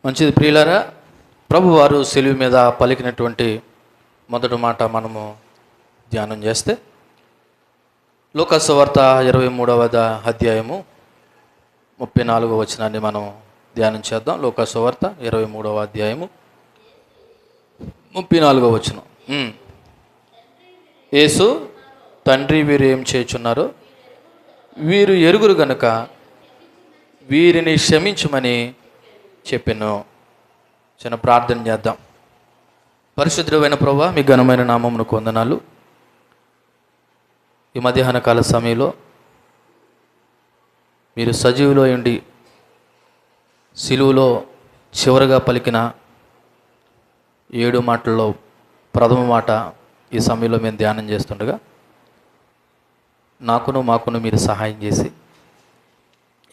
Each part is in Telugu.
మంచిది ప్రియులారా, ప్రభు వారు సెలువు మీద పలికినటువంటి మొదటి మాట మనము ధ్యానం చేస్తే లూకా సువార్త 23వ అధ్యాయము 34వ వచనాన్ని మనం ధ్యానం చేద్దాం. లూకా సువార్త 23వ అధ్యాయము 34వ వచనం. యేసు, తండ్రి వీరు ఏం చేయుచున్నారో వీరు ఎరుగురు గనుక వీరిని క్షమించుమని చెప్పాను. చిన్న ప్రార్థన చేద్దాం. పరిశుద్ధుడైన ప్రభువా, మీ ఘనమైన నామమునకు వందనాలు. ఈ మధ్యాహ్న కాల సమయంలో మీరు సజీవులో ఉండి సిలువలో చివరగా పలికిన 7 మాటల్లో ప్రథమ మాట ఈ సమయంలో మేము ధ్యానం చేస్తుండగా మాకును మీరు సహాయం చేసి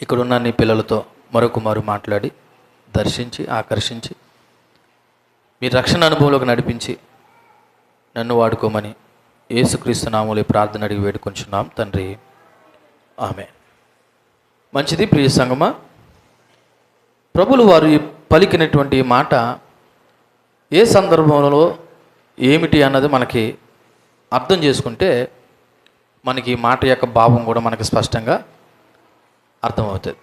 ఇక్కడున్న నీ పిల్లలతో మరొక మారు మాట్లాడి దర్శించి ఆకర్షించి మీ రక్షణ అనుభవంలోకి నడిపించి నన్ను వాడుకోమని యేసుక్రీస్తు నామములో ప్రార్థన అడిగి వేడుకొంచున్నాం తండ్రి, ఆమె. మంచిది ప్రియ సంగమా, ప్రభులు వారు పలికినటువంటి మాట ఏ సందర్భంలో ఏమిటి అన్నది మనకి అర్థం చేసుకుంటే మనకి ఈ మాట యొక్క భావం కూడా మనకి స్పష్టంగా అర్థమవుతుంది.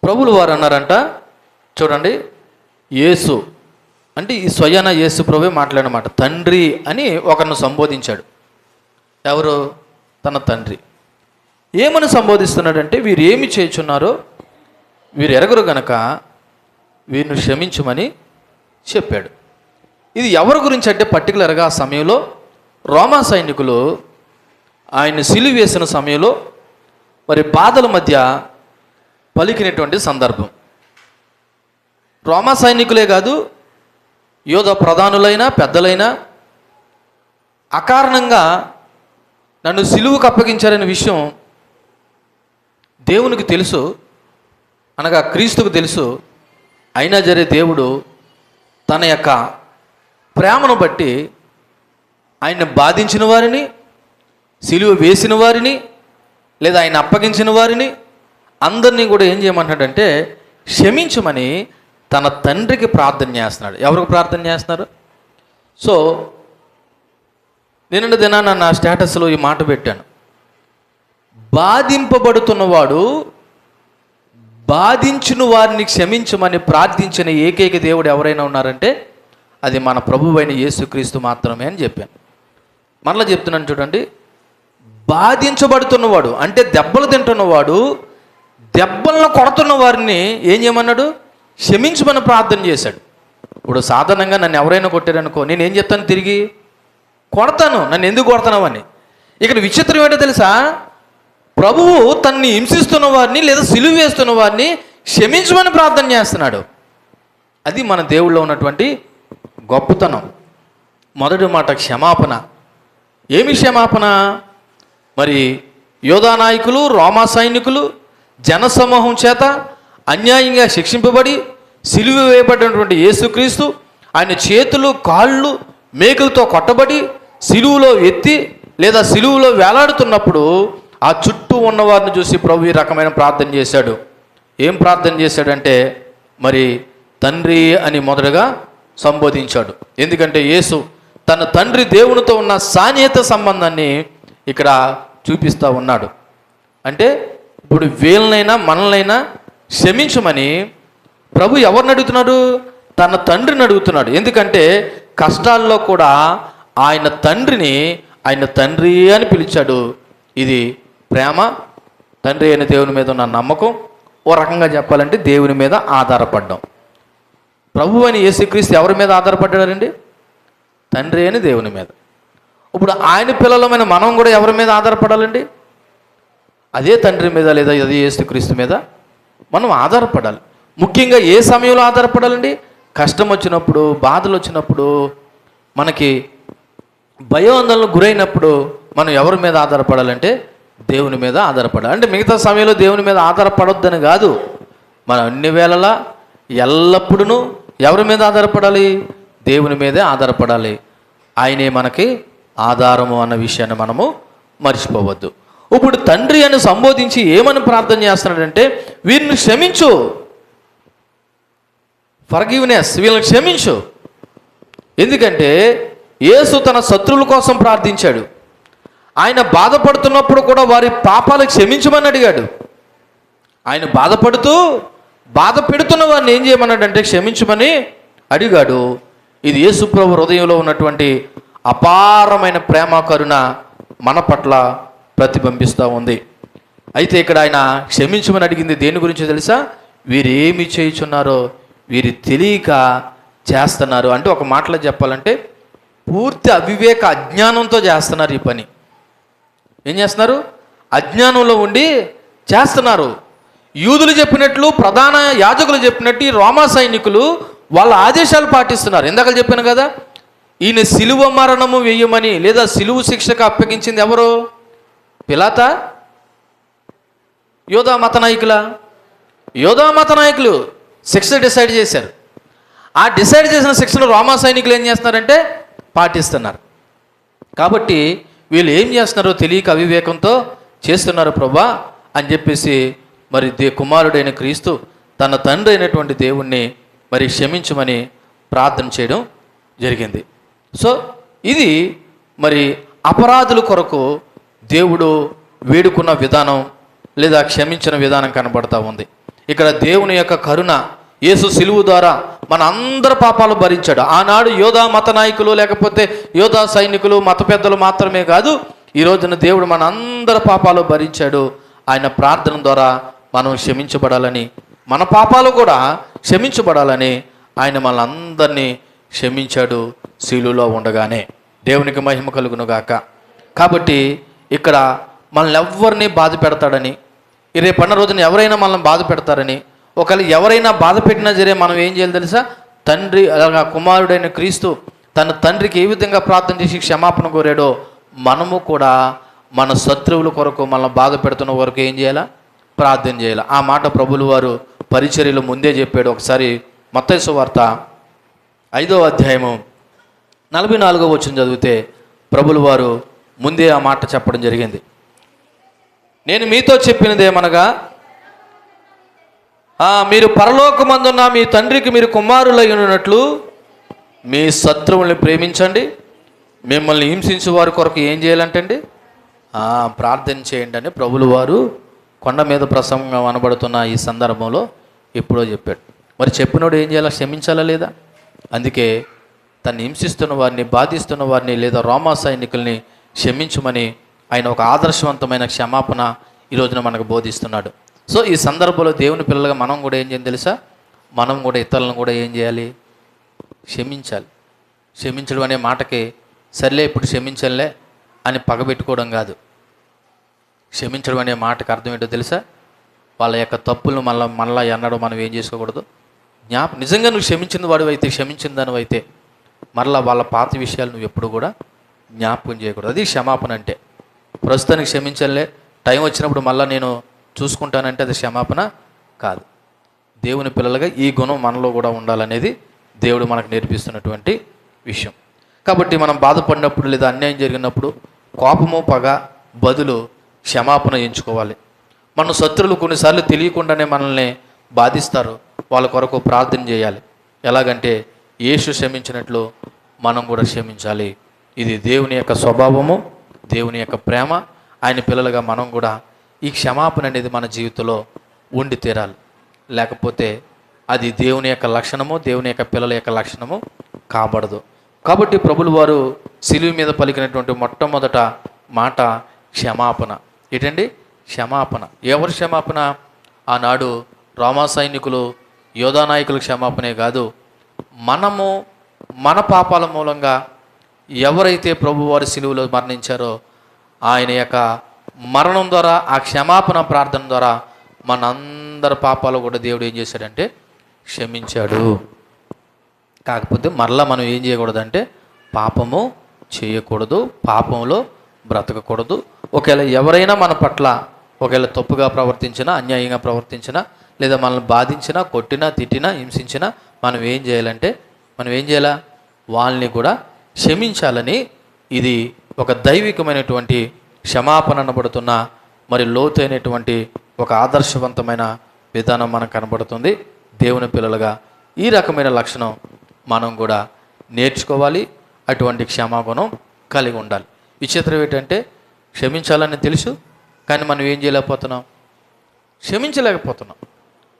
ప్రభులు వారు అన్నారంట, చూడండి, యేసు అంటే ఈ స్వయాన యేసు ప్రభువే మాట్లాడినమాట. తండ్రి అని ఒకరిని సంబోధించాడు. ఎవరు? తన తండ్రి. ఏమని సంబోధిస్తున్నాడంటే, వీరు ఏమి చేయుచున్నారో వీరు ఎరగరు గనక వీరిని క్షమించమని చెప్పాడు. ఇది ఎవరి గురించి అంటే పర్టికులర్గా ఆ సమయంలో రోమా సైనికులు ఆయన సిలువ వేసిన సమయంలో మరి బాధల మధ్య పలికినటువంటి సందర్భం. రోమా సైనికులే కాదు, యోధ ప్రధానులైనా పెద్దలైనా అకారణంగా నన్ను సిలువకు అప్పగించారనే విషయం దేవునికి తెలుసు, అనగా క్రీస్తుకు తెలుసు. అయినా సరే దేవుడు తన యొక్క ప్రేమను బట్టి ఆయన్ని బాధించిన వారిని, సిలువ వేసిన వారిని, లేదా ఆయన అప్పగించిన వారిని అందరినీ కూడా ఏం చేయమంటున్నాడంటే క్షమించమని తన తండ్రికి ప్రార్థన చేస్తున్నాడు. ఎవరికి ప్రార్థన చేస్తున్నారు? సో నిన్న దినాన నా స్టేటస్లో ఈ మాట పెట్టాను. బాధింపబడుతున్నవాడు బాధించిన వారిని క్షమించమని ప్రార్థించిన ఏకైక దేవుడు ఎవరైనా ఉన్నారంటే అది మన ప్రభువైన యేసుక్రీస్తు మాత్రమే అని చెప్పాను. మరలా చెప్తున్నాను చూడండి, బాధించబడుతున్నవాడు అంటే దెబ్బలు తింటున్నవాడు, దెబ్బలను కొడుతున్న వారిని ఏం చేయమన్నాడు? క్షమించమని ప్రార్థన చేశాడు. ఇప్పుడు సాధారణంగా నన్ను ఎవరైనా కొట్టారనుకో, నేను ఏం చెప్తాను? తిరిగి కొడతాను. నన్ను ఎందుకు కొడతానవని. ఇక్కడ విచిత్రం ఏంటో తెలుసా? ప్రభువు తన్ని హింసిస్తున్న వారిని లేదా సిలువ వేస్తున్న వారిని క్షమించమని ప్రార్థన చేస్తున్నాడు. అది మన దేవుళ్ళో ఉన్నటువంటి గొప్పతనం. మొదటి మాట క్షమాపణ. ఏమి క్షమాపణ? మరి యోధా నాయకులు, రోమా సైనికులు జనసమూహం చేత అన్యాయంగా శిక్షింపబడి సిలువ వేయబడినటువంటి యేసుక్రీస్తు ఆయన చేతులు కాళ్ళు మేకులతో కొట్టబడి సిలువలో ఎత్తి లేదా సిలువలో వేలాడుతున్నప్పుడు ఆ చుట్టూ ఉన్నవారిని చూసి ప్రభు ఈ రకమైన ప్రార్థన చేశాడు. ఏం ప్రార్థన చేశాడంటే మరి తండ్రి అని మొదటగా సంబోధించాడు. ఎందుకంటే యేసు తన తండ్రి దేవునితో ఉన్న సాన్నిహిత సంబంధాన్ని ఇక్కడ చూపిస్తూ ఉన్నాడు. అంటే ఇప్పుడు వీళ్ళనైనా మనల్నైనా క్షమించమని ప్రభు ఎవరిని అడుగుతున్నాడు? తన తండ్రిని అడుగుతున్నాడు. ఎందుకంటే కష్టాల్లో కూడా ఆయన తండ్రిని ఆయన తండ్రి అని పిలిచాడు. ఇది ప్రేమ, తండ్రి అయిన దేవుని మీద ఉన్న నమ్మకం. ఓ రకంగా చెప్పాలంటే దేవుని మీద ఆధారపడ్డాం. ప్రభు అని యేసుక్రీస్తు ఎవరి మీద ఆధారపడ్డాడండి? తండ్రి అని దేవుని మీద. ఇప్పుడు ఆయన పిల్లలమైన మనం కూడా ఎవరి మీద ఆధారపడాలండి? అదే తండ్రి మీద లేదా అదే యేసుక్రీస్తు మీద మనం ఆధారపడాలి. ముఖ్యంగా ఏ సమయంలో ఆధారపడాలండి? కష్టం వచ్చినప్పుడు, బాధలు వచ్చినప్పుడు, మనకి భయోందనలకు గురైనప్పుడు మనం ఎవరి మీద ఆధారపడాలంటే దేవుని మీద ఆధారపడాలి. అంటే మిగతా సమయంలో దేవుని మీద ఆధారపడొద్దని కాదు, మనం అన్ని వేళలా ఎల్లప్పుడూ ఎవరి మీద ఆధారపడాలి? దేవుని మీదే ఆధారపడాలి. ఆయనే మనకి ఆధారము అన్న విషయాన్ని మనము మర్చిపోవద్దు. ఇప్పుడు తండ్రి అని సంబోధించి ఏమని ప్రార్థన చేస్తున్నాడంటే వీరిని క్షమించు. ఫర్గివ్నెస్, వీళ్ళని క్షమించు. ఎందుకంటే యేసు తన శత్రువుల కోసం ప్రార్థించాడు. ఆయన బాధపడుతున్నప్పుడు కూడా వారి పాపాలు క్షమించమని అడిగాడు. ఆయన బాధపడుతూ బాధ పెడుతున్న వారిని ఏం చేయమన్నాడంటే క్షమించమని అడిగాడు. ఇది యేసు ప్రభు హృదయంలో ఉన్నటువంటి అపారమైన ప్రేమ కరుణ మన పట్ల ప్రతిబింబిస్తూ ఉంది. అయితే ఇక్కడ ఆయన క్షమించమని అడిగింది దేని గురించి తెలుసా? వీరేమి చేయుచున్నారో వీరు తెలియక చేస్తున్నారు. అంటే ఒక మాటలో చెప్పాలంటే పూర్తి అవివేక అజ్ఞానంతో చేస్తున్నారు ఈ పని. ఏం చేస్తున్నారు? అజ్ఞానంలో ఉండి చేస్తున్నారు. యూదులు చెప్పినట్లు, ప్రధాన యాజకులు చెప్పినట్టు ఈ రోమా సైనికులు వాళ్ళ ఆదేశాలు పాటిస్తున్నారు. ఇందాక చెప్పాను కదా, ఈయన సిలువ మరణము వేయమని లేదా సిలువ శిక్షకు అప్పగించింది ఎవరు? పిలాతా? యోధా మత నాయకులా? యోధా మత నాయకులు శిక్ష డిసైడ్ చేశారు. ఆ డిసైడ్ చేసిన శిక్షను రోమా సైనికులు ఏం చేస్తున్నారంటే పాటిస్తున్నారు. కాబట్టి వీళ్ళు ఏం చేస్తున్నారో తెలియక అవివేకంతో చేస్తున్నారు ప్రభా అని చెప్పేసి మరి కుమారుడైన క్రీస్తు తన తండ్రి అయినటువంటి దేవుణ్ణి మరి క్షమించమని ప్రార్థన చేయడం జరిగింది. సో ఇది మరి అపరాధుల కొరకు దేవుడు వేడుకున్న విధానం లేదా క్షమించిన విధానం కనబడతా ఉంది. ఇక్కడ దేవుని యొక్క కరుణ, యేసు సిలువు ద్వారా మన అందరి పాపాలు భరించాడు. ఆనాడు యోధా మత నాయకులు లేకపోతే యోధా సైనికులు మత పెద్దలు మాత్రమే కాదు, ఈ రోజున దేవుడు మన అందరి పాపాలు భరించాడు. ఆయన ప్రార్థన ద్వారా మనం క్షమించబడాలని, మన పాపాలు కూడా క్షమించబడాలని ఆయన మనందరినీ క్షమించాడు సిలువలో ఉండగానే. దేవునికి మహిమ కలుగును గాక. కాబట్టి ఇక్కడ మనల్ని ఎవరిని బాధ పెడతాడని, రేపన్న రోజున ఎవరైనా మనల్ని బాధ పెడతారని, ఒకవేళ ఎవరైనా బాధ పెట్టినా సరే మనం ఏం చేయాలి తెలుసా? తండ్రి అలాగా కుమారుడైన క్రీస్తు తన తండ్రికి ఏ విధంగా ప్రార్థన చేసి క్షమాపణ కోరాడో మనము కూడా మన శత్రువుల కొరకు, మనల్ని బాధ పెడుతున్న వరకు ఏం చేయాలా? ప్రార్థన చేయాలి. ఆ మాట ప్రభులు వారు పరిచర్యలో ముందే చెప్పాడు. ఒకసారి మత్తయి సువార్త 5వ అధ్యాయము 44వ వచనం చదివితే ప్రభులు వారు ముందే ఆ మాట చెప్పడం జరిగింది. నేను మీతో చెప్పినదేమనగా, మీరు పరలోకమందున్న మీ తండ్రికి మీరు కుమారులై ఉన్నట్లు మీ శత్రువుల్ని ప్రేమించండి, మిమ్మల్ని హింసించే వారి కొరకు ఏం చేయాలంటండి? ప్రార్థన చేయండి అని ప్రభులు వారు కొండ మీద ప్రసంగం అనబడుతున్న ఈ సందర్భంలో ఎప్పుడో చెప్పాడు. మరి చెప్పినోడు ఏం చేయాలా? క్షమించాలా లేదా? అందుకే తను హింసిస్తున్న వారిని, బాధిస్తున్న వారిని లేదా రోమా సైనికుల్ని క్షమించమని ఆయన ఒక ఆదర్శవంతమైన క్షమాపణ ఈ రోజున మనకు బోధిస్తున్నాడు. సో ఈ సందర్భంలో దేవుని పిల్లలుగా మనం కూడా ఏం చేయాలి తెలుసా? మనం కూడా ఇతరులను కూడా ఏం చేయాలి? క్షమించాలి. క్షమించడం అనే మాటకి సర్లే ఇప్పుడు క్షమించలే అని పగబెట్టుకోవడం కాదు. క్షమించడం అనే మాటకు అర్థం ఏంటో తెలుసా? వాళ్ళ యొక్క తప్పులను మళ్ళా ఎన్నడూ మనం ఏం చేసుకోకూడదు. నిజంగా నువ్వు క్షమించిన వాడు అయితే, క్షమించిన దానివి అయితే మరలా వాళ్ళ పాత విషయాలు నువ్వు ఎప్పుడు కూడా జ్ఞాపకం చేయకూడదు. అది క్షమాపణ అంటే. ప్రస్తుతానికి క్షమించలే, టైం వచ్చినప్పుడు మళ్ళీ నేను చూసుకుంటానంటే అది క్షమాపణ కాదు. దేవుని పిల్లలుగా ఈ గుణం మనలో కూడా ఉండాలనేది దేవుడు మనకు నేర్పిస్తున్నటువంటి విషయం. కాబట్టి మనం బాధపడినప్పుడు లేదా అన్యాయం జరిగినప్పుడు కోపము, పగ బదులు క్షమాపణ ఎంచుకోవాలి. మన శత్రువులు కొన్నిసార్లు తెలియకుండానే మనల్ని బాధిస్తారు, వాళ్ళ కొరకు ప్రార్థన చేయాలి. ఎలాగంటే యేసు క్షమించినట్లు మనం కూడా క్షమించాలి. ఇది దేవుని యొక్క స్వభావము, దేవుని యొక్క ప్రేమ. ఆయన పిల్లలుగా మనం కూడా ఈ క్షమాపణ అనేది మన జీవితంలో ఉండి తీరాలి. లేకపోతే అది దేవుని యొక్క లక్షణము, దేవుని యొక్క పిల్లల యొక్క లక్షణము కాబడదు. కాబట్టి ప్రభులు వారు సిలువ మీద పలికినటువంటి మొట్టమొదట మాట క్షమాపణ. ఏంటండి? క్షమాపణ. ఎవరు క్షమాపణ? ఆనాడు రోమా సైనికులు, యోధా నాయకుల క్షమాపణే కాదు, మనము మన పాపాల మూలంగా ఎవరైతే ప్రభువారి సిలువలో మరణించారో ఆయన యొక్క మరణం ద్వారా, ఆ క్షమాపణ ప్రార్థన ద్వారా మనందరి పాపాలు కూడా దేవుడు ఏం చేశాడంటే క్షమించాడు. కాకపోతే మరలా మనం ఏం చేయకూడదంటే పాపము చేయకూడదు, పాపంలో బ్రతకకూడదు. ఒకవేళ ఎవరైనా మన పట్ల ఒకవేళ తప్పుగా ప్రవర్తించినా, అన్యాయంగా ప్రవర్తించినా, లేదా మనల్ని బాధించినా, కొట్టినా, తిట్టినా, హింసించినా మనం ఏం చేయాలంటే వాళ్ళని కూడా క్షమించాలని, ఇది ఒక దైవికమైనటువంటి క్షమాపణ అనబడుతున్న మరి లోతైనటువంటి ఒక ఆదర్శవంతమైన విధానం మనకు కనబడుతుంది. దేవుని పిల్లలుగా ఈ రకమైన లక్షణం మనం కూడా నేర్చుకోవాలి. అటువంటి క్షమాగుణం కలిగి ఉండాలి. విచిత్రం ఏంటంటే క్షమించాలని తెలుసు, కానీ మనం ఏం చేయలేకపోతున్నాం, క్షమించలేకపోతున్నాం.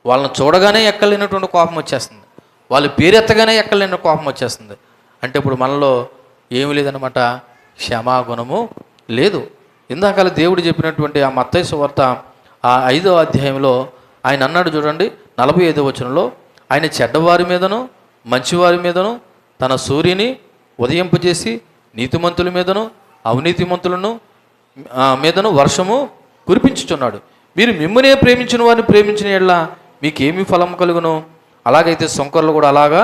వాళ్ళని చూడగానే ఎక్కలేనటువంటి కోపం వచ్చేస్తుంది, వాళ్ళ పేరు ఎత్తగానే ఎక్కలేని కోపం వచ్చేస్తుంది. అంటే ఇప్పుడు మనలో ఏమి లేదనమాట, క్షమాగుణము లేదు. ఇందాక దేవుడు చెప్పినటువంటి ఆ మత్తయి సువార్త ఆ 5వ అధ్యాయంలో ఆయన అన్నాడు చూడండి, 45వ వచనంలో, ఆయన చెడ్డవారి మీదను మంచివారి మీదను తన సూర్యుని ఉదయింపజేసి నీతిమంతుల మీదను అవినీతిమంతులను మీదను వర్షము కురిపించుచున్నాడు. మీరు మిమ్మునే ప్రేమించిన వారిని ప్రేమించిన యెడల మీకేమి ఫలం కలుగును? అలాగైతే సొంకర్లు కూడా అలాగా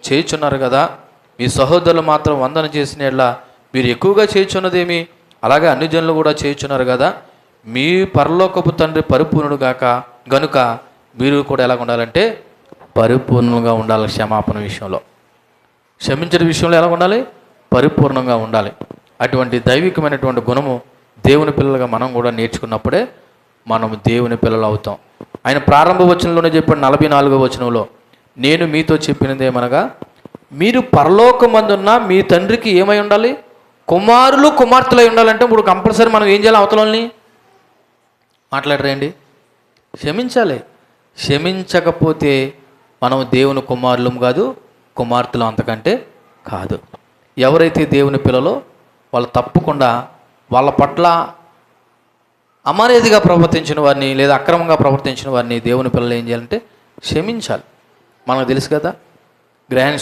చేయుచున్నారు కదా. మీ సహోదరులు మాత్రం వందన చేసిన యెడల మీరు ఎక్కువగా చేయుచున్నదేమి? అలాగే అన్ని జనులు కూడా చేయుచున్నారు కదా. మీ పరలోకపు తండ్రి పరిపూర్ణుడు గాక గనుక మీరు కూడా ఎలా ఉండాలంటే పరిపూర్ణంగా ఉండాలి. క్షమాపణ విషయంలో, క్షమించే విషయంలో ఎలా ఉండాలి? పరిపూర్ణంగా ఉండాలి. అటువంటి దైవికమైనటువంటి గుణము దేవుని పిల్లలుగా మనం కూడా నేర్చుకున్నప్పుడే మనం దేవుని పిల్లలు అవుతాం. ఆయన ప్రారంభ వచనంలోనే చెప్పాడు 44వ వచనంలో, నేను మీతో చెప్పినది ఏమనగా మీరు పరలోకమందున్న మీ తండ్రికి ఏమై ఉండాలి? కుమారులు కుమార్తెలై ఉండాలంటే ఇప్పుడు కంపల్సరీ మనం ఏం చేయాలి? అవతలని మాట్లాడరేండి, క్షమించాలి. క్షమించకపోతే మనం దేవుని కుమారులం కాదు, కుమార్తెలు అంతకంటే కాదు. ఎవరైతే దేవుని పిల్లలో వాళ్ళు తప్పకుండా వాళ్ళ పట్ల అమర్యాదగా ప్రవర్తించిన వారిని లేదా అక్రమంగా ప్రవర్తించిన వారిని దేవుని పిల్లలు ఏం చేయాలంటే క్షమించాలి. మనకు తెలుసు కదా, గ్రాండ్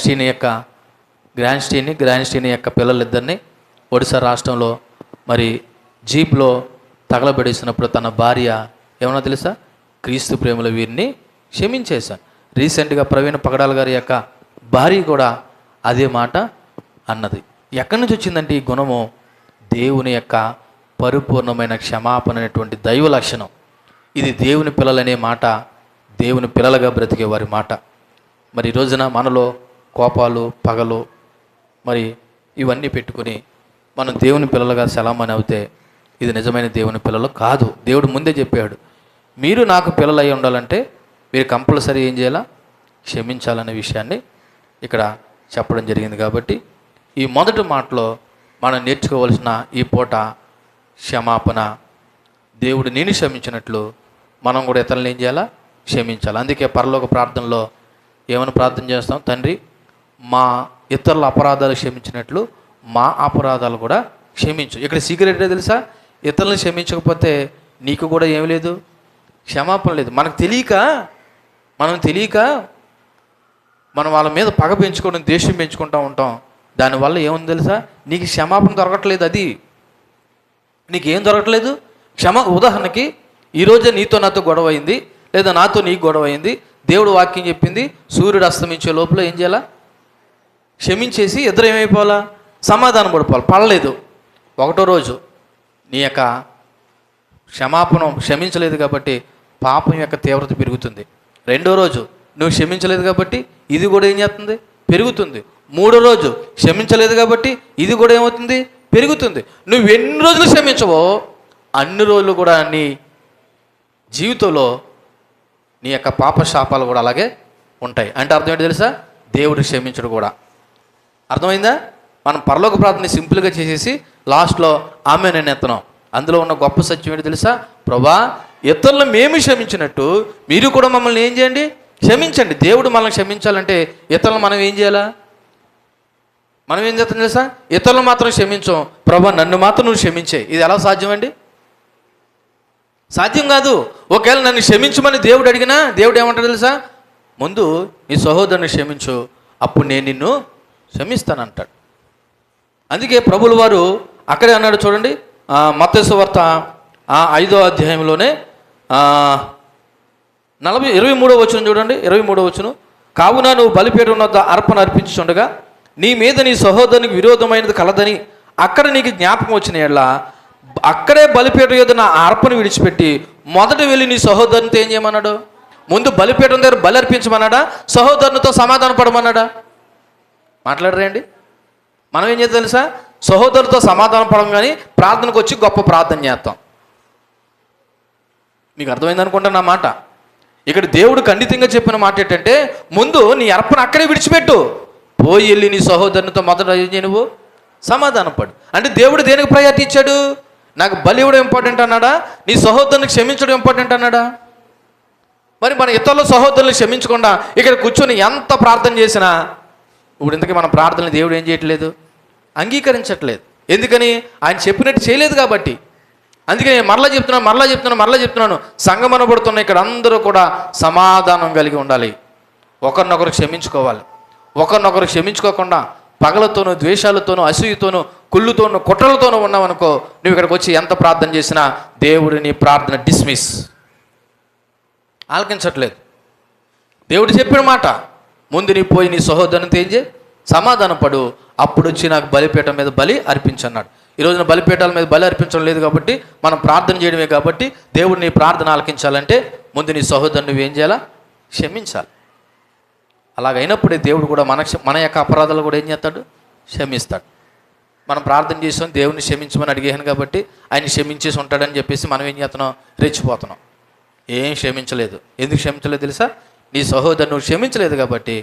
స్టీని యొక్క పిల్లలిద్దరిని ఒడిశా రాష్ట్రంలో మరి జీప్లో తగలబెడేసినప్పుడు తన భార్య ఏమన్నా తెలుసా? క్రీస్తు ప్రేమలో వీరిని క్షమించేశాను. రీసెంట్గా ప్రవీణ్ పగడాల గారి యొక్క భార్య కూడా అదే మాట అన్నది. ఎక్కడి నుంచి వచ్చిందంటే ఈ గుణము దేవుని యొక్క పరిపూర్ణమైన క్షమాపణ అనేటువంటి దైవ లక్షణం. ఇది దేవుని పిల్లలనే మాట, దేవుని పిల్లలుగా బ్రతికే వారి మాట. మరి ఈ రోజున మనలో కోపాలు పగలు మరి ఇవన్నీ పెట్టుకుని మనం దేవుని పిల్లలుగా సలామని అవుతే ఇది నిజమైన దేవుని పిల్లలు కాదు. దేవుడు ముందే చెప్పాడు, మీరు నాకు పిల్లలు అయి ఉండాలంటే మీరు కంపల్సరీ ఏం చేయాలా? క్షమించాలనే విషయాన్ని ఇక్కడ చెప్పడం జరిగింది. కాబట్టి ఈ మొదటి మాటలో మనం నేర్చుకోవాల్సిన ఈ పూట క్షమాపణ. దేవుడు నేను క్షమించినట్లు మనం కూడా ఇతరులను ఏం చేయాలా? క్షమించాలి. అందుకే పరలోక ప్రార్థనలో ఏమని ప్రార్థన చేస్తాం? తండ్రి, మా ఇతరుల అపరాధాలు క్షమించినట్లు మా అపరాధాలు కూడా క్షమించు. ఇక్కడ సీక్రెట్ తెలుసా? ఇతరులను క్షమించకపోతే నీకు కూడా ఏమి లేదు, క్షమాపణ లేదు. మనం తెలియక మనం వాళ్ళ మీద పగ పెంచుకోవడం, ద్వేషం పెంచుకుంటూ ఉంటాం. దానివల్ల ఏముంది తెలుసా? నీకు క్షమాపణ దొరకట్లేదు. అది నీకేం దొరకట్లేదు? ఉదాహరణకి ఈరోజే నీతో నాతో గొడవ అయింది, లేదా నాతో నీకు గొడవ అయింది. దేవుడు వాక్యం చెప్పింది సూర్యుడు అస్తమించే లోపల ఏం చేయాలా? క్షమించేసి ఇద్దరు ఏమైపోవాలా? సమాధానం పడిపోవాలి. పడలేదు. ఒకటో రోజు నీ యొక్క క్షమించలేదు కాబట్టి పాపం యొక్క తీవ్రత పెరుగుతుంది. రెండో రోజు నువ్వు క్షమించలేదు కాబట్టి ఇది కూడా ఏం చేస్తుంది? పెరుగుతుంది. మూడో రోజు క్షమించలేదు కాబట్టి ఇది కూడా ఏమవుతుంది? పెరుగుతుంది. నువ్వు ఎన్ని రోజులు క్షమించవో అన్ని రోజులు కూడా నీ జీవితంలో నీ యొక్క పాప శాపాలు కూడా అలాగే ఉంటాయి. అంటే అర్థం ఏంటి తెలుసా? దేవుడు క్షమించడు కూడా. అర్థమైందా? మనం పరలోక ప్రార్థన సింపుల్గా చేసేసి లాస్ట్లో ఆమె నేను ఎత్తనం. అందులో ఉన్న గొప్ప సత్యం ఏంటి తెలుసా? ప్రభా, ఇతరులను మేము క్షమించినట్టు మీరు కూడా మమ్మల్ని ఏం చేయండి? క్షమించండి. దేవుడు మనల్ని క్షమించాలంటే ఇతరులను మనం ఏం చేయాలా? మనం ఏం చేస్తాం తెలుసా? ఇతరులు మాత్రం క్షమించం. ప్రభా, నన్ను మాత్రం నువ్వు క్షమించే. ఇది ఎలా సాధ్యమండి? సాధ్యం కాదు. ఒకవేళ నన్ను క్షమించమని దేవుడు అడిగినా దేవుడు ఏమంటాడు తెలుసా? ముందు నీ సహోదరుని క్షమించు, అప్పుడు నేను నిన్ను క్షమిస్తానంటాడు. అందుకే ప్రభుల వారు అక్కడే అన్నాడు చూడండి, మత్తయి సువార్త 5వ అధ్యాయంలోనే 23వ వచనం చూడండి. 23వ వచనం, కావున నువ్వు బలిపీఠం వద్ద అర్పణ అర్పించుండగా నీ మీద నీ సహోదరునికి విరోధమైనది కలదని అక్కడ నీకు జ్ఞాపకం వచ్చిన యెడల అక్కడే బలిపీఠం యొద్ద నా అర్పణ విడిచిపెట్టి మొదట వెళ్ళి నీ సహోదరునితో ఏం చేయమన్నాడు? ముందు బలిపీఠం దగ్గర బలి అర్పించమన్నాడా? సహోదరునితో సమాధాన పడమన్నాడా? మాట్లాడరేండి. మనం ఏం చేద్దాం తెలుసా? సహోదరుతో సమాధానం పడడం కానీ ప్రార్థనకు వచ్చి గొప్ప ప్రార్థన చేస్తాం. మీకు అర్థమైంది అనుకుంటా నా మాట. ఇక్కడ దేవుడు ఖండితంగా చెప్పిన మాట ఏంటంటే, ముందు నీ అర్పణ అక్కడే విడిచిపెట్టు, పోయి వెళ్ళి నీ సహోదరునితో మొదట నువ్వు సమాధానపడు. అంటే దేవుడు దేనికి ప్రయారిటీ ఇచ్చాడు? నాకు బలి ఇవ్వడం ఇంపార్టెంట్ అన్నాడా? నీ సహోదరుని క్షమించడం ఇంపార్టెంట్ అన్నాడా? మరి మన ఇతరుల సహోదరులు క్షమించకుండా ఇక్కడ కూర్చొని ఎంత ప్రార్థన చేసినా ఇప్పుడు ఇంతకీ మన ప్రార్థనలు దేవుడు ఏం చేయట్లేదు, అంగీకరించట్లేదు. ఎందుకని? ఆయన చెప్పినట్టు చేయలేదు కాబట్టి. అందుకే నేను మరలా చెప్తున్నాను, సంఘం అనబడుతున్న ఇక్కడ అందరూ కూడా సమాధానం కలిగి ఉండాలి, ఒకరినొకరు క్షమించుకోవాలి. ఒకరినొకరు క్షమించుకోకుండా పగలతోనూ, ద్వేషాలతోనూ, అసూయతోనూ, కుళ్ళుతోనూ, కుట్రలతోనూ ఉన్నావనుకో, నువ్వు ఇక్కడికి వచ్చి ఎంత ప్రార్థన చేసినా దేవుడు నీ ప్రార్థన డిస్మిస్, ఆలకించట్లేదు. దేవుడు చెప్పిన మాట, ముందు నీ పోయి నీ సహోదరునితో ఏం చేయి, సమాధానం పడు, అప్పుడు వచ్చి నాకు బలిపీఠం మీద బలి అర్పించన్నాడు. ఈ రోజున బలిపీఠాల మీద బలి అర్పించడం లేదు కాబట్టి, మనం ప్రార్థన చేయడమే కాబట్టి, దేవుడు నీ ప్రార్థన ఆలకించాలంటే ముందు నీ సహోదరుని నువ్వేం చేయాలా, క్షమించాలి. అలాగైనప్పుడే దేవుడు కూడా మన యొక్క అపరాధాలు కూడా ఏం చేస్తాడు, క్షమిస్తాడు. మనం ప్రార్థన చేసాం, దేవుడిని క్షమించమని అడిగాను కాబట్టి ఆయన క్షమించేసి ఉంటాడని చెప్పేసి మనం ఏం చేస్తున్నాం, రెచ్చిపోతున్నాం. ఏం క్షమించలేదు. ఎందుకు క్షమించలేదు తెలుసా? నీ సహోదరుని నువ్వు క్షమించలేదు కాబట్టి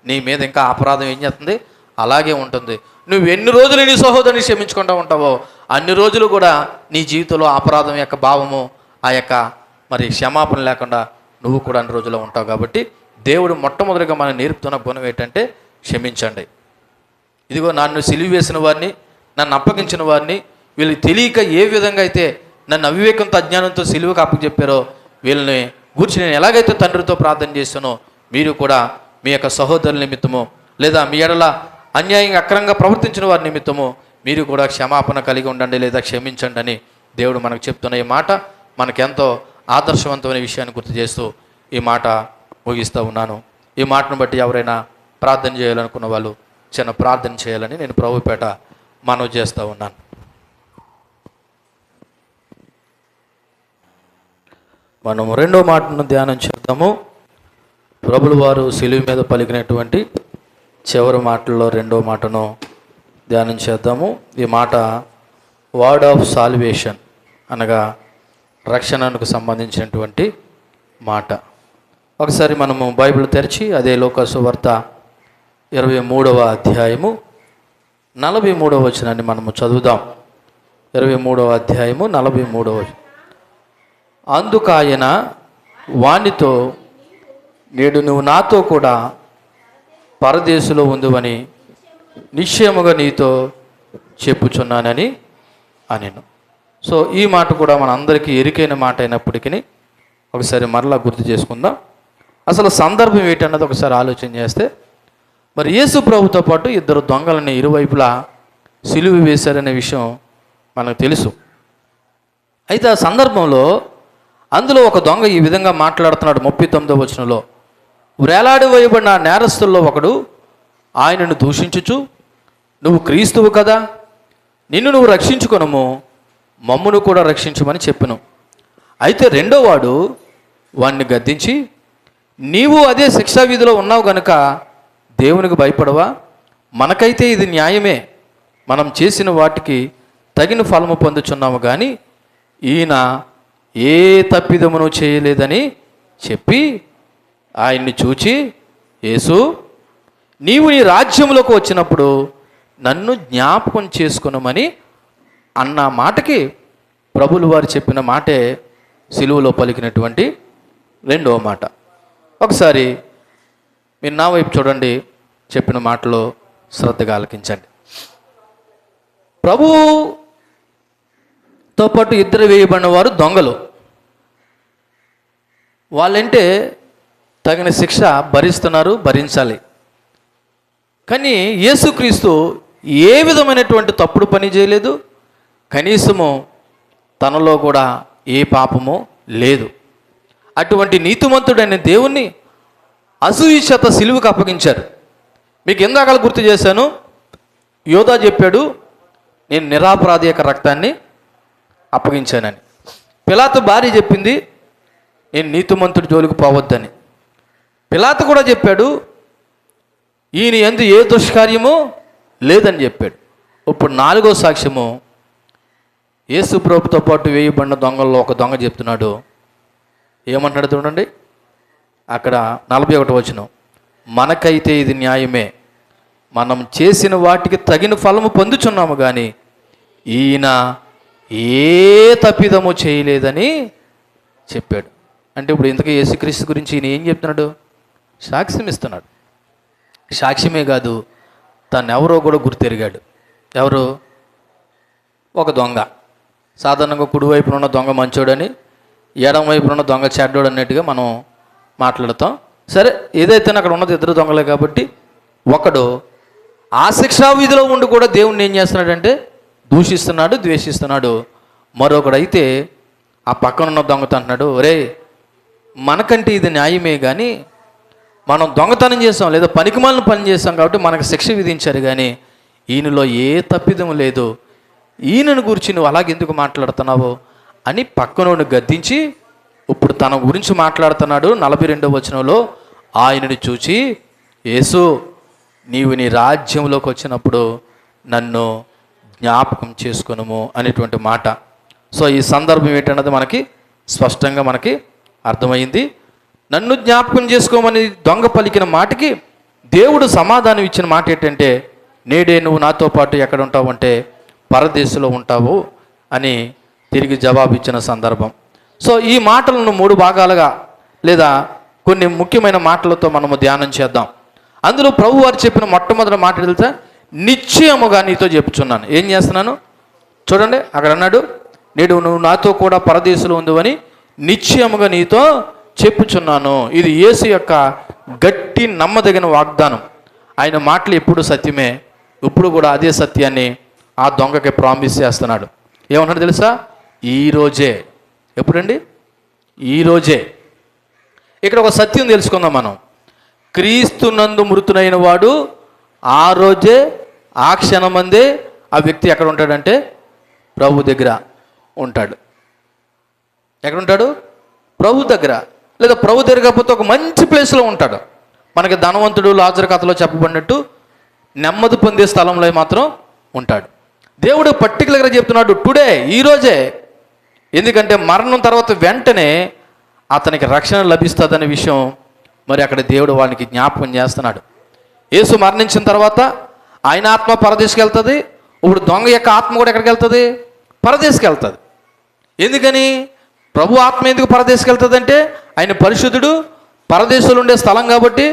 నీ మీద ఇంకా అపరాధం ఏం చేస్తుంది, అలాగే ఉంటుంది. నువ్వు ఎన్ని రోజులు నీ సహోదరుని క్షమించుకుంటూ ఉంటావో అన్ని రోజులు కూడా నీ జీవితంలో అపరాధం యొక్క భావము, ఆ యొక్క మరి క్షమాపణ లేకుండా నువ్వు కూడా అన్ని రోజుల్లో ఉంటావు. కాబట్టి దేవుడు మొట్టమొదటిగా మనం నేర్పుతున్న గుణం ఏంటంటే క్షమించండి. ఇదిగో నన్ను సిలువ వేసిన వారిని, నన్ను అప్పగించిన వారిని, వీళ్ళు తెలియక ఏ విధంగా అయితే నన్ను అవివేకంతో, అజ్ఞానంతో సిలువకు అప్పచెప్పారో వీళ్ళని గూర్చి నేను ఎలాగైతే తండ్రితో ప్రార్థన చేస్తానో మీరు కూడా మీ యొక్క సహోదరుల నిమిత్తము లేదా మీ ఎడల అన్యాయంగా అక్రమంగా ప్రవర్తించిన వారి నిమిత్తము మీరు కూడా క్షమాపణ కలిగి ఉండండి లేదా క్షమించండి అని దేవుడు మనకు చెప్తున్న ఈ మాట మనకెంతో ఆదర్శవంతమైన విషయాన్ని గుర్తు చేస్తూ ఈ మాట ముగిస్తూ ఉన్నాను. ఈ మాటను బట్టి ఎవరైనా ప్రార్థన చేయాలనుకున్న వాళ్ళు చిన్న ప్రార్థన చేయాలని నేను ప్రభుపేట మనవి చేస్తూ ఉన్నాను. మనము రెండో మాటను ధ్యానం చేద్దాము. ప్రభులు వారు సిలువ మీద పలికినటువంటి చివరి మాటల్లో రెండో మాటను ధ్యానం చేద్దాము. ఈ మాట వర్డ్ ఆఫ్ సాల్వేషన్ అనగా రక్షణకు సంబంధించినటువంటి మాట. ఒకసారి మనము బైబిల్ తెరిచి అదే లోకాసు వార్త 23వ అధ్యాయము 43వ వచనాన్ని మనము చదువుదాం. 23వ అధ్యాయము 43వ వచనం. అందుకాయన వానితో, నేడు నువ్వు నాతో కూడా పరదేశంలో ఉందువని నిశ్చయముగా నీతో చెప్పుచున్నానని అనెను. సో ఈ మాట కూడా మన అందరికీ ఎరికైన మాట అయినప్పటికీ ఒకసారి మరలా గుర్తు చేసుకుందాం. అసలు సందర్భం ఏంటన్నది ఒకసారి ఆలోచన చేస్తే, మరి యేసు ప్రభుతో పాటు ఇద్దరు దొంగలని ఇరువైపులా సిలువ వేశారనే విషయం మనకు తెలుసు. అయితే ఆ సందర్భంలో అందులో ఒక దొంగ ఈ విధంగా మాట్లాడుతున్నాడు. 39వ వచనంలో, వ్రేలాడి వేయబడిన నేరస్తుల్లో ఒకడు ఆయనను దూషించుచు, నువ్వు క్రీస్తువు కదా, నిన్ను నువ్వు రక్షించుకొనుము, మమ్మును కూడా రక్షించమని చెప్పెను. అయితే రెండో వాడు వాణ్ణి గద్దించి, నీవు అదే శిక్షా విధిలో ఉన్నావు గనుక దేవునికి భయపడవా? మనకైతే ఇది న్యాయమే, మనం చేసిన వాటికి తగిన ఫలము పొందుచున్నాము, కానీ ఈయన ఏ తప్పిదమును చేయలేదని చెప్పి ఆయన్ని చూచి, యేసు, నీవు నీ రాజ్యములకు వచ్చినప్పుడు నన్ను జ్ఞాపకం చేసుకునమని అన్న మాటకి ప్రభులు వారు చెప్పిన మాటే సిలువలో పలికినటువంటి రెండవ మాట. ఒకసారి మీరు నా వైపు చూడండి, చెప్పిన మాటలో శ్రద్ధగా ఆలకించండి. ప్రభుతో పాటు ఇద్దరు వేయబడిన వారు దొంగలు. వాళ్ళంటే తగిన శిక్ష భరిస్తున్నారు, భరించాలి. కానీ యేసుక్రీస్తు ఏ విధమైనటువంటి తప్పుడు పని చేయలేదు, కనీసము తనలో కూడా ఏ పాపము లేదు. అటువంటి నీతిమంతుడైన దేవుణ్ణి అసూయ చేత సిలువకు అప్పగించారు. మీకు ఎందాకలు గుర్తు చేశాను, యోధా చెప్పాడు, నేను నిరాపరాధి యొక్క రక్తాన్ని అప్పగించానని. పిలాతు భార్య చెప్పింది, నేను నీతిమంతుడి జోలికి పోవద్దని. పిలాతు కూడా చెప్పాడు, ఈయన యందు ఏ దుష్కార్యమో లేదని చెప్పాడు. ఇప్పుడు నాలుగో సాక్ష్యము, యేసు ప్రభుతో పాటు వేయబడిన దొంగల్లో ఒక దొంగ చెప్తున్నాడు. ఏమంటాడు చూడండి, అక్కడ 41వ వచనం, మనకైతే ఇది న్యాయమే, మనం చేసిన వాటికి తగిన ఫలము పొందుచున్నాము కానీ ఈయన ఏ తప్పిదము చేయలేదని చెప్పాడు. అంటే ఇప్పుడు ఇంతకీ యేసుక్రీస్తు గురించి ఈయన ఏం చెప్తున్నాడు? సాక్ష్యం ఇస్తున్నాడు. సాక్ష్యమే కాదు, తను ఎవరో కూడా గుర్తెరిగాడు. ఎవరు? ఒక దొంగ. సాధారణంగా కుడివైపున ఉన్న దొంగ మంచోడని, ఎడమ వైపున ఉన్న దొంగ చెడ్డోడు అన్నట్టుగా మనం మాట్లాడతాం. సరే, ఏదైతే అక్కడ ఉన్నది ఇద్దరు దొంగలే కాబట్టి, ఒకడు ఆ శిక్షా విధిలో ఉండి కూడా దేవుణ్ణి ఏం చేస్తున్నాడంటే దూషిస్తున్నాడు, ద్వేషిస్తున్నాడు. మరొకడైతే ఆ పక్కనున్న దొంగతో అంటున్నాడు, ఒరే మనకంటే ఇది న్యాయమే కానీ మనం దొంగతనం చేసాం లేదా పనికిమాలిన పని చేసాం కాబట్టి మనకు శిక్ష విధించారు, కానీ ఈయనలో ఏ తప్పిదం లేదు, ఈయనను గురించి నువ్వు అలాగెందుకు మాట్లాడుతున్నావు అని పక్కనోడిని గద్దించి ఇప్పుడు తన గురించి మాట్లాడుతున్నాడు. 42వ వచనంలో ఆయనను చూచి, యేసు నీవు నీ రాజ్యంలోకి వచ్చినప్పుడు నన్ను జ్ఞాపకం చేసుకొనుము అనేటువంటి మాట. సో ఈ సందర్భం ఏంటన్నది మనకి స్పష్టంగా మనకి అర్థమైంది. నన్ను జ్ఞాపకం చేసుకోమని దొంగ పలికిన మాటకి దేవుడు సమాధానం ఇచ్చిన మాట ఏంటంటే, నేడే నువ్వు నాతో పాటు ఎక్కడ ఉంటావు అంటే పరదేశంలో ఉంటావు అని తిరిగి జవాబు ఇచ్చిన సందర్భం. సో ఈ మాటలను 3 భాగాలుగా లేదా కొన్ని ముఖ్యమైన మాటలతో మనము ధ్యానం చేద్దాం. అందులో ప్రభు వారు చెప్పిన మొట్టమొదటి మాట తెలుసా? నిశ్చయముగా నీతో చెప్పుచున్నాను. ఏం చేస్తున్నాను చూడండి, అక్కడ అన్నాడు, నేడు నువ్వు నాతో కూడా పరదేశంలో ఉందని నిశ్చయముగా నీతో చెప్పుచున్నాను. ఇది యేసు యొక్క గట్టి నమ్మదగిన వాగ్దానం. ఆయన మాటలు ఎప్పుడు సత్యమే, ఇప్పుడు కూడా అదే సత్యాన్ని ఆ దొంగకి ప్రామిస్ చేస్తున్నాడు. ఏమన్నాడు తెలుసా? ఈరోజే. ఎప్పుడండి? ఈరోజే. ఇక్కడ ఒక సత్యం తెలుసుకుందాం మనం. క్రీస్తునందు మృతునైన వాడు ఆ రోజే, ఆ క్షణమందే ఆ వ్యక్తి ఎక్కడ ఉంటాడంటే ప్రభు దగ్గర ఉంటాడు. ఎక్కడ ఉంటాడు? ప్రభు దగ్గర. లేదా ప్రభు దగ్గర కాకపోతే ఒక మంచి ప్లేస్లో ఉంటాడు. మనకి ధనవంతుడు లాజరు కథలో చెప్పబడినట్టు నెమ్మది పొందే స్థలంలో మాత్రం ఉంటాడు. దేవుడు పర్టికులర్గా చెప్తున్నాడు టుడే, ఈరోజే. ఎందుకంటే మరణం తర్వాత వెంటనే అతనికి రక్షణ లభిస్తుందనే విషయం మరి అక్కడ దేవుడు వానికి జ్ఞాపకం చేస్తున్నాడు. యేసు మరణించిన తర్వాత ఆయన ఆత్మ పరదేశకి వెళ్తుంది. ఇప్పుడు దొంగ యొక్క ఆత్మ కూడా ఎక్కడికి వెళ్తుంది? పరదేశకి వెళ్తుంది. ఎందుకని? ప్రభు ఆత్మ ఎందుకు పరదేశకి వెళ్తుంది అంటే ఆయన పరిశుద్ధుడు, పరదేశంలో ఉండే స్థలం కాబట్టి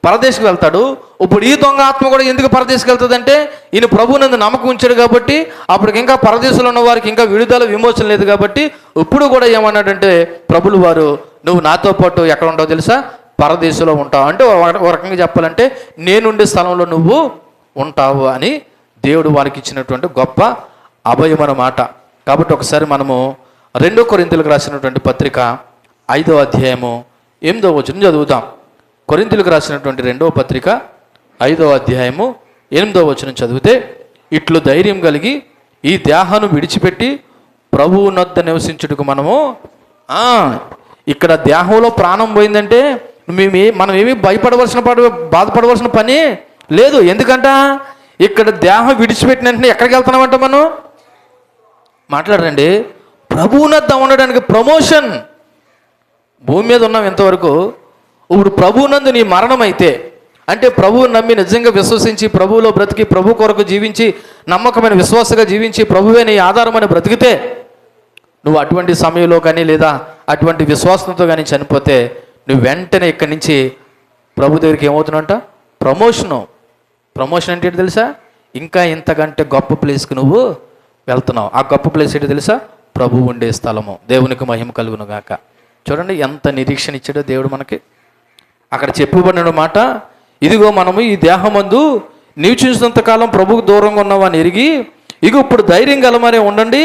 పరదేశకు వెళ్తాడు. ఇప్పుడు ఈ దొంగ ఆత్మ కూడా ఎందుకు పరదేశకు వెళ్తుంది అంటే ఈయన ప్రభువునందు నమ్మకం ఉంచాడు కాబట్టి, అప్పటికి ఇంకా పరదేశంలో ఉన్న వారికి ఇంకా విడుదల విమోచన లేదు కాబట్టి ఇప్పుడు కూడా ఏమన్నాడంటే ప్రభులు వారు, నువ్వు నాతో పాటు ఎక్కడ ఉంటావు తెలుసా? పరదేశంలో ఉంటావు. అంటే ఒక రకంగా చెప్పాలంటే నేనుండే స్థలంలో నువ్వు ఉంటావు అని దేవుడు వారికి ఇచ్చినటువంటి గొప్ప అభయం అన్నమాట. కాబట్టి ఒకసారి మనము 2 కొరింథీయులకు రాసినటువంటి పత్రిక 5వ అధ్యాయము 8వ వచనం చదువుతాం. కొరింథీయులకు రాసినటువంటి 2వ పత్రిక 5వ అధ్యాయము 8వ వచనం చదివితే, ఇట్లు ధైర్యం కలిగి ఈ దేహాన్ని విడిచిపెట్టి ప్రభువు నొద్ద నివసించుటకు మనము ఇక్కడ దేహంలో ప్రాణం పోయిందంటే మనం ఏమీ బాధపడవలసిన పని లేదు. ఎందుకంట ఇక్కడ దేహం విడిచిపెట్టిన వెంటనే ఎక్కడికి వెళ్తున్నామంట? మనం మాట్లాడండి. ప్రభువునద్ద ఉండడానికి ప్రమోషన్. భూమి మీద ఉన్నాం ఇంతవరకు. ఇప్పుడు ప్రభువునందు నీ మరణం అయితే, అంటే ప్రభువు నమ్మి నిజంగా విశ్వసించి ప్రభువులో బ్రతికి ప్రభు కొరకు జీవించి నమ్మకమైన విశ్వాసగా జీవించి ప్రభువే నీ ఆధారమని బ్రతికితే, నువ్వు అటువంటి సమయంలో కానీ లేదా అటువంటి విశ్వాసంతో కానీ చనిపోతే నువ్వు వెంటనే ఇక్కడి నుంచి ప్రభు దగ్గరికి ఏమవుతున్నావంట? ప్రమోషన్ అంటే ఏంటి తెలుసా? ఇంకా ఇంతకంటే గొప్ప ప్లేస్కి నువ్వు వెళ్తున్నావు. ఆ గొప్ప ప్లేస్ ఏంటి తెలుసా? ప్రభు ఉండే స్థలము. దేవునికి మహిమ కలుగును గాక. చూడండి ఎంత నిరీక్షణ ఇచ్చాడో దేవుడు మనకి. అక్కడ చెప్పబడిన మాట, ఇదిగో మనము ఈ దేహమందు నివసించినంతకాలం ప్రభువుకు దూరంగా ఉన్నామని ఎరిగి ఇక ఇప్పుడు ధైర్యం గలమనే ఉండండి.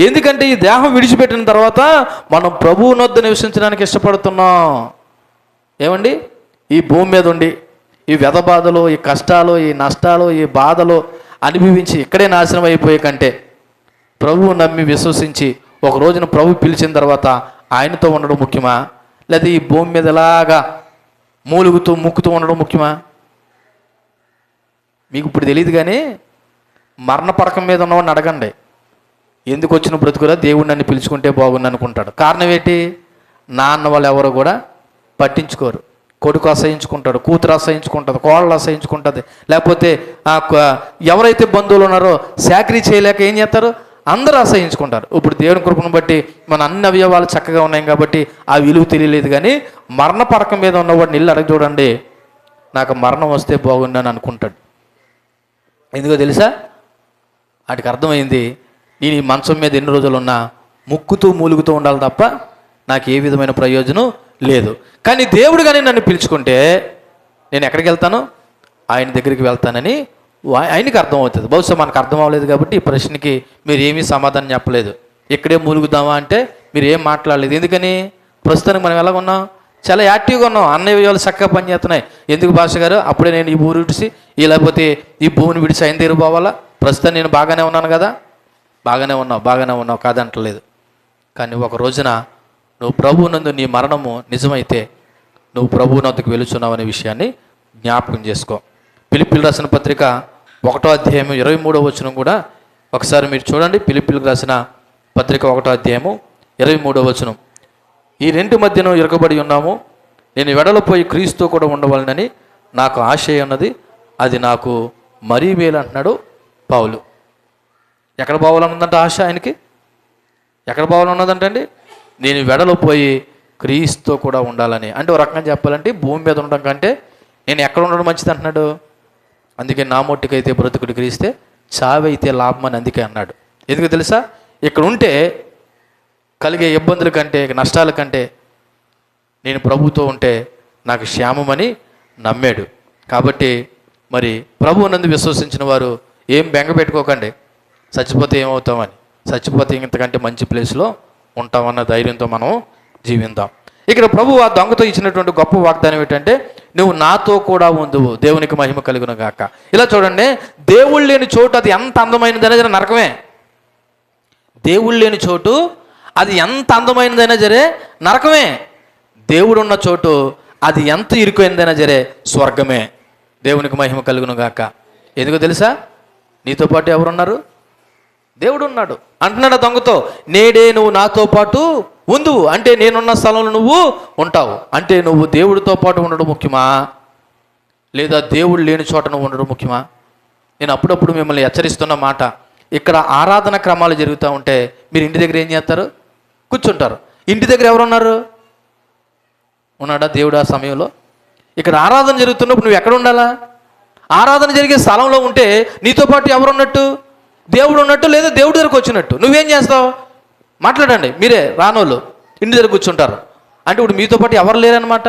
ఎందుకంటే ఈ దేహం విడిచిపెట్టిన తర్వాత మనం ప్రభువు నొద్ద నివసించడానికి ఇష్టపడుతున్నాం. ఏమండి? ఈ భూమి మీద ఉండి ఈ వ్యధ బాధలు, ఈ కష్టాలు, ఈ నష్టాలు, ఈ బాధలు అనుభవించి ఇక్కడే నాశనం అయిపోయే కంటే ప్రభువు నమ్మి విశ్వసించి ఒక రోజున ప్రభు పిలిచిన తర్వాత ఆయనతో ఉండడం ముఖ్యమా, లేదా ఈ భూమి మీద ఎలాగా మూలుగుతూ ముక్కుతూ ఉండడం ముఖ్యమా? మీకు ఇప్పుడు తెలియదు, కానీ మరణ పడకం మీద ఉన్నవాడిని అడగండి, ఎందుకు వచ్చిన బ్రతుకురా దేవుడు నన్ను పిలుచుకుంటే బాగుంది అనుకుంటాడు. కారణం ఏంటి? నాన్న వాళ్ళు ఎవరు కూడా పట్టించుకోరు. కొడుకు అసహించుకుంటాడు, కూతురు అసహించుకుంటుంది, కోడలు అసహించుకుంటుంది, లేకపోతే ఎవరైతే బంధువులు ఉన్నారో చాకరీ చేయలేక ఏం చేస్తారు, అందరూ అసహించుకుంటారు. ఇప్పుడు దేవుని కృపను బట్టి మన అన్ని అవయవాలు చక్కగా ఉన్నాయి కాబట్టి ఆ విలువ తెలియలేదు. కానీ మరణ పడక మీద ఉన్నవాడిని ఇల్లు అడగ చూడండి, నాకు మరణం వస్తే బాగుండని అనుకుంటాడు. ఎందుకో తెలుసా? వాటికి అర్థమైంది, నేను ఈ మంచం మీద ఎన్ని రోజులు ఉన్నా ముక్కుతూ మూలుగుతూ ఉండాలి తప్ప నాకు ఏ విధమైన ప్రయోజనం లేదు. కానీ దేవుడు కానీ నన్ను పిలుచుకుంటే నేను ఎక్కడికి వెళ్తాను? ఆయన దగ్గరికి వెళ్తానని ఆయనకి అర్థమవుతుంది. బహుశా మనకు అర్థం అవ్వలేదు కాబట్టి ఈ ప్రశ్నకి మీరు ఏమీ సమాధానం చెప్పలేదు. ఇక్కడే మూలుగుదామా అంటే మీరు ఏం మాట్లాడలేదు. ఎందుకని? ప్రస్తుతానికి మనం ఎలా ఉన్నాం? చాలా యాక్టివ్గా ఉన్నాం, అన్నయ్య విజయాలు చక్కగా పనిచేస్తున్నాయి. ఎందుకు భాష గారు అప్పుడే నేను ఈ ఊరు విడిచి లేకపోతే ఈ భూమిని విడిచి ఆయన దగ్గర పోవాలా? ప్రస్తుతం నేను బాగానే ఉన్నాను కదా. బాగానే ఉన్నావు కాదంటలేదు. కానీ ఒక రోజున నువ్వు ప్రభువునందు నీ మరణము నిజమైతే నువ్వు ప్రభువునందుకు వెలుచున్నావు అనే విషయాన్ని జ్ఞాపకం చేసుకో. ఫిలిప్పీయులకు రాసిన పత్రిక 1వ అధ్యాయము 23వ వచనం కూడా ఒకసారి మీరు చూడండి. ఫిలిప్పీయులకు రాసిన పత్రిక 1వ అధ్యాయము 23వ వచనం. ఈ రెండు మధ్యను ఇరకబడి ఉన్నాము, నేను వెడలిపోయి క్రీస్తు కూడా ఉండవాలని నాకు ఆశ ఉన్నది, అది నాకు మరీ మేలు అంటున్నాడు పౌలు. ఎక్కడ పోవాలన్నదంటే ఆశ ఆయనకి? ఎక్కడ పోవాలన్నదంటే అండి, నేను వెడలిపోయి క్రీస్తు కూడా ఉండాలని. అంటే ఒక రకంగా చెప్పాలంటే భూమి మీద ఉండడం కంటే నేను ఎక్కడ ఉండడం మంచిది అంటున్నాడు. అందుకే నా మొట్టుకైతే బ్రతుకుడు క్రీస్తే, చావైతే లాభం అని అందుకే అన్నాడు. ఎందుకు తెలుసా? ఇక్కడ ఉంటే కలిగే ఇబ్బందుల కంటే నష్టాల కంటే నేను ప్రభుతో ఉంటే నాకు క్షేమమని నమ్మాడు. కాబట్టి మరి ప్రభువు నందు విశ్వసించిన వారు ఏం బెంగ పెట్టుకోకండి, చచ్చిపోతే ఏమవుతామని. చచ్చిపోతే ఇంతకంటే మంచి ప్లేస్లో ఉంటామన్న ధైర్యంతో మనం జీవిద్దాం. ఇక్కడ ప్రభు ఆ దొంగతో ఇచ్చినటువంటి గొప్ప వాగ్దానం ఏంటంటే, నువ్వు నాతో కూడా ఉందువు, దేవునికి మహిమ కలుగును గాక. ఇలా చూడండి, దేవుళ్ళు లేని చోటు అది ఎంత అందమైనదైనా సరే నరకమే. దేవుళ్ళు లేని చోటు అది ఎంత అందమైనదైనా సరే నరకమే. దేవుడు ఉన్న చోటు అది ఎంత ఇరుకైనదైనా సరే స్వర్గమే. దేవునికి మహిమ కలుగును గాక. ఎందుకో తెలుసా? నీతో పాటు ఎవరున్నారు? దేవుడు ఉన్నాడు. అంటున్నాడు దొంగతో, నేడే నువ్వు నాతో పాటు ఉందువు. అంటే నేనున్న స్థలంలో నువ్వు ఉంటావు. అంటే నువ్వు దేవుడితో పాటు ఉండడం ముఖ్యమా, లేదా దేవుడు లేని చోట నువ్వు ఉండడం ముఖ్యమా? నేను అప్పుడప్పుడు మిమ్మల్ని హెచ్చరిస్తున్న మాట, ఇక్కడ ఆరాధన క్రమాలు జరుగుతూ ఉంటే మీరు ఇంటి దగ్గర ఏం చేస్తారు? కూర్చుంటారు. ఇంటి దగ్గర ఎవరున్నారు? ఉన్నాడా దేవుడు ఆ సమయంలో? ఇక్కడ ఆరాధన జరుగుతున్నప్పుడు నువ్వు ఎక్కడ ఉండాలా? ఆరాధన జరిగే స్థలంలో ఉంటే నీతో పాటు ఎవరున్నట్టు? దేవుడు ఉన్నట్టు, లేదా దేవుడి దగ్గరకు వచ్చినట్టు. నువ్వేం చేస్తావు? మాట్లాడండి. మీరే రానోళ్ళు ఇంటి దగ్గర కూర్చుంటారు అంటే ఇప్పుడు మీతో పాటు ఎవరు లేరనమాట.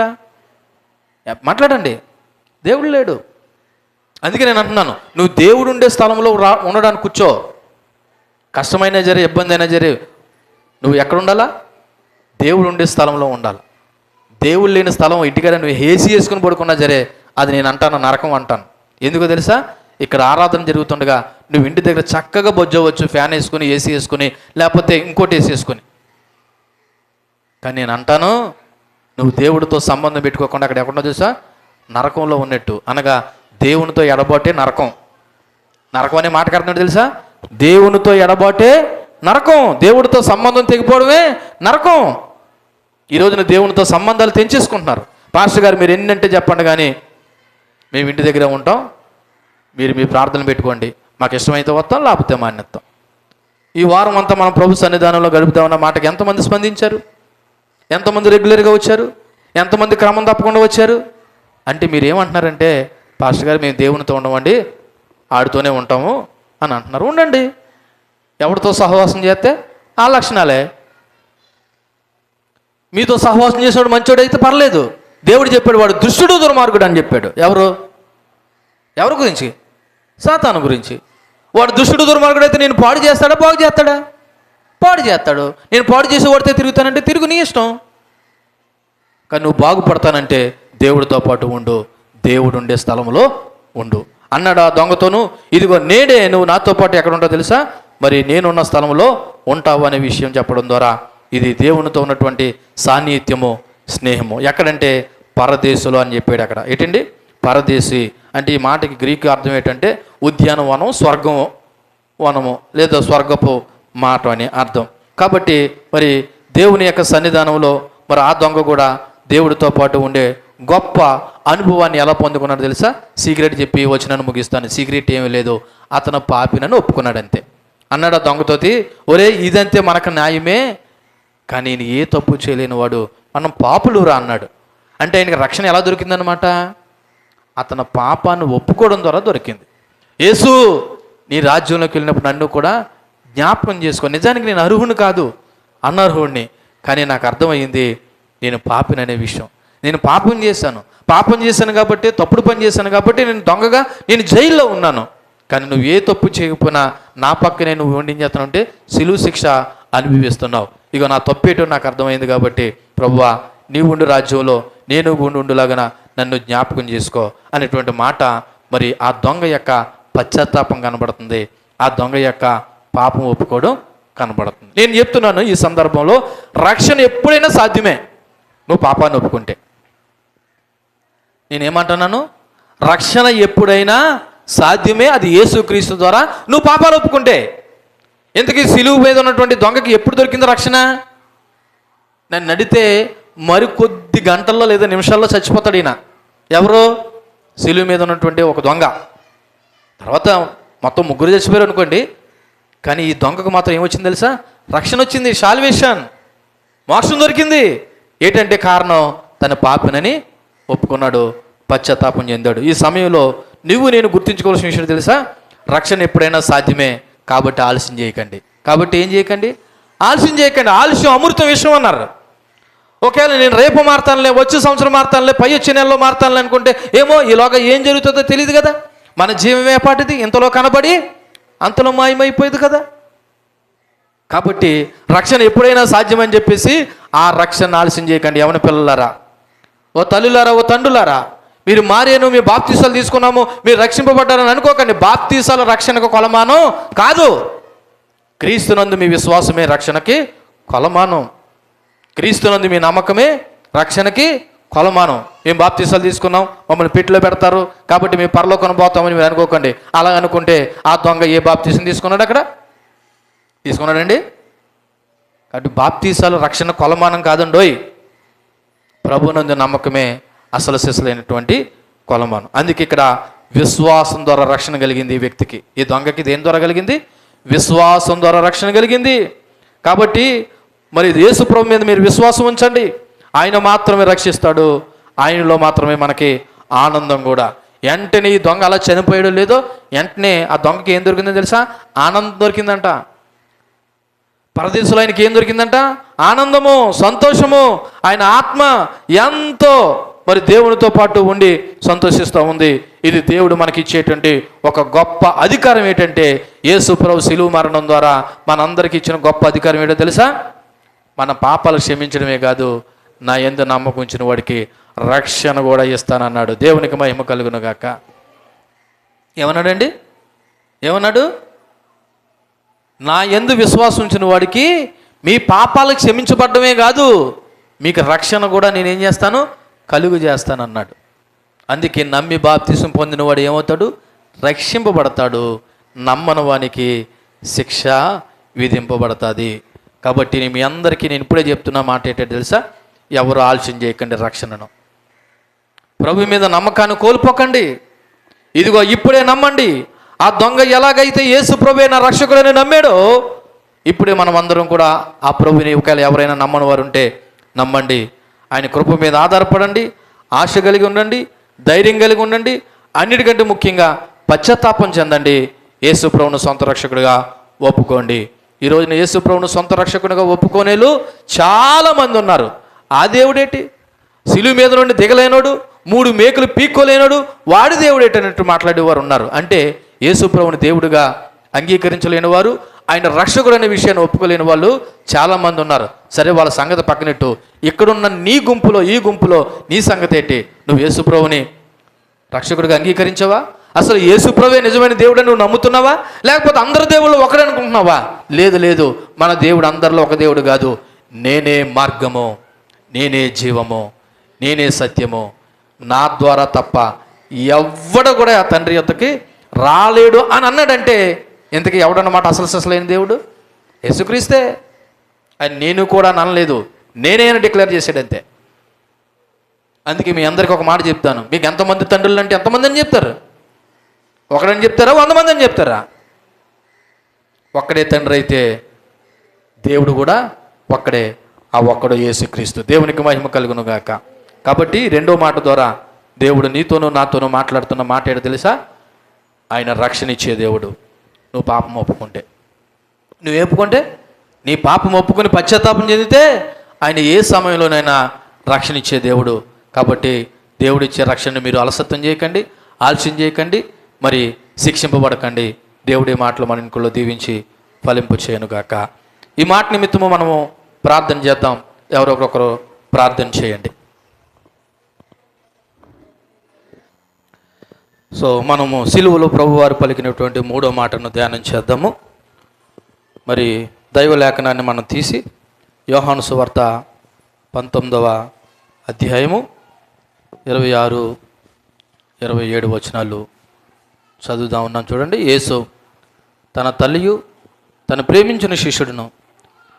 మాట్లాడండి. దేవుడు లేడు. అందుకే నేను అంటున్నాను, నువ్వు దేవుడు ఉండే స్థలంలో ఉండడానికి కూర్చో. కష్టమైనా సరే, ఇబ్బంది అయినా సరే, నువ్వు ఎక్కడ ఉండాలా? దేవుడు ఉండే స్థలంలో ఉండాలి. దేవుడు లేని స్థలం ఇంటికాడ నువ్వు ఏసీ వేసుకుని పడుకున్నా సరే అది నేను అంటాను నరకం అంటాను. ఎందుకో తెలుసా? ఇక్కడ ఆరాధన జరుగుతుండగా నువ్వు ఇంటి దగ్గర చక్కగా బొజ్జవచ్చు, ఫ్యాన్ వేసుకుని, ఏసీ వేసుకుని, లేకపోతే ఇంకోటి ఏసీ వేసుకుని. కానీ నేను అంటాను, నువ్వు దేవుడితో సంబంధం పెట్టుకోకుండా అక్కడ ఎక్కడో తెలుసా నరకంలో ఉన్నట్టు. అనగా దేవునితో ఎడబాటే నరకం. నరకం అనే మాటకు అర్థం తెలుసా? దేవునితో ఎడబాటే నరకం. దేవుడితో సంబంధం తెగిపోవడమే నరకం. ఈ రోజున దేవునితో సంబంధాలు తెంచేసుకుంటున్నారు. పాస్టర్ గారు మీరు ఎన్నంటే చెప్పండి, కానీ మేము ఇంటి దగ్గర ఉంటాం, మీరు మీ ప్రార్థనలు పెట్టుకోండి, మాకు ఇష్టమైతే వస్తాం, లేకపోతే మాన్యత్తాం. ఈ వారం అంతా మనం ప్రభు సన్నిధానంలో గడుపుతామన్న మాటకి ఎంతమంది స్పందించారు? ఎంతమంది రెగ్యులర్గా వచ్చారు? ఎంతమంది క్రమం తప్పకుండా వచ్చారు? అంటే మీరు ఏమంటున్నారంటే, పాస్టర్ గారు మేము దేవునితో ఉండమండి, ఆడితోనే ఉంటాము అని అంటున్నారు. ఉండండి. ఎవరితో సహవాసం చేస్తే ఆ లక్షణాలే. మీతో సహవాసం చేసేవాడు మంచోడు అయితే పర్లేదు. దేవుడు చెప్పాడు వాడు దుష్టుడు దుర్మార్గుడు అని చెప్పాడు. ఎవరి గురించి? సాతాను గురించి. వాడు దుష్టుడు దుర్మార్గుడు అయితే నేను పాడు చేస్తాడా? బాగు చేస్తాడా? పాడు చేస్తాడు. నేను పాడు చేసి వాడితే తిరుగుతానంటే తిరుగు, నీ ఇష్టం. కానీ నువ్వు బాగుపడతానంటే దేవుడితో పాటు ఉండు, దేవుడు ఉండే స్థలంలో ఉండు అన్నాడు ఆ దొంగతోను. ఇదిగో నేడే నువ్వు నాతో పాటు ఎక్కడ ఉంటావు తెలుసా? మరి నేనున్న స్థలంలో ఉంటావు అనే విషయం చెప్పడం ద్వారా ఇది దేవునితో ఉన్నటువంటి సాన్నిహిత్యము, స్నేహము. ఎక్కడంటే పరదేశులు అని చెప్పాడు అక్కడ. ఏంటండి? పరదేశి అంటే ఈ మాటకి గ్రీకు అర్థం ఏంటంటే ఉద్యానవనం, స్వర్గం వనము, లేదా స్వర్గపు మాట అని అర్థం. కాబట్టి మరి దేవుని యొక్క సన్నిధానంలో మరి ఆ దొంగ కూడా దేవుడితో పాటు ఉండే గొప్ప అనుభవాన్ని ఎలా పొందుకున్నాడు తెలుసా? సీక్రెట్ చెప్పి వచ్చినాను ముగిస్తాను. సీక్రెట్ ఏమీ లేదు, అతను పాపినని ఒప్పుకున్నాడు అంతే. అన్నాడు ఆ దొంగతోటి, ఒరే ఇదంతే మనకు న్యాయమే, కానీ నేను ఏ తప్పు చేయలేని వాడు, మనం పాపులురా అన్నాడు. అంటే ఆయనకి రక్షణ ఎలా దొరికిందనమాట? అతను పాపాన్ని ఒప్పుకోవడం ద్వారా దొరికింది. యేసు నీ రాజ్యంలోకి వెళ్ళినప్పుడు నన్ను కూడా జ్ఞాపకం చేసుకో. నిజానికి నేను అర్హుని కాదు, అనర్హుడిని, కానీ నాకు అర్థమైంది నేను పాపిననే విషయం. నేను పాపం చేశాను కాబట్టి, తప్పుడు పని చేశాను కాబట్టి నేను దొంగగా నేను జైల్లో ఉన్నాను. కానీ నువ్వు ఏ తప్పు చేయకపోయినా నా పక్కనే నువ్వు ఏం చేస్తున్నావు అంటే సిలువ శిక్ష అనుభవిస్తున్నావు. ఇక నా తప్పేటో నాకు అర్థమైంది కాబట్టి ప్రభువా నీవు ఉండు రాజ్యంలో నేను ఉండులాగా నన్ను జ్ఞాపకం చేసుకో అనేటువంటి మాట మరి ఆ దొంగ యొక్క పశ్చాత్తాపం కనబడుతుంది, ఆ దొంగ యొక్క పాపం ఒప్పుకోవడం కనబడుతుంది. నేను చెప్తున్నాను ఈ సందర్భంలో రక్షణ ఎప్పుడైనా సాధ్యమే నువ్వు పాపాన్ని ఒప్పుకుంటే. నేనేమంటున్నాను? రక్షణ ఎప్పుడైనా సాధ్యమే, అది యేసుక్రీస్తు ద్వారా నువ్వు పాపాలు ఒప్పుకుంటే. ఎందుకు సిలువ మీద ఉన్నటువంటి దొంగకి ఎప్పుడు దొరికిందో రక్షణ? నన్ను నడితే మరికొద్ది గంటల్లో లేదా నిమిషాల్లో చచ్చిపోతాడు ఈయన. ఎవరు? సిలువ మీద ఉన్నటువంటి ఒక దొంగ. తర్వాత మొత్తం ముగ్గురు చచ్చిపోయారు అనుకోండి, కానీ ఈ దొంగకు మాత్రం ఏమొచ్చింది తెలుసా? రక్షణ వచ్చింది, సాల్వేషన్, మోక్షం దొరికింది. ఏంటంటే కారణం తన పాపినని ఒప్పుకున్నాడు, పశ్చాత్తాపం చెందాడు. ఈ సమయంలో నువ్వు నేను గుర్తుంచుకోవాల్సిన విషయం తెలుసా? రక్షణ ఎప్పుడైనా సాధ్యమే, కాబట్టి ఆలస్యం చేయకండి. కాబట్టి ఏం చేయకండి? ఆలస్యం చేయకండి. ఆలస్యం అమృతం విషయం అన్నారు. ఒకవేళ నేను రేపు మారుతానులే, వచ్చే సంవత్సరం మారుతానులే, పై వచ్చే నెలలో మారుతానులే అనుకుంటే ఏమో ఈలోగా ఏం జరుగుతుందో తెలియదు కదా. మన జీవమే పాటిది, ఇంతలో కనబడి అంతలో మాయమైపోయేది కదా. కాబట్టి రక్షణ ఎప్పుడైనా సాధ్యమని చెప్పేసి ఆ రక్షణ ఆలస్యం చేయకండి. యవన పిల్లలారా, ఓ తల్లులారా, ఓ తండ్రులారా, మీరు మారేను, మీ బాప్తీసాలు తీసుకున్నాము, మీరు రక్షింపబడ్డారని అనుకోకండి. బాప్తీసాల రక్షణకు కొలమానం కాదు. క్రీస్తునందు మీ విశ్వాసమే రక్షణకి కొలమానం. క్రీస్తునందు మీ నమ్మకమే రక్షణకి కొలమానం. మేము బాప్తీసాలు తీసుకున్నాం, మమ్మల్ని పెట్టిలో పెడతారు కాబట్టి మేము పరలోకం పోతామని మీరు అనుకోకండి. అలా అనుకుంటే ఆ దొంగ ఏ బాప్తీసం తీసుకున్నాడు? అక్కడ తీసుకున్నాడండి. కాబట్టి బాప్తీసాలు రక్షణ కొలమానం కాదండోయ్. ప్రభునందు నమ్మకమే అసలు సిసలైనటువంటి కొలమానం. అందుకే ఇక్కడ విశ్వాసం ద్వారా రక్షణ కలిగింది ఈ వ్యక్తికి. ఈ దొంగకి దేని ద్వారా కలిగింది? విశ్వాసం ద్వారా రక్షణ కలిగింది. కాబట్టి మరి యేసు ప్రభు మీద మీరు విశ్వాసం ఉంచండి, ఆయన మాత్రమే రక్షిస్తాడు, ఆయనలో మాత్రమే మనకి ఆనందం కూడా. వెంటనే ఈ దొంగ అలా చనిపోయాడో లేదో, వెంటనే ఆ దొంగకి ఏం దొరికిందో తెలుసా? ఆనందం దొరికిందంట. పరదేశంలో ఆయనకి ఏం దొరికిందంట? ఆనందము, సంతోషము. ఆయన ఆత్మ ఎంతో మరి దేవునితో పాటు ఉండి సంతోషిస్తూ ఉంది. ఇది దేవుడు మనకి ఇచ్చేటువంటి ఒక గొప్ప అధికారం. ఏంటంటే యేసు ప్రభు శిలువ మరణం ద్వారా మనందరికి ఇచ్చిన గొప్ప అధికారం ఏంటో తెలుసా? మన పాపాలు క్షమించడమే కాదు, నా యందు నమ్మకం ఉంచిన వాడికి రక్షణ కూడా ఇస్తానన్నాడు. దేవునికి మహిమ కలుగును గాక. ఏమన్నాడండి? ఏమన్నాడు? నా యందు విశ్వాసం ఉంచిన వాడికి మీ పాపాలకు క్షమించబడ్డమే కాదు, మీకు రక్షణ కూడా నేనేం చేస్తాను? కలుగు చేస్తానన్నాడు. అందుకే నమ్మి బాప్తిసం పొందిన వాడు ఏమవుతాడు? రక్షింపబడతాడు. నమ్మని వానికి శిక్ష విధింపబడుతుంది. కాబట్టి మీ అందరికీ నేను ఇప్పుడే చెప్తున్న మాట ఏంటంటే తెలుసా? ఎవరు ఆలస్యం చేయకండి రక్షణను. ప్రభు మీద నమ్మకాన్ని కోల్పోకండి. ఇదిగో ఇప్పుడే నమ్మండి. ఆ దొంగ ఎలాగైతే యేసు ప్రభువే నా రక్షకుడని నమ్మాడో, ఇప్పుడే మనం అందరం కూడా ఆ ప్రభుని ఒకవేళ ఎవరైనా నమ్మని వారు ఉంటే నమ్మండి. ఆయన కృప మీద ఆధారపడండి, ఆశ కలిగి ఉండండి, ధైర్యం కలిగి ఉండండి. అన్నిటికంటే ముఖ్యంగా పశ్చాత్తాపం చెందండి. యేసు ప్రభువును సొంత రక్షకుడిగా ఒప్పుకోండి. ఈ రోజున యేసు ప్రభువును సొంత రక్షకుడిగా ఒప్పుకోనేలు చాలామంది ఉన్నారు. ఆ దేవుడేటి? సిలువ మీద నుండి దిగలేనోడు, 3 మేకులు పీక్కోలేనోడు, వాడి దేవుడేటన్నట్టు మాట్లాడేవారు ఉన్నారు. అంటే యేసు ప్రభువుని దేవుడిగా అంగీకరించలేని వారు, ఆయన రక్షకుడు అనే విషయాన్ని ఒప్పుకోలేని వాళ్ళు చాలామంది ఉన్నారు. సరే, వాళ్ళ సంగతి పక్కనెట్టు. ఇక్కడున్న నీ గుంపులో, ఈ గుంపులో నీ సంగతి ఏంటి? నువ్వు యేసు ప్రభువుని రక్షకుడిగా అంగీకరించావా? అసలు యేసు ప్రభువే నిజమైన దేవుడని నువ్వు నమ్ముతున్నావా? లేకపోతే అందరు దేవుళ్ళు ఒకడే అనుకుంటున్నావా? లేదు లేదు, మన దేవుడు అందరిలో ఒక దేవుడు కాదు. నేనే మార్గము, నేనే జీవము, నేనే సత్యము, నా ద్వారా తప్ప ఎవ్వడు కూడా ఆ తండ్రి యొద్దకి రాలేడు అని అన్నాడంటే ఇంతకీ ఎవడన్నమాట అసలు అసలైన దేవుడు? యేసుక్రీస్తే. ఆయన నేను కూడా అనలేదు, నేనే అని డిక్లేర్ చేశాడంతే. అందుకే మీ అందరికీ ఒక మాట చెప్తాను, మీకు ఎంతమంది తండ్రులు అంటే ఎంతమంది అని చెప్తారు? ఒకడని చెప్తారా, 100 మంది అని చెప్తారా? ఒక్కడే తండ్రి అయితే దేవుడు కూడా ఒక్కడే, ఆ ఒక్కడు యేసుక్రీస్తు. దేవునికి మహిమ కలుగును గాక. కాబట్టి రెండో మాట ద్వారా దేవుడు నీతోనూ నాతోనూ మాట్లాడుతున్న మాట ఏంటో తెలుసా? ఆయన రక్షణ ఇచ్చే దేవుడు. నువ్వు పాపం ఒప్పుకుంటే, నువ్వు ఒప్పుకుంటే, నీ పాపం ఒప్పుకొని పశ్చాత్తాపం చెందితే ఆయన ఏ సమయంలోనైనా రక్షణ ఇచ్చే దేవుడు. కాబట్టి దేవుడిచ్చే రక్షణను మీరు అలసత్వం చేయకండి, ఆలస్యం చేయకండి, మరి శిక్షింపబడకండి. దేవుడి మాటలు మన ఇంట్లో దీవించి ఫలింపు చేయనుగాక. ఈ మాట నిమిత్తము మనము ప్రార్థన చేద్దాం. ఎవరొకరొకరు ప్రార్థన చేయండి. సో మనము సిలువలో ప్రభువారు పలికినటువంటి 3వ మాటను ధ్యానం చేద్దాము. మరి దైవ లేఖనాన్ని మనం తీసి యోహాను సువార్త 19వ అధ్యాయము 26, 27 వచనాలు చదువుదాం ఉన్నాం. చూడండి. యేసు తన తల్లియు తన ప్రేమించిన శిష్యుడును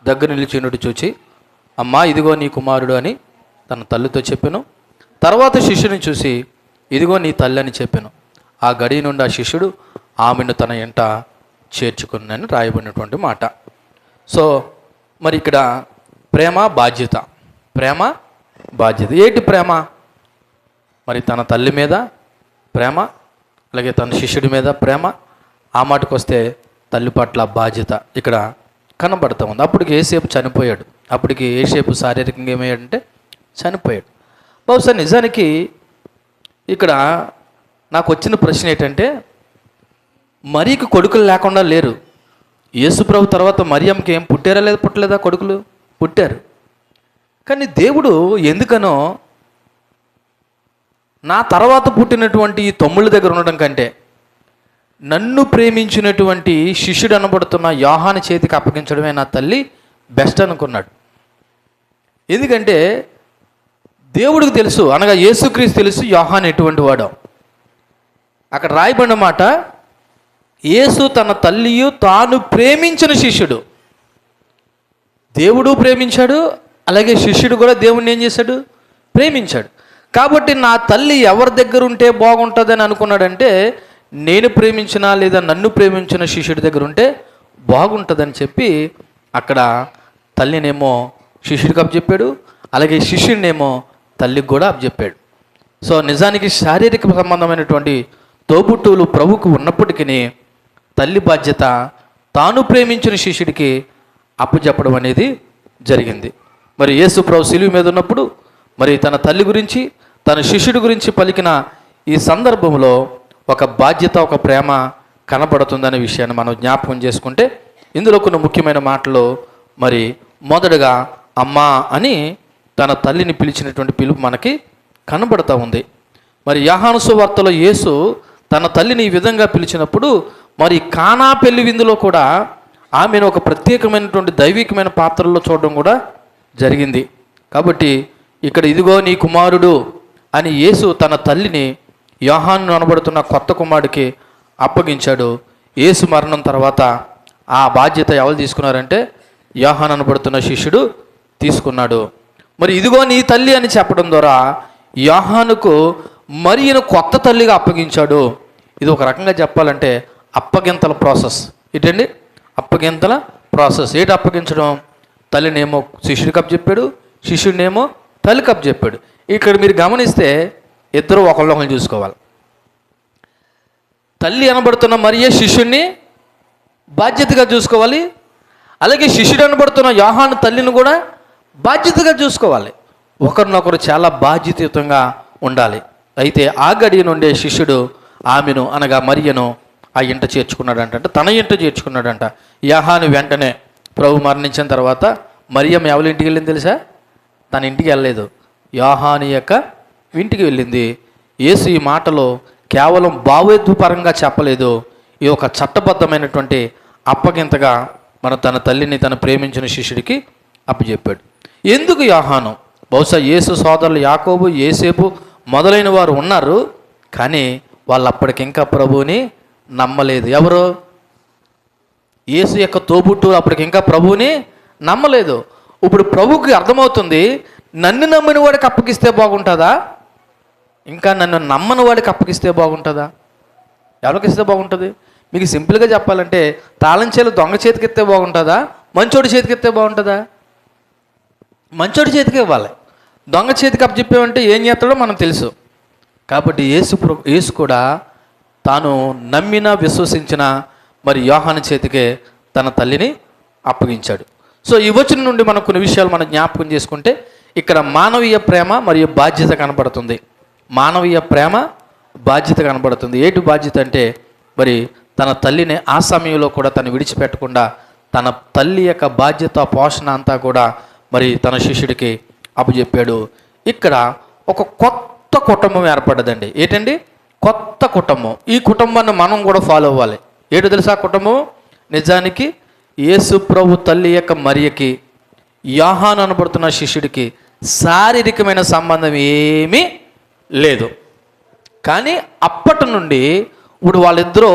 దగ్గర నిలిచినట్టు చూచి, అమ్మా ఇదిగో నీ కుమారుడు అని తన తల్లితో చెప్పాను. తర్వాత శిష్యుని చూసి, ఇదిగో నీ తల్లి అని చెప్పాను. ఆ గడి నుండి ఆ శిష్యుడు ఆమెను తన ఎంట చేర్చుకున్నానని రాయబడినటువంటి మాట. సో మరి ఇక్కడ ప్రేమ బాధ్యత, ప్రేమ బాధ్యత. ఏంటి ప్రేమ? మరి తన తల్లి మీద ప్రేమ, అలాగే తన శిష్యుడి మీద ప్రేమ. ఆ మాటకు వస్తే తల్లి పట్ల బాధ్యత ఇక్కడ కనబడుతూ ఉంది. అప్పటికి ఏసేపు చనిపోయాడు. అప్పటికి ఏసేపు శారీరకంగా ఏమయ్యాడంటే చనిపోయాడు. బహుశా నిజానికి ఇక్కడ నాకు వచ్చిన ప్రశ్న ఏంటంటే, మరీకి కొడుకులు లేకుండా లేరు. యేసుప్రభు తర్వాత మరియంకి ఏం పుట్టారా లేదా, పుట్టలేదా? కొడుకులు పుట్టారు. కానీ దేవుడు ఎందుకనో నా తర్వాత పుట్టినటువంటి ఈ తమ్ముళ్ళ దగ్గర ఉండడం కంటే నన్ను ప్రేమించినటువంటి శిష్యుడు అనబడుతున్న యోహాను చేతికి అప్పగించడమే నా తల్లి బెస్ట్ అనుకున్నాడు. ఎందుకంటే దేవుడికి తెలుసు, అనగా యేసుక్రీస్తు తెలుసు యోహాను ఎటువంటి వాడో. అక్కడ రాయబడిన మాట, యేసు తన తల్లియు తాను ప్రేమించిన శిష్యుడు. దేవుడు ప్రేమించాడు, అలాగే శిష్యుడు కూడా దేవుడిని ఏం చేశాడు? ప్రేమించాడు. కాబట్టి నా తల్లి ఎవరి దగ్గర ఉంటే బాగుంటుందని అనుకున్నాడంటే, నేను ప్రేమించిన లేదా నన్ను ప్రేమించిన శిష్యుడి దగ్గర ఉంటే బాగుంటుందని చెప్పి అక్కడ తల్లినేమో శిష్యుడికి అప్పచెప్పాడు, అలాగే శిష్యుడినేమో తల్లికి కూడా అప్పచెప్పాడు. సో నిజానికి శారీరక సంబంధమైనటువంటి తోబుట్టువులు ప్రభుకు ఉన్నప్పటికీ తల్లి బాధ్యత తాను ప్రేమించిన శిష్యుడికి అప్పచెప్పడం అనేది జరిగింది. మరి యేసు ప్రభు సిలువ మీద ఉన్నప్పుడు మరి తన తల్లి గురించి, తన శిష్యుడి గురించి పలికిన ఈ సందర్భంలో ఒక బాధ్యత, ఒక ప్రేమ కనబడుతుందనే విషయాన్ని మనం జ్ఞాపకం చేసుకుంటే, ఇందులో కొన్ని ముఖ్యమైన మాటలు, మరి మొదటగా అమ్మా అని తన తల్లిని పిలిచినటువంటి పిలుపు మనకి కనబడుతూ ఉంది. మరి యోహాను సువార్తలో యేసు తన తల్లిని ఈ విధంగా పిలిచినప్పుడు, మరి కానా పెళ్లి విందులో కూడా ఆమెను ఒక ప్రత్యేకమైనటువంటి దైవికమైన పాత్రల్లో చూడడం కూడా జరిగింది. కాబట్టి ఇక్కడ ఇదిగో నీ కుమారుడు అని యేసు తన తల్లిని యోహాను అనబడుతున్న కొత్త కుమారుడికి అప్పగించాడు. యేసు మరణం తర్వాత ఆ బాధ్యత ఎవరు తీసుకున్నారంటే యోహాను అనబడుతున్న శిష్యుడు తీసుకున్నాడు. మరి ఇదిగో నీ తల్లి అని చెప్పడం ద్వారా యోహానుకు మరియను కొత్త తల్లిగా అప్పగించాడు. ఇది ఒక రకంగా చెప్పాలంటే అప్పగింతల ప్రాసెస్. ఏంటండి? అప్పగింతల ప్రాసెస్. ఏంటి అప్పగించడం? తల్లినేమో శిష్యుడికి అప్పచెప్పాడు, శిష్యుడినేమో తల్లికి అప్పచెప్పాడు. ఇక్కడ మీరు గమనిస్తే ఇద్దరు ఒకళ్ళొకళ్ళు చూసుకోవాలి. తల్లి అనబడుతున్న మరియే శిష్యుడిని బాధ్యతగా చూసుకోవాలి, అలాగే శిష్యుడు అనబడుతున్న యోహాను తల్లిని కూడా బాధ్యతగా చూసుకోవాలి. ఒకరినొకరు చాలా బాధ్యతయుతంగా ఉండాలి. అయితే ఆ గడియ నుండే శిష్యుడు ఆమెను అనగా మరియను ఆ ఇంట చేర్చుకున్నాడంట, అంటే తన ఇంట చేర్చుకున్నాడంట. యోహాను వెంటనే ప్రభు మరణించిన తర్వాత మరియం ఎవరి ఇంటికి వెళ్ళింది తెలుసా? తన ఇంటికి వెళ్ళలేదు, యోహాను యొక్క ఇంటికి వెళ్ళింది. యేసు ఈ మాటలో కేవలం భావోద్వేగపరంగా చెప్పలేదు, ఇది ఒక చట్టబద్ధమైనటువంటి అప్పగింతగా మన తన తల్లిని తన ప్రేమించిన శిష్యుడికి అప్పచెప్పాడు. ఎందుకు యోహాను? బహుశా యేసు సోదరులు యాకోబు, యేసేపు మొదలైన వారు ఉన్నారు, కానీ వాళ్ళు అప్పటికింకా ప్రభువుని నమ్మలేదు. ఎవరు? యేసు యొక్క తోబుట్టు అప్పటికింకా ప్రభువుని నమ్మలేదు. ఇప్పుడు ప్రభువుకి అర్థమవుతుంది, నన్ను నమ్మిన వాడికి అప్పగిస్తే బాగుంటుందా, ఇంకా నన్ను నమ్మని వాడికి అప్పగిస్తే బాగుంటుందా? ఎవరికి ఇస్తే బాగుంటుంది? మీకు సింపుల్గా చెప్పాలంటే తాళం చేలు దొంగ చేతికి ఇస్తే బాగుంటుందా, మంచోడి చేతికి ఇస్తే బాగుంటుందా? మంచోడి చేతికి ఇవ్వాలి. దొంగ చేతికి అప్పచెప్పామంటే ఏం చేస్తాడో మనం తెలుసు. కాబట్టి యేసు కూడా తాను నమ్మిన విశ్వసించిన మరి యోహాను చేతికే తన తల్లిని అప్పగించాడు. సో ఈ వచనం నుండి మనం కొన్ని విషయాలు మనం జ్ఞాపకం చేసుకుంటే ఇక్కడ మానవీయ ప్రేమ మరియు బాధ్యత కనబడుతుంది. మానవీయ ప్రేమ, బాధ్యత కనబడుతుంది. ఏంటి బాధ్యత అంటే మరి తన తల్లిని ఆ సమయంలో కూడా తను విడిచిపెట్టకుండా తన తల్లి యొక్క బాధ్యత పోషణ అంతా కూడా మరి తన శిష్యుడికి అప్పచెప్పాడు. ఇక్కడ ఒక కొత్త కుటుంబం ఏర్పడ్డదండి. ఏంటండి? కొత్త కుటుంబం. ఈ కుటుంబాన్ని మనం కూడా ఫాలో అవ్వాలి. ఏంటో తెలుసా కుటుంబం? నిజానికి యేసు ప్రభు తల్లి యొక్క మరియకి యోహాను అనబడుతున్న శిష్యుడికి శారీరకమైన సంబంధం ఏమీ లేదు. కానీ అప్పటి నుండి ఇప్పుడు వాళ్ళిద్దరూ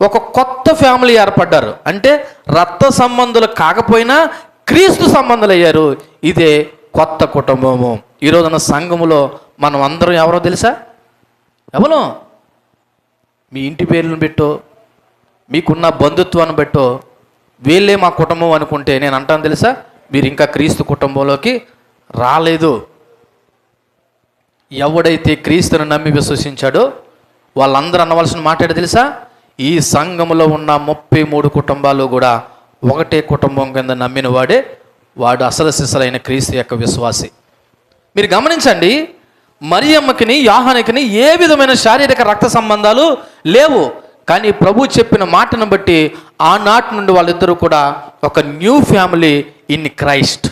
ఒక కొత్త ఫ్యామిలీ ఏర్పడ్డారు. అంటే రక్త సంబంధులు కాకపోయినా క్రీస్తు సంబంధులు అయ్యారు. ఇదే కొత్త కుటుంబము. ఈరోజున సంఘములో మనం అందరం ఎవరో తెలుసా? ఎవరో మీ ఇంటి పేర్లను పెట్టో, మీకున్న బంధుత్వాన్ని పెట్టో వీళ్ళే మా కుటుంబం అనుకుంటే నేను అంటాను తెలుసా, మీరు ఇంకా క్రీస్తు కుటుంబంలోకి రాలేదు. ఎవడైతే క్రీస్తుని నమ్మి విశ్వసించాడో వాళ్ళందరూ అనవలసిన మాట ఏంటో తెలుసా? ఈ సంఘములో ఉన్న 33 కుటుంబాలు కూడా ఒకటే కుటుంబం కింద నమ్మిన వాడు అసలు సిసలైన క్రీస్తు యొక్క విశ్వాసి. మీరు గమనించండి, మరియమ్మకిని యోహానుకిని ఏ విధమైన శారీరక రక్త సంబంధాలు లేవు. కానీ ప్రభు చెప్పిన మాటను బట్టి ఆనాటి నుండి వాళ్ళిద్దరూ కూడా ఒక న్యూ ఫ్యామిలీ ఇన్ క్రైస్ట్.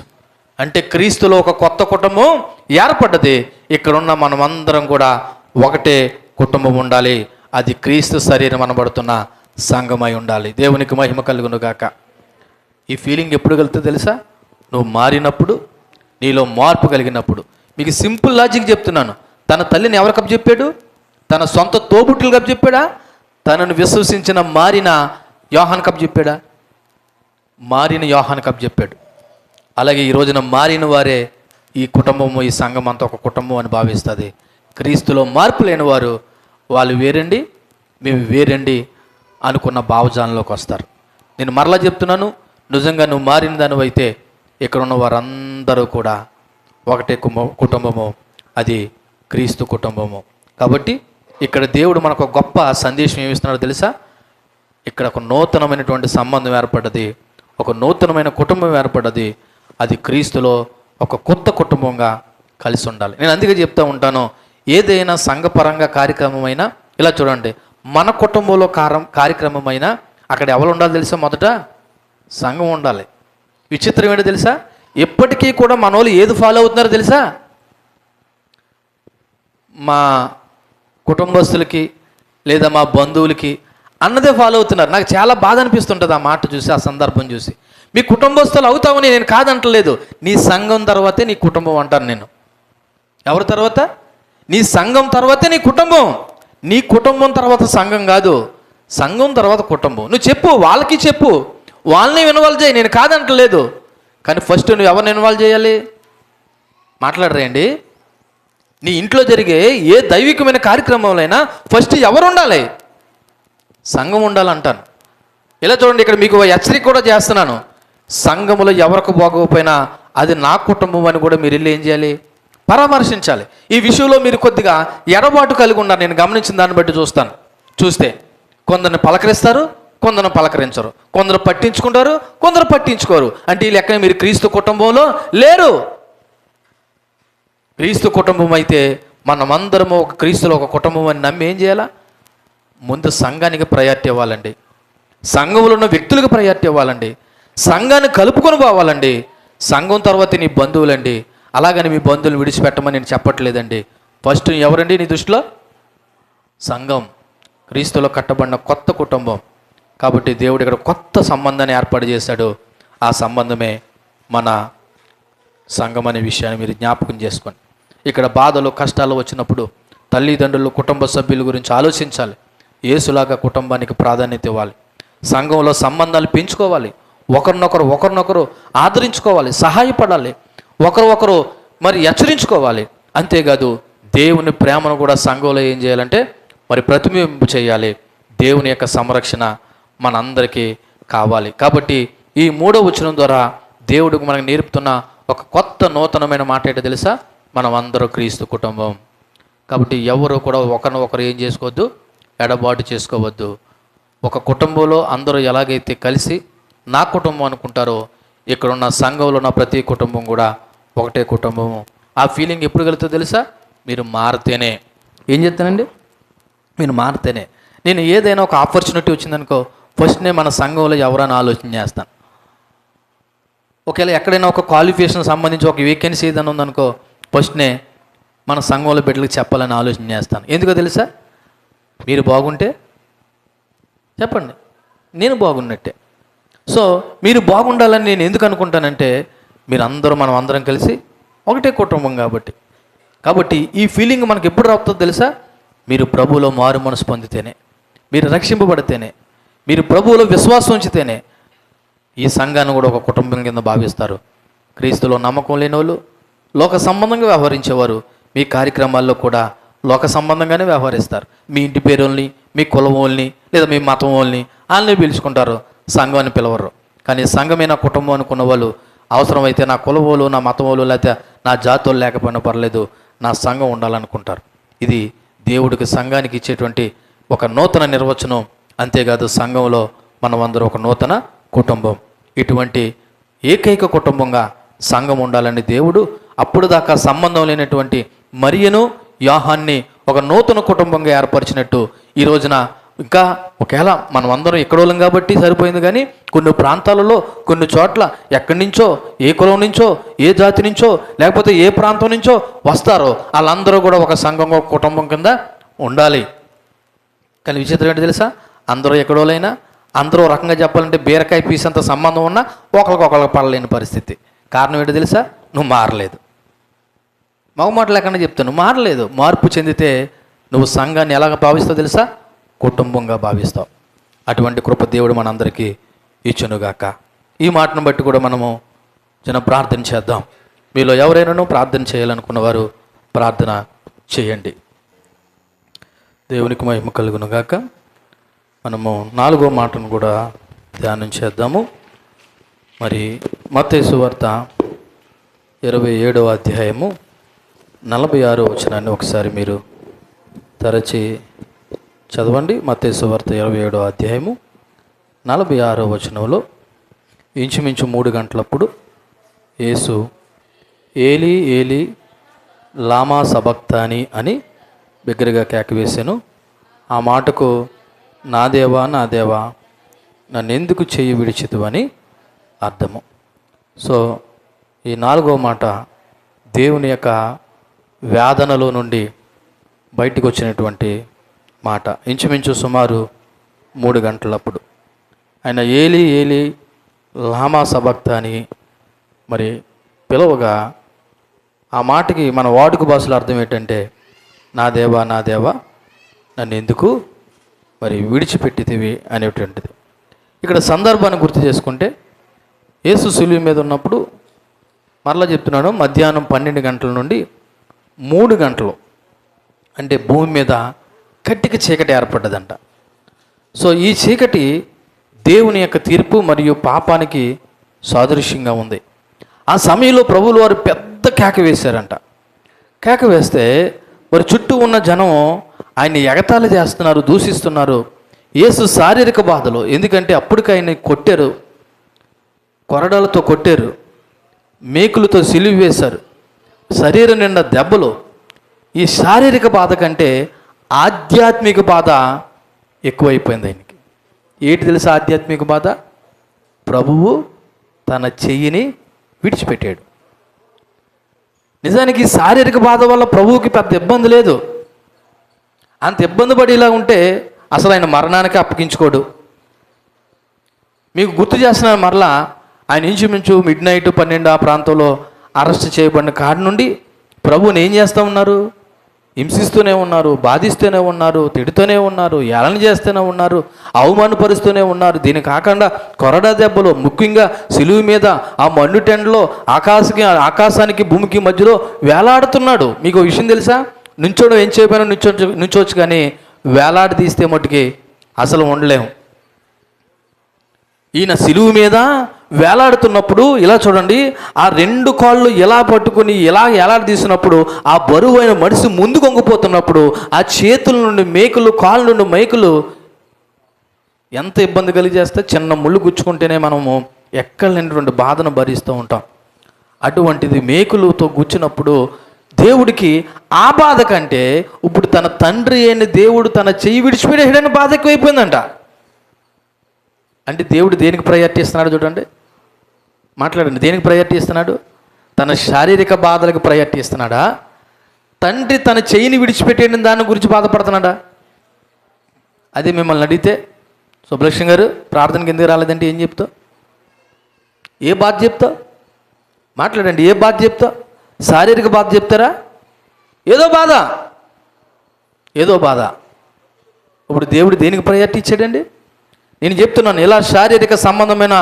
అంటే క్రీస్తులో ఒక కొత్త కుటుంబం ఏర్పడ్డది. ఇక్కడున్న మనమందరం కూడా ఒకటే కుటుంబం ఉండాలి. అది క్రీస్తు శరీరం అనబడుతున్న సంఘమై ఉండాలి. దేవునికి మహిమ కలుగును గాక. ఈ ఫీలింగ్ ఎప్పుడు కలుగుతుందో తెలుసా? నువ్వు మారినప్పుడు, నీలో మార్పు కలిగినప్పుడు. మీకు సింపుల్ లాజిక్ చెప్తున్నాను. తన తల్లిని ఎవరికి అప్పచెప్పాడు? తన సొంత తోబుట్టులకు అప్పచెప్పాడా? తనను విశ్వసించిన మారిన యోహానుకు అప్పచెప్పాడా? మారిన యోహానుకు అప్పచెప్పాడు. అలాగే ఈ రోజున మారిన వారే ఈ కుటుంబము, ఈ సంఘం అంతా ఒక కుటుంబం అని భావిస్తుంది. క్రీస్తులో మార్పు లేని వారు వాళ్ళు వేరండి, మేము వేరండి అనుకున్న భావజాలంలోకి వస్తారు. నేను మరలా చెప్తున్నాను, నిజంగా నువ్వు మారిన దానివైతే ఇక్కడ ఉన్న వారందరూ కూడా ఒకటే కుటుంబము, అది క్రీస్తు కుటుంబము. కాబట్టి ఇక్కడ దేవుడు మనకు ఒక గొప్ప సందేశం ఏమిస్తున్నాడో తెలుసా? ఇక్కడ ఒక నూతనమైనటువంటి సంబంధం ఏర్పడ్డది, ఒక నూతనమైన కుటుంబం ఏర్పడ్డది. అది క్రీస్తులో ఒక కొత్త కుటుంబంగా కలిసి ఉండాలి. నేను అందుకే చెప్తూ ఉంటాను, ఏదైనా సంఘపరంగా కార్యక్రమమైనా ఇలా చూడండి, మన కుటుంబంలో కార్యక్రమమైనా అక్కడ ఎవరు ఉండాలి తెలుసా? మొదట సంఘం ఉండాలి. విచిత్రం ఏంటో తెలుసా? ఎప్పటికీ కూడా మన వాళ్ళు ఏది ఫాలో అవుతున్నారో తెలుసా? మా కుటుంబస్తులకి లేదా మా బంధువులకి అన్నదే ఫాలో అవుతున్నారు. నాకు చాలా బాధ అనిపిస్తుంటుంది ఆ మాట చూసి, ఆ సందర్భం చూసి. మీ కుటుంబస్తులు అవుతామని నేను కాదంటలేదు. నీ సంఘం తర్వాతే నీ కుటుంబం అంటాను నేను. ఎవరి తర్వాత? నీ సంఘం తర్వాతే నీ కుటుంబం. నీ కుటుంబం తర్వాత సంఘం కాదు, సంఘం తర్వాత కుటుంబం. నువ్వు చెప్పు, వాళ్ళకి చెప్పు, వాళ్ళని ఇన్వాల్వ్ చేయి, నేను కాదంటలేదు. కానీ ఫస్ట్ నువ్వు ఎవరిని ఇన్వాల్వ్ చేయాలి? మాట్లాడరేండి. నీ ఇంట్లో జరిగే ఏ దైవికమైన కార్యక్రమంలో ఫస్ట్ ఎవరు ఉండాలి? సంఘం ఉండాలంటాను. ఇలా చూడండి, ఇక్కడ మీకు హెచ్చరిక కూడా చేస్తున్నాను. సంఘములో ఎవరికి బాగోకపోయినా అది నా కుటుంబం అని కూడా మీరు వెళ్ళి ఏం చేయాలి? పరామర్శించాలి. ఈ విషయంలో మీరు కొద్దిగా ఎడబాటు కలిగి ఉన్నారు. నేను గమనించిన దాన్ని బట్టి చూస్తే కొందరిని పలకరిస్తారు, కొందరు పలకరించరు, కొందరు పట్టించుకుంటారు, కొందరు పట్టించుకోరు. అంటే ఈ లెక్కన మీరు క్రీస్తు కుటుంబంలో లేరు. క్రీస్తు కుటుంబం అయితే మనమందరము ఒక క్రీస్తులో ఒక కుటుంబం అని నమ్మి ఏం చేయాలా? ముందు సంఘానికి ప్రయారిటీ ఇవ్వాలండి, సంఘంలో ఉన్న వ్యక్తులకు ప్రయారిటీ ఇవ్వాలండి, సంఘాన్ని కలుపుకొని పోవాలండి. సంఘం తర్వాత నీ బంధువులండి. అలాగని మీ బంధువులు విడిచిపెట్టమని నేను చెప్పట్లేదండి. ఫస్ట్ ఎవరండి నీ దృష్టిలో? సంఘం, క్రీస్తులో కట్టబడిన కొత్త కుటుంబం. కాబట్టి దేవుడు ఇక్కడ కొత్త సంబంధాన్ని ఏర్పాటు చేశాడు. ఆ సంబంధమే మన సంఘం అనే విషయాన్ని మీరు జ్ఞాపకం చేసుకోండి. ఇక్కడ బాధలు కష్టాలు వచ్చినప్పుడు తల్లిదండ్రులు కుటుంబ సభ్యుల గురించి ఆలోచించాలి. యేసులాగా కుటుంబానికి ప్రాధాన్యత ఇవ్వాలి. సంఘంలో సంబంధాలు పెంచుకోవాలి. ఒకరినొకరు ఆదరించుకోవాలి, సహాయపడాలి. ఒకరు మరి హెచ్చరించుకోవాలి. అంతేకాదు దేవుని ప్రేమను కూడా సంఘంలో ఏం చేయాలంటే మరి ప్రతిబింబింపు చేయాలి. దేవుని యొక్క సంరక్షణ మనందరికీ కావాలి. కాబట్టి ఈ 3వ వచనం ద్వారా దేవుడికి మనకు నేర్పుతున్న ఒక కొత్త నూతనమైన మాట ఏంటో తెలుసా? మనం అందరూ క్రీస్తు కుటుంబం. కాబట్టి ఎవరు కూడా ఒకరినొకరు ఏం చేసుకోవద్దు, ఎడబాటు చేసుకోవద్దు. ఒక కుటుంబంలో అందరూ ఎలాగైతే కలిసి నా కుటుంబం అనుకుంటారో, ఇక్కడున్న సంఘంలో ఉన్న ప్రతి కుటుంబం కూడా ఒకటే కుటుంబము. ఆ ఫీలింగ్ ఎప్పుడు కలుగుతుందో తెలుసా? మీరు మారితేనే. ఏం చెప్తానండి? మీరు మారితేనే. నేను ఏదైనా ఒక ఆపర్చునిటీ వచ్చిందనుకో, ఫస్ట్నే మన సంఘంలో ఎవరైనా ఆలోచన చేస్తాను. ఒకవేళ ఎక్కడైనా ఒక క్వాలిఫికేషన్ సంబంధించి ఒక వేకెన్సీ ఏదైనా ఉందనుకో, ఫస్ట్నే మన సంఘంలో బిడ్డలకు చెప్పాలని ఆలోచన చేస్తాను. ఎందుకో తెలుసా? మీరు బాగుంటే చెప్పండి, నేను బాగున్నట్టే. సో మీరు బాగుండాలని నేను ఎందుకు అనుకుంటానంటే, మీరందరూ మనం అందరం కలిసి ఒకటే కుటుంబం కాబట్టి ఈ ఫీలింగ్ మనకి ఎప్పుడు రాపుతుందో తెలుసా? మీరు ప్రభువులో మారు మనసు పొందితేనే, మీరు రక్షింపబడితేనే, మీరు ప్రభువులో విశ్వాసం ఉంచితేనే ఈ సంఘాన్ని కూడా ఒక కుటుంబం కింద భావిస్తారు. క్రీస్తులో నమ్మకం లేని వాళ్ళు, లోక సంబంధంగా వ్యవహరించేవారు మీ కార్యక్రమాల్లో కూడా లోక సంబంధంగానే వ్యవహరిస్తారు. మీ ఇంటి పేరుల్ని, మీ కులం వాళ్ళని, లేదా మీ మతం వాళ్ళని వాళ్ళని పిలుచుకుంటారు, సంఘాన్ని పిలవరు. కానీ సంఘమైన కుటుంబం అనుకున్న వాళ్ళు అవసరమైతే నా కులవోలు, నా మతమోలు, లేకపోతే నా జాతోలు లేకపోయినా పర్లేదు, నా సంఘం ఉండాలనుకుంటారు. ఇది దేవుడికి సంఘానికి ఇచ్చేటువంటి ఒక నూతన నిర్వచనం. అంతేకాదు సంఘంలో మనం అందరూ ఒక నూతన కుటుంబం. ఇటువంటి ఏకైక కుటుంబంగా సంఘం ఉండాలని దేవుడు అప్పుడు దాకా సంబంధం లేనటువంటి మరియను, యోహాన్ని ఒక నూతన కుటుంబంగా ఏర్పరిచినట్టు ఈ రోజున ఇంకా ఒకవేళ మనం అందరం ఎక్కడోళ్ళం కాబట్టి సరిపోయింది, కానీ కొన్ని ప్రాంతాలలో కొన్ని చోట్ల ఎక్కడి నుంచో, ఏ కులం నుంచో, ఏ జాతి నుంచో, లేకపోతే ఏ ప్రాంతం నుంచో వస్తారో వాళ్ళందరూ కూడా ఒక సంఘం, ఒక కుటుంబం కింద ఉండాలి. కానీ విచిత్రం ఏంటి తెలుసా? అందరూ ఎక్కడోళ్ళైనా అందరూ రకంగా చెప్పాలంటే బీరకాయ పీస్ అంత సంబంధం ఉన్నా ఒకరికి పడలేని పరిస్థితి. కారణం ఏంటో తెలుసా? నువ్వు మారలేదు. మగమాట లేకుండా చెప్తాను, మారలేదు. మార్పు చెందితే నువ్వు సంఘాన్ని ఎలాగ భావిస్తావు తెలుసా? కుటుంబంగా భావిస్తావు. అటువంటి కృప దేవుడు మనందరికీ ఇచ్చునుగాక. ఈ మాటను బట్టి కూడా మనము చిన్న ప్రార్థన చేద్దాం. మీలో ఎవరైనా ప్రార్థన చేయాలనుకున్న వారు ప్రార్థన చేయండి. దేవునికి మహిమ కలుగునుగాక. మనము 4వ మాటను కూడా ధ్యానం చేద్దాము. మరి మత్తయి సువార్త 27వ అధ్యాయము 46వ వచనాన్ని ఒకసారి మీరు తరచి చదవండి. మత్తయి సువార్త 27వ అధ్యాయము 46వ వచనంలో ఇంచుమించు 3 గంటలప్పుడు యేసు ఏలీ ఏలీ లామా సబక్తాని అని బిగ్గరగా కేకవేశాను. ఆ మాటకు నా దేవా నా దేవా నన్నెందుకు చెయ్యి విడిచితువు అని అర్థము. సో ఈ 4వ మాట దేవుని యొక్క వేదనలో నుండి బయటకు వచ్చినటువంటి మాట. ఇంచుమించు సుమారు 3 గంటలప్పుడు ఆయన ఏలీ ఏలీ లామా సబక్తాని మరి పిలవగా, ఆ మాటకి మన వాడుక భాషలో అర్థం ఏంటంటే నా దేవా నా దేవా నన్ను ఎందుకు మరి విడిచిపెట్టితివి అనేటువంటిది. ఇక్కడ సందర్భాన్ని గుర్తు చేసుకుంటే యేసు సిలువ మీద ఉన్నప్పుడు, మరలా చెప్తున్నాను, మధ్యాహ్నం 12 గంటల నుండి 3 గంటలు అంటే భూమి మీద కట్టిక చీకటి ఏర్పడ్డదంట. సో ఈ చీకటి దేవుని యొక్క తీర్పు మరియు పాపానికి సాదృశ్యంగా ఉంది. ఆ సమయంలో ప్రభువులు వారు పెద్ద కేక వేశారంట. కేక వేస్తే మరి చుట్టూ ఉన్న జనం ఆయన్ని ఎగతాళి చేస్తున్నారు, దూషిస్తున్నారు. యేసు శారీరక బాధలు, ఎందుకంటే అప్పటికి ఆయన్ని కొట్టారు, కొరడాలతో కొట్టారు, మేకులతో సిలువ వేశారు, శరీరం నిండా దెబ్బలు. ఈ శారీరక బాధ కంటే ఆధ్యాత్మిక బాధ ఎక్కువైపోయింది ఆయనకి. ఏంటి తెలుసా ఆధ్యాత్మిక బాధ? ప్రభువు తన చెయ్యిని విడిచిపెట్టాడు. నిజానికి శారీరక బాధ వల్ల ప్రభువుకి పెద్ద ఇబ్బంది లేదు. అంత ఇబ్బంది పడేలా ఉంటే అసలు ఆయన మరణానికి అప్పగించుకోడు. మీకు గుర్తు చేస్తున్నాను మరలా, ఆయన ఇంచుమించు మిడ్-నైట్ 12 ఆ ప్రాంతంలో అరెస్ట్ చేయబడిన కాడి నుండి ప్రభువుని ఏం చేస్తూ ఉన్నారు? హింసిస్తూనే ఉన్నారు, బాధిస్తూనే ఉన్నారు, తిడుతూనే ఉన్నారు, ఏళన చేస్తూనే ఉన్నారు, అవమానపరుస్తూనే ఉన్నారు. దీని కాకుండా కొరడా దెబ్బలు, ముఖ్యంగా సిలువు మీద ఆ మండుటెండలో ఆకాశానికి భూమికి మధ్యలో వేలాడుతున్నాడు. మీకు విషయం తెలుసా? నుంచోడు ఏం చేయకపోయినా నుంచోవచ్చు, కానీ వేలాడి తీస్తే మట్టుకి అసలు ఉండలేము. ఈయన సిలువు మీద వేలాడుతున్నప్పుడు ఇలా చూడండి, ఆ 2 కాళ్ళు ఎలా పట్టుకుని ఎలా ఏలాడి తీసినప్పుడు ఆ బరువైన మనిషి ముందు కొంగిపోతున్నప్పుడు ఆ చేతుల నుండి మేకులు, కాళ్ళ నుండి మేకులు ఎంత ఇబ్బంది కలిగేస్తే, చిన్న ముళ్ళు గుచ్చుకుంటేనే మనము ఎక్కడ లేనటువంటి బాధను భరిస్తూ ఉంటాం. అటువంటిది మేకులతో గుచ్చినప్పుడు దేవుడికి ఆ బాధ కంటే ఇప్పుడు తన తండ్రి అయిన దేవుడు తన చెయ్యి విడిచిపెట్టేయడానికి బాధ ఎక్కువైపోయిందంట. అంటే దేవుడు దేనికి ప్రయారిటీ ఇస్తున్నాడు చూడండి, మాట్లాడండి. దేనికి ప్రయారిటీ ఇస్తున్నాడు? తన శారీరక బాధలకు ప్రయారిటీ ఇస్తున్నాడా? తండ్రి తన చెయ్యిని విడిచిపెట్టేయడం దాని గురించి బాధపడుతున్నాడా? అది మిమ్మల్ని అడిగితే, సుబ్బలక్ష్మి గారు ప్రార్థనకి ఎందుకు రాలేదంటే ఏం చెప్తావు? ఏ బాధ చెప్తావు? మాట్లాడండి. ఏ బాధ చెప్తావు? శారీరక బాధ చెప్తారా? ఏదో బాధ. ఇప్పుడు దేవుడు దేనికి ప్రయారిటీ ఇచ్చాడండి? నేను చెప్తున్నాను, ఇలా శారీరక సంబంధమైన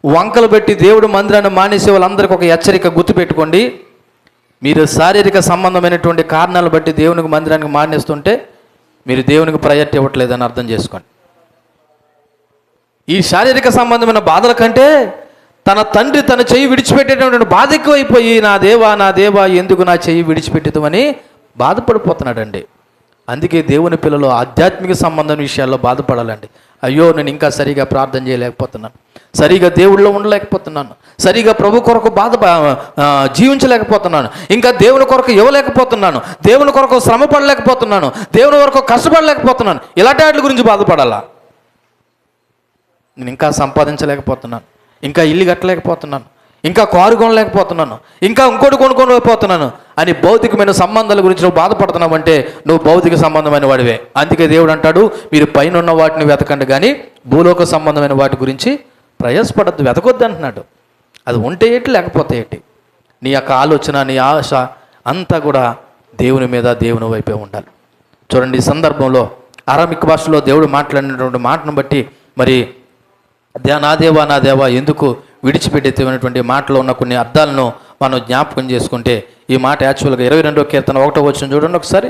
వంకలు పెట్టి దేవుడు మందిరాన్ని మానేసే వాళ్ళందరికీ ఒక హెచ్చరిక గుర్తుపెట్టుకోండి. మీరు శారీరక సంబంధమైనటువంటి కారణాలు బట్టి దేవునికి మందిరానికి మానేస్తుంటే మీరు దేవునికి ప్రయారిటీ ఇవ్వట్లేదని అర్థం చేసుకోండి. ఈ శారీరక సంబంధమైన బాధల కంటే తన తండ్రి తన చెయ్యి విడిచిపెట్టేటటువంటి బాధ ఎక్కువైపోయి, నా దేవా ఎందుకు నా చెయ్యి విడిచిపెట్టుతామని బాధపడిపోతున్నాడండి. అందుకే దేవుని పిల్లలు ఆధ్యాత్మిక సంబంధం విషయాల్లో బాధపడాలండి. అయ్యో, నేను ఇంకా సరిగా ప్రార్థన చేయలేకపోతున్నాను, సరిగా దేవుళ్ళో ఉండలేకపోతున్నాను, సరిగా ప్రభు కొరకు జీవించలేకపోతున్నాను, ఇంకా దేవుని కొరకు ఇవ్వలేకపోతున్నాను, దేవుని కొరకు శ్రమ పడలేకపోతున్నాను, దేవుని కొరకు కష్టపడలేకపోతున్నాను. ఇలాంటి వాటి గురించి బాధపడాలా? నేను ఇంకా సంపాదించలేకపోతున్నాను, ఇంకా ఇల్లు కట్టలేకపోతున్నాను, ఇంకా కారు కొనలేకపోతున్నాను, ఇంకా ఇంకోటి కొనుక్కోలేకపోతున్నాను అని భౌతికమైన సంబంధాల గురించి నువ్వు బాధపడుతున్నావంటే నువ్వు భౌతిక సంబంధమైన వాడివే. అందుకే దేవుడు అంటాడు, మీరు పైన ఉన్న వాటిని వెతకండి కానీ భూలోక సంబంధమైన వాటి గురించి ప్రయాసపడద్దు, వెతకొద్దు అంటున్నాడు. అది ఉంటే ఏంటి, లేకపోతే ఏంటి? నీ యొక్క ఆలోచన, నీ ఆశ అంతా కూడా దేవుని మీద, దేవుని వైపే ఉండాలి. చూడండి, ఈ సందర్భంలో అరామిక్ భాషలో దేవుడు మాట్లాడినటువంటి మాటను బట్టి మరి నా దేవా ఎందుకు విడిచిపెట్టేటువంటి మాటలో ఉన్న కొన్ని అర్థాలను మనం జ్ఞాపకం చేసుకుంటే, ఈ మాట యాక్చువల్గా 22వ కీర్తన 1వ వచనం చూడండి ఒకసారి.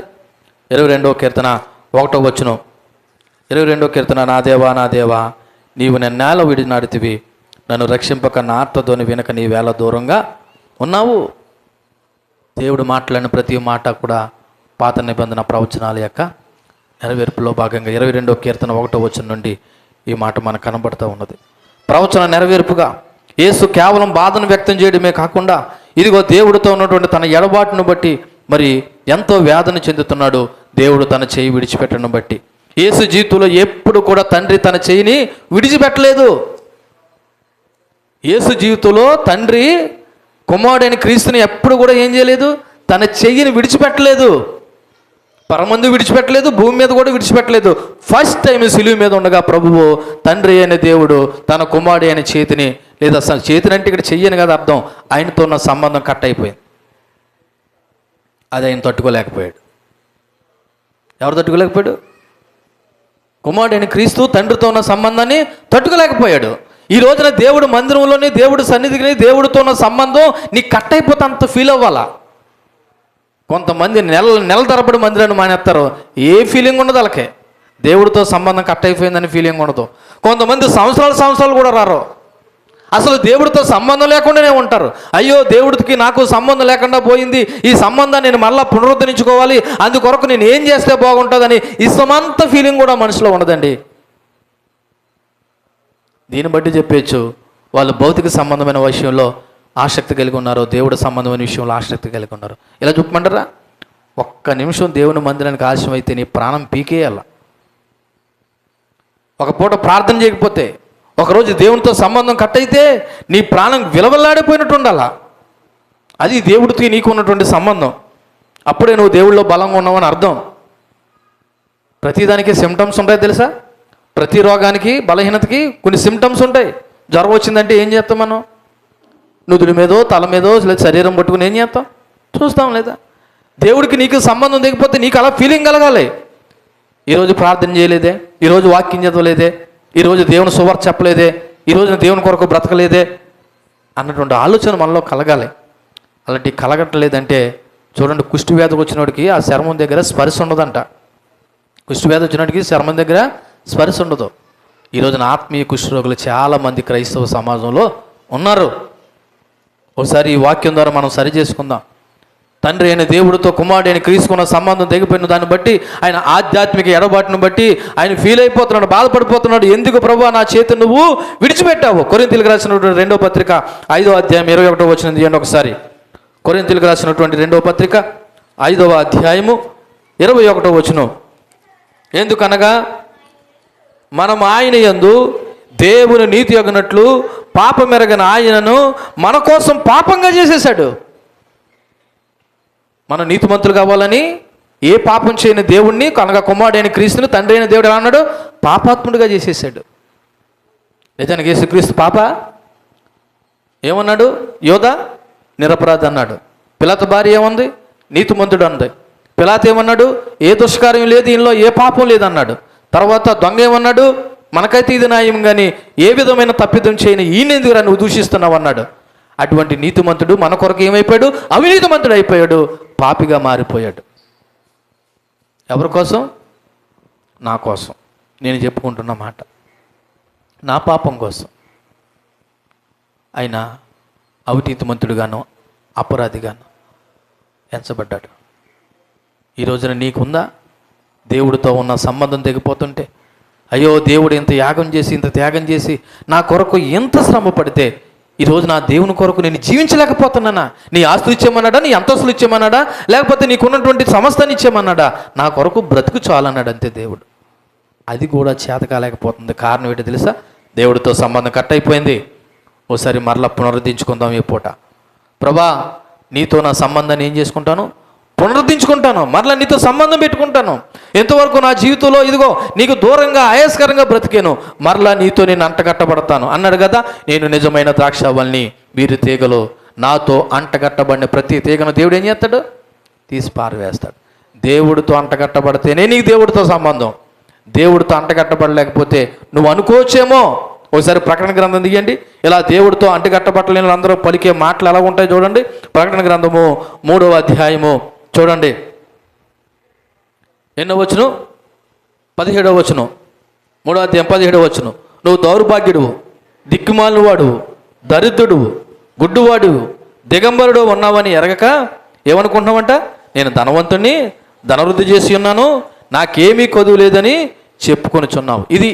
22వ కీర్తన 1వ వచనం. 22వ కీర్తన, నా దేవా నీవు నన్నేల విడినాడితివి, నన్ను రక్షింపక నా ఆర్తధ్వని వినక నీ వేళ దూరంగా ఉన్నావు. దేవుడు మాట్లాడిన ప్రతి మాట కూడా పాత నిబంధన ప్రవచనాల యొక్క నెరవేర్పులో భాగంగా 22వ కీర్తన 1వ వచనం నుండి ఈ మాట మనకు కనబడుతూ ఉన్నది. ప్రవచన నెరవేర్పుగా యేసు కేవలం బాధను వ్యక్తం చేయడమే కాకుండా, ఇదిగో దేవుడితో ఉన్నటువంటి తన ఎడబాటును బట్టి మరి ఎంతో వేదన చెందుతున్నాడు. దేవుడు తన చేయి విడిచిపెట్టడం బట్టి యేసు జీవితంలో ఎప్పుడు కూడా తండ్రి తన చేయిని విడిచిపెట్టలేదు. యేసు జీవితంలో తండ్రి కుమారుడైన క్రీస్తుని ఎప్పుడు కూడా ఏం చేయలేదు, తన చెయ్యిని విడిచిపెట్టలేదు. పరమందు విడిచిపెట్టలేదు, భూమి మీద కూడా విడిచిపెట్టలేదు. ఫస్ట్ టైం సిలువ మీద ఉండగా ప్రభువు తండ్రి అయిన దేవుడు తన కుమారుడు అయిన చేతిని, లేదా చేతిని అంటే ఇక్కడ చెయ్యని కదా అర్థం, ఆయనతో ఉన్న సంబంధం కట్ అయిపోయింది. అది ఆయన తట్టుకోలేకపోయాడు. ఎవరు తట్టుకోలేకపోయాడు? కుమారుడు అయిన క్రీస్తు తండ్రితో ఉన్న సంబంధాన్ని తట్టుకోలేకపోయాడు. ఈ రోజున దేవుడు మందిరంలోని, దేవుడు సన్నిధికి, దేవుడితో ఉన్న సంబంధం నీకు కట్ అయిపోతే అంత ఫీల్ అవ్వాలా? కొంతమంది నెల తరబడి మందిరాన్ని మానేస్తారు, ఏ ఫీలింగ్ ఉండదు వాళ్ళకే, దేవుడితో సంబంధం కట్ అయిపోయిందని ఫీలింగ్ ఉండదు. కొంతమంది సంవత్సరాలు కూడా రారు, అసలు దేవుడితో సంబంధం లేకుండానే ఉంటారు. అయ్యో, దేవుడికి నాకు సంబంధం లేకుండా పోయింది, ఈ సంబంధాన్ని నేను మళ్ళీ పునరుద్ధరించుకోవాలి, అందుకొరకు నేను ఏం చేస్తే బాగుంటుందని ఇష్టమంత ఫీలింగ్ కూడా మనసులో ఉండదండి. దీన్ని బట్టి చెప్పచ్చు వాళ్ళు భౌతిక సంబంధమైన విషయంలో ఆసక్తి కలిగి ఉన్నారు, దేవుడి సంబంధమైన విషయంలో ఆసక్తి కలిగి ఉన్నారు. ఇలా చెప్పమంటారా? ఒక్క నిమిషం దేవుని మందిరానికి ఆలస్యం అయితే నీ ప్రాణం పీకేయాల. ఒక పూట ప్రార్థన చేయకపోతే, ఒకరోజు దేవునితో సంబంధం కట్ అయితే నీ ప్రాణం విలవల్లాడిపోయినట్టు ఉండాలా. అది దేవుడికి నీకు ఉన్నటువంటి సంబంధం. అప్పుడే నువ్వు దేవుళ్ళలో బలంగా ఉన్నావని అర్థం. ప్రతిదానికి సిమ్టమ్స్ ఉంటాయి తెలుసా? ప్రతి రోగానికి, బలహీనతకి కొన్ని సిమ్టమ్స్ ఉంటాయి. జ్వరం వచ్చిందంటే ఏం చేస్తాం మనం? నుదుడి మీదో, తల మీదో, లేదా శరీరం పట్టుకుని ఏం చేస్తాం? చూస్తాం లేదా? దేవుడికి నీకు సంబంధం తెగిపోతే నీకు అలా ఫీలింగ్ కలగాలి. ఈరోజు ప్రార్థన చేయలేదే, ఈరోజు వాక్యం చదవలేదే, ఈరోజు దేవుని సువార్త చెప్పలేదే, ఈరోజు దేవుని కొరకు బ్రతకలేదే అన్నటువంటి ఆలోచన మనలో కలగాలి. అలాంటి కలగట్లేదంటే చూడండి, కుష్టి వ్యాధి వచ్చినోడికి ఆ చర్మం దగ్గర స్పర్శ ఉండదంట. కుష్టి వ్యాధి వచ్చినోడికి చర్మం దగ్గర స్పర్శ ఉండదు. ఈరోజున ఆత్మీయ కుష్ఠరోగులు చాలామంది క్రైస్తవ సమాజంలో ఉన్నారు. ఒకసారి ఈ వాక్యం ద్వారా మనం సరి చేసుకుందాం. తండ్రి అయిన దేవుడితో కుమారుడు అయిన క్రీస్తుకున్న సంబంధం తెగిపోయిన దాన్ని బట్టి ఆయన ఆధ్యాత్మిక ఎడబాటును బట్టి ఆయన ఫీల్ అయిపోతున్నాడు, బాధపడిపోతున్నాడు. ఎందుకు ప్రభువా నా చేతి నువ్వు విడిచిపెట్టావు? కొరింథీయులకు రాసినటువంటి 2వ పత్రిక 5వ అధ్యాయం 21వ వచనం తీయండి ఒకసారి. కొరింథీయులకు రాసినటువంటి 2వ పత్రిక 5వ అధ్యాయము 21వ వచనం. ఎందుకనగా మనం ఆయన యందు దేవుని నీతి యొగినట్లు పాపమెరగని ఆయనను మన కోసం పాపంగా చేసేసాడు. మనం నీతిమంతులు కావాలని ఏ పాపం చేయని దేవుణ్ణి, కనుక కుమారుడైన క్రీస్తుని తండ్రి అయిన దేవుడు ఎలా అన్నాడు? పాపాత్ముడిగా చేసేసాడు. నిజానికి యేసుక్రీస్తు పాప ఏమన్నాడు? యోధ నిరపరాధి అన్నాడు. పిలాతు భార్య ఏముంది? నీతిమంతుడు అంది. పిలాతు ఏమన్నాడు? ఏ దుష్కార్యం లేదు, ఈయనలో ఏ పాపం లేదన్నాడు. తర్వాత దొంగ ఏమన్నాడు? మనకైతే ఇది న్యాయం, కానీ ఏ విధమైన తప్పిదం చేయని ఈయన ఎందుకురా నువ్వు దూషిస్తున్నావు అన్నాడు. అటువంటి నీతిమంతుడు మన కొరకు ఏమైపోయాడు? అవినీతిమంతుడు అయిపోయాడు, పాపిగా మారిపోయాడు. ఎవరి కోసం? నా కోసం. నేను చెప్పుకుంటున్న మాట నా పాపం కోసం ఆయన అవినీతిమంతుడుగాను అపరాధిగాను ఎంచబడ్డాడు. ఈ రోజున నీకుందా? దేవుడితో ఉన్న సంబంధం తెగిపోతుంటే, అయ్యో దేవుడు ఇంత యాగం చేసి ఇంత త్యాగం చేసి నా కొరకు ఎంత శ్రమ పడితే ఈరోజు నా దేవుని కొరకు నేను జీవించలేకపోతున్నానా? నీ ఆస్తులు ఇచ్చేమన్నాడా? నీ అంతస్తులు ఇచ్చేమన్నాడా? లేకపోతే నీకున్నటువంటి సమస్తాన్ని ఇచ్చేమన్నాడా? నా కొరకు బ్రతుకు చాలన్నాడు అంతే దేవుడు. అది కూడా చేత కాలేకపోతుంది. కారణం ఏంటో తెలుసా? దేవుడితో సంబంధం కట్ అయిపోయింది. ఓసారి మరలా పునరుద్ధరించుకుందాం ఈ పూట. ప్రభా నీతో నా సంబంధాన్ని ఏం చేసుకుంటాను? పునరుద్ధరించుకుంటాను, మరలా నీతో సంబంధం పెట్టుకుంటాను. ఎంతవరకు నా జీవితంలో ఇదిగో నీకు దూరంగా ఆయాస్కరంగా బ్రతికాను, మరలా నీతో నేను అంటగట్టబడతాను అన్నాడు కదా. నేను నిజమైన ద్రాక్షావల్ని, వీరి తీగలు. నాతో అంటగట్టబడిన ప్రతి తీగను దేవుడు ఏం చేస్తాడు? తీసి పారవేస్తాడు. దేవుడితో అంటగట్టబడితేనే నీకు దేవుడితో సంబంధం. దేవుడితో అంటగట్టబడలేకపోతే నువ్వు అనుకోవచ్చేమో. ఒకసారి ప్రకటన గ్రంథం తీయండి. ఇలా దేవుడితో అంటగట్టబట్టలేని అందరూ పలికే మాటలు ఎలా ఉంటాయి చూడండి. ప్రకటన గ్రంథము 3వ అధ్యాయము చూడండి. ఎన్నో వచనం? 17వ వచనం. 3వ అధ్యాయం 17వ వచనం. నువ్వు దౌర్భాగ్యుడువు, దిక్కుమాలిన వాడువు, దరిద్రుడువు, గుడ్డువాడువు, దిగంబరుడు ఉన్నావని ఎరగక ఏమనుకుంటున్నావంట? నేను ధనవంతుణ్ణి, ధనవృద్ధి చేసి ఉన్నాను, నాకేమీ కొదువు లేదని చెప్పుకొనిచున్నావు. ఇది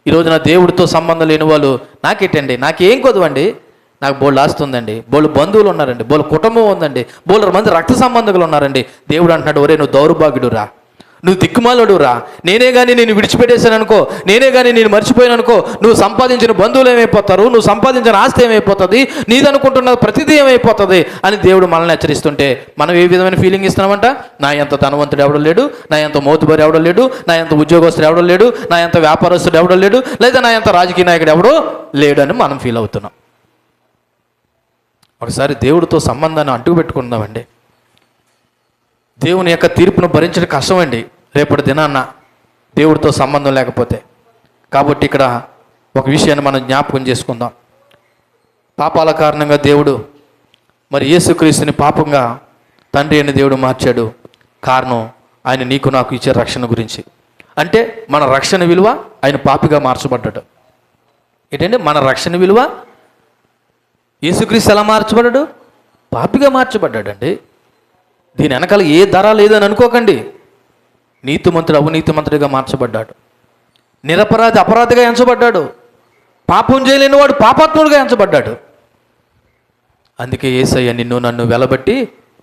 ఈరోజు నా దేవుడితో సంబంధం లేని వాళ్ళు నాకేంటండి, నాకేం కొదువండి, నాకు బోళ్ళు ఆస్తుందండి, బోళ్ళు బంధువులు ఉన్నారండి, బోళ్ళు కుటుంబం ఉందండి, బోళ్ళు మంది రక్త సంబంధికులు ఉన్నారండి. దేవుడు అంటున్నాడు, ఒరే నువ్వు దౌర్భాగ్యుడురా, నువ్వు దిక్కుమాలుడురా, నేనే కానీ నేను విడిచిపెట్టేశాను అనుకో, నేనే కానీ నేను మర్చిపోయాను అనుకో, నువ్వు సంపాదించిన బంధువులు ఏమైపోతారు, నువ్వు సంపాదించిన ఆస్తి ఏమైపోతుంది, నీదనుకుంటున్న ప్రతిదీ ఏమైపోతుంది అని దేవుడు మనల్ని హెచ్చరిస్తుంటే మనం ఏ విధమైన ఫీలింగ్ ఇస్తున్నామంట? నా ఎంత ధనవంతుడు ఎవడో లేడు, నా ఎంత మోతుబరి ఎవడో లేడు, నా ఎంత ఉద్యోగస్తుడు ఎవడో లేడు, నా ఎంత వ్యాపారస్తుడు ఎవడో లేడు, లేదా నా ఎంత రాజకీయ నాయకుడు ఎవడో లేడు అని మనం ఫీల్ అవుతున్నాం. ఒకసారి దేవుడితో సంబంధాన్ని అంటుకు పెట్టుకుందామండి. దేవుని యొక్క తీర్పును భరించడం కష్టమండి రేపటి దినాన్న దేవుడితో సంబంధం లేకపోతే. కాబట్టి ఇక్కడ ఒక విషయాన్ని మనం జ్ఞాపకం చేసుకుందాం. పాపాల కారణంగా దేవుడు మరి యేసుక్రీస్తుని పాపంగా తండ్రి అయిన దేవుడు మార్చాడు. కారణం ఆయన నీకు నాకు ఇచ్చే రక్షణ గురించి. అంటే మన రక్షణ విలువ ఆయన పాపిగా మార్చబడ్డాడు. ఏంటంటే మన రక్షణ విలువ యేసుక్రీస్తు ఎలా మార్చబడ్డాడు? పాపిగా మార్చబడ్డాడండి. దీని వెనకాల ఏ ధర లేదని అనుకోకండి. నీతిమంతుడు అవినీతిమంతుడిగా మార్చబడ్డాడు, నిరపరాధి అపరాధిగా ఎంచబడ్డాడు, పాపం చేయలేని వాడు పాపాత్ముడిగా ఎంచబడ్డాడు. అందుకే యేసయ్య నిన్ను నన్ను వెలబట్టి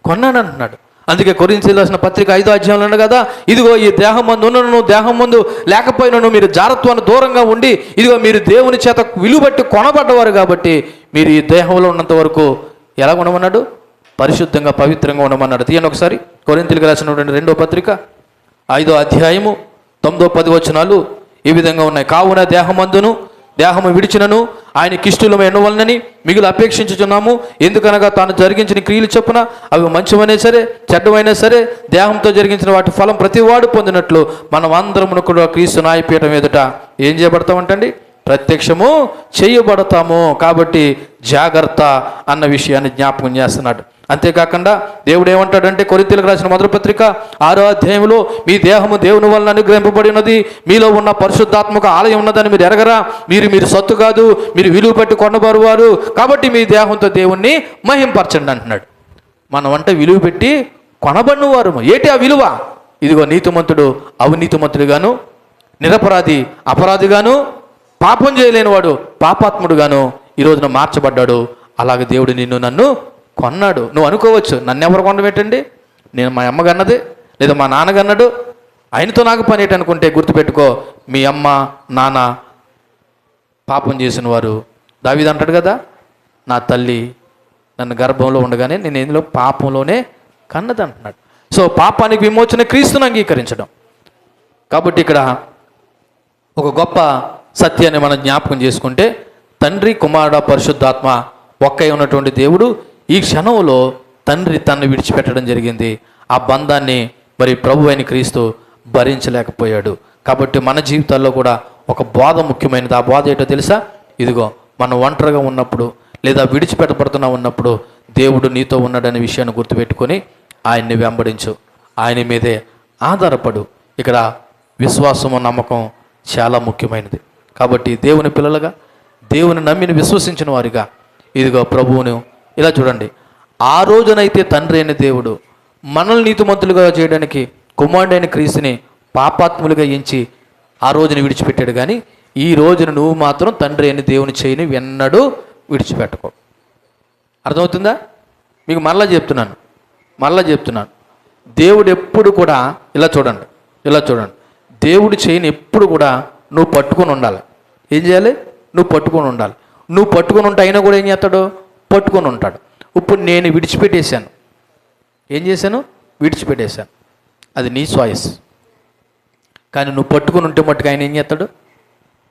కొన్నాడు అంటున్నాడు. అందుకే కొరింథీయులకు రాసిన పత్రిక 5వ అధ్యాయంలో ఉన్నాడు కదా, ఇదిగో ఈ దేహం మందు ఉన్నను దేహం ముందు లేకపోయినను మీరు జారత్వాన్ని దూరంగా ఉండి ఇదిగో మీరు దేవుని చేత విలువబట్టి కొనబడ్డవారు కాబట్టి మీరు ఈ దేహంలో ఉన్నంత వరకు ఎలా ఉండమన్నాడు? పరిశుద్ధంగా పవిత్రంగా ఉండమన్నాడు. తీయండి ఒకసారి కొరింథీయులకు రాసినటువంటి 2వ పత్రిక 5వ అధ్యాయము 9-10 వచనాలు ఈ విధంగా ఉన్నాయి. కావున దేహమందును దేహము విడిచినను ఆయనకిష్టులము ఎన్నవలనని మిగులు అపేక్షించుచున్నాము. ఎందుకనగా తాను జరిగించిన క్రియలు చొప్పున అవి మంచివైనా సరే చెడ్డమైనా సరే దేహంతో జరిగించిన వాటి ఫలం ప్రతివాడు పొందినట్లు మనం అందరమును కూడా క్రీస్తు న్యాయపీఠం ఎదుట ఏం చేయబడతామంటండి? ప్రత్యక్షము చేయబడతాము. కాబట్టి జాగ్రత్త అన్న విషయాన్ని జ్ఞాపకం చేస్తున్నాడు. అంతేకాకుండా దేవుడు ఏమంటాడంటే కొరింథీయులకు రాసిన మొదటి పత్రిక 6వ అధ్యాయంలో మీ దేహము దేవుని వలన అనుగ్రహింపబడినది, మీలో ఉన్న పరిశుద్ధాత్మక ఆలయం ఉన్నదని మీరు ఎరగరా? మీరు సొత్తు కాదు, మీరు విలువ పెట్టి కొనబరువారు, కాబట్టి మీ దేహంతో దేవుణ్ణి మహింపరచండి అంటున్నాడు. మనం అంటే విలువ పెట్టి కొనబడిన వారు. ఏంటి ఆ విలువ? ఇదిగో నీతిమంతుడు అవినీతిమంతుడుగాను, నిరపరాధి అపరాధిగాను, పాపం చేయలేనివాడు పాపాత్ముడుగాను ఈ రోజున మార్చబడ్డాడు. అలాగే దేవుడు నిన్ను నన్ను కొన్నాడు. నువ్వు అనుకోవచ్చు, నన్ను ఎవరు కొనబెట్టండి, నేను మా అమ్మ కన్నది లేదా మా నాన్న కన్నాడు, ఆయనతో నాకు పని ఏంటి అనుకుంటే గుర్తుపెట్టుకో, మీ అమ్మ నాన్న పాపం చేసిన వారు. దావీదు అంటాడు కదా, నా తల్లి నన్ను గర్భంలో ఉండగానే నేను ఇందులో పాపంలోనే కన్నది అంటున్నాడు. సో పాపానికి విమోచన క్రీస్తును అంగీకరించడం. కాబట్టి ఇక్కడ ఒక గొప్ప సత్యాన్ని మనం జ్ఞాపకం చేసుకుంటే, తండ్రి కుమారుడు పరిశుద్ధాత్మ ఒక్కై ఉన్నటువంటి దేవుడు ఈ క్షణంలో తండ్రి తన్ను విడిచిపెట్టడం జరిగింది. ఆ బంధాన్ని మరి ప్రభు అయిన క్రీస్తు భరించలేకపోయాడు. కాబట్టి మన జీవితాల్లో కూడా ఒక బోధ ముఖ్యమైనది. ఆ బోధ ఏంటో తెలుసా? ఇదిగో మనం ఒంటరిగా ఉన్నప్పుడు లేదా విడిచిపెట్టబడుతున్నా ఉన్నప్పుడు దేవుడు నీతో ఉన్నాడనే విషయాన్ని గుర్తుపెట్టుకొని ఆయన్ని వెంబడించు, ఆయన మీదే ఆధారపడు. ఇక్కడ విశ్వాసము నమ్మకం చాలా ముఖ్యమైనది. కాబట్టి దేవుని పిల్లలుగా, దేవుని నమ్మిని విశ్వసించిన వారిగా ఇదిగో ప్రభువును ఇలా చూడండి. ఆ రోజునైతే తండ్రి అయిన దేవుడు మనల్ని నీతిమంతులుగా చేయడానికి కుమారుడైన క్రీస్తుని పాపాత్ములుగా ఎంచి ఆ రోజుని విడిచిపెట్టాడు. కానీ ఈ రోజున నువ్వు మాత్రం తండ్రి అయిన దేవుని చేయని ఎన్నడూ విడిచిపెట్టుకో. అర్థమవుతుందా? మీకు మళ్ళా చెప్తున్నాను, దేవుడు ఎప్పుడు కూడా ఇలా చూడండి, దేవుడు చేయని ఎప్పుడు కూడా నువ్వు పట్టుకొని ఉండాలి. ఏం చేయాలి? నువ్వు పట్టుకొని ఉండాలి. నువ్వు పట్టుకొని ఉంటే అయినా కూడా ఏం చేస్తాడు? పట్టుకొని ఉంటాడు. ఇప్పుడు నేను విడిచిపెట్టేశాను. ఏం చేశాను? విడిచిపెట్టేశాను. అది నీ చాయిస్. కానీ నువ్వు పట్టుకొని ఉంటే మట్టుకు ఆయన ఏం చేస్తాడు?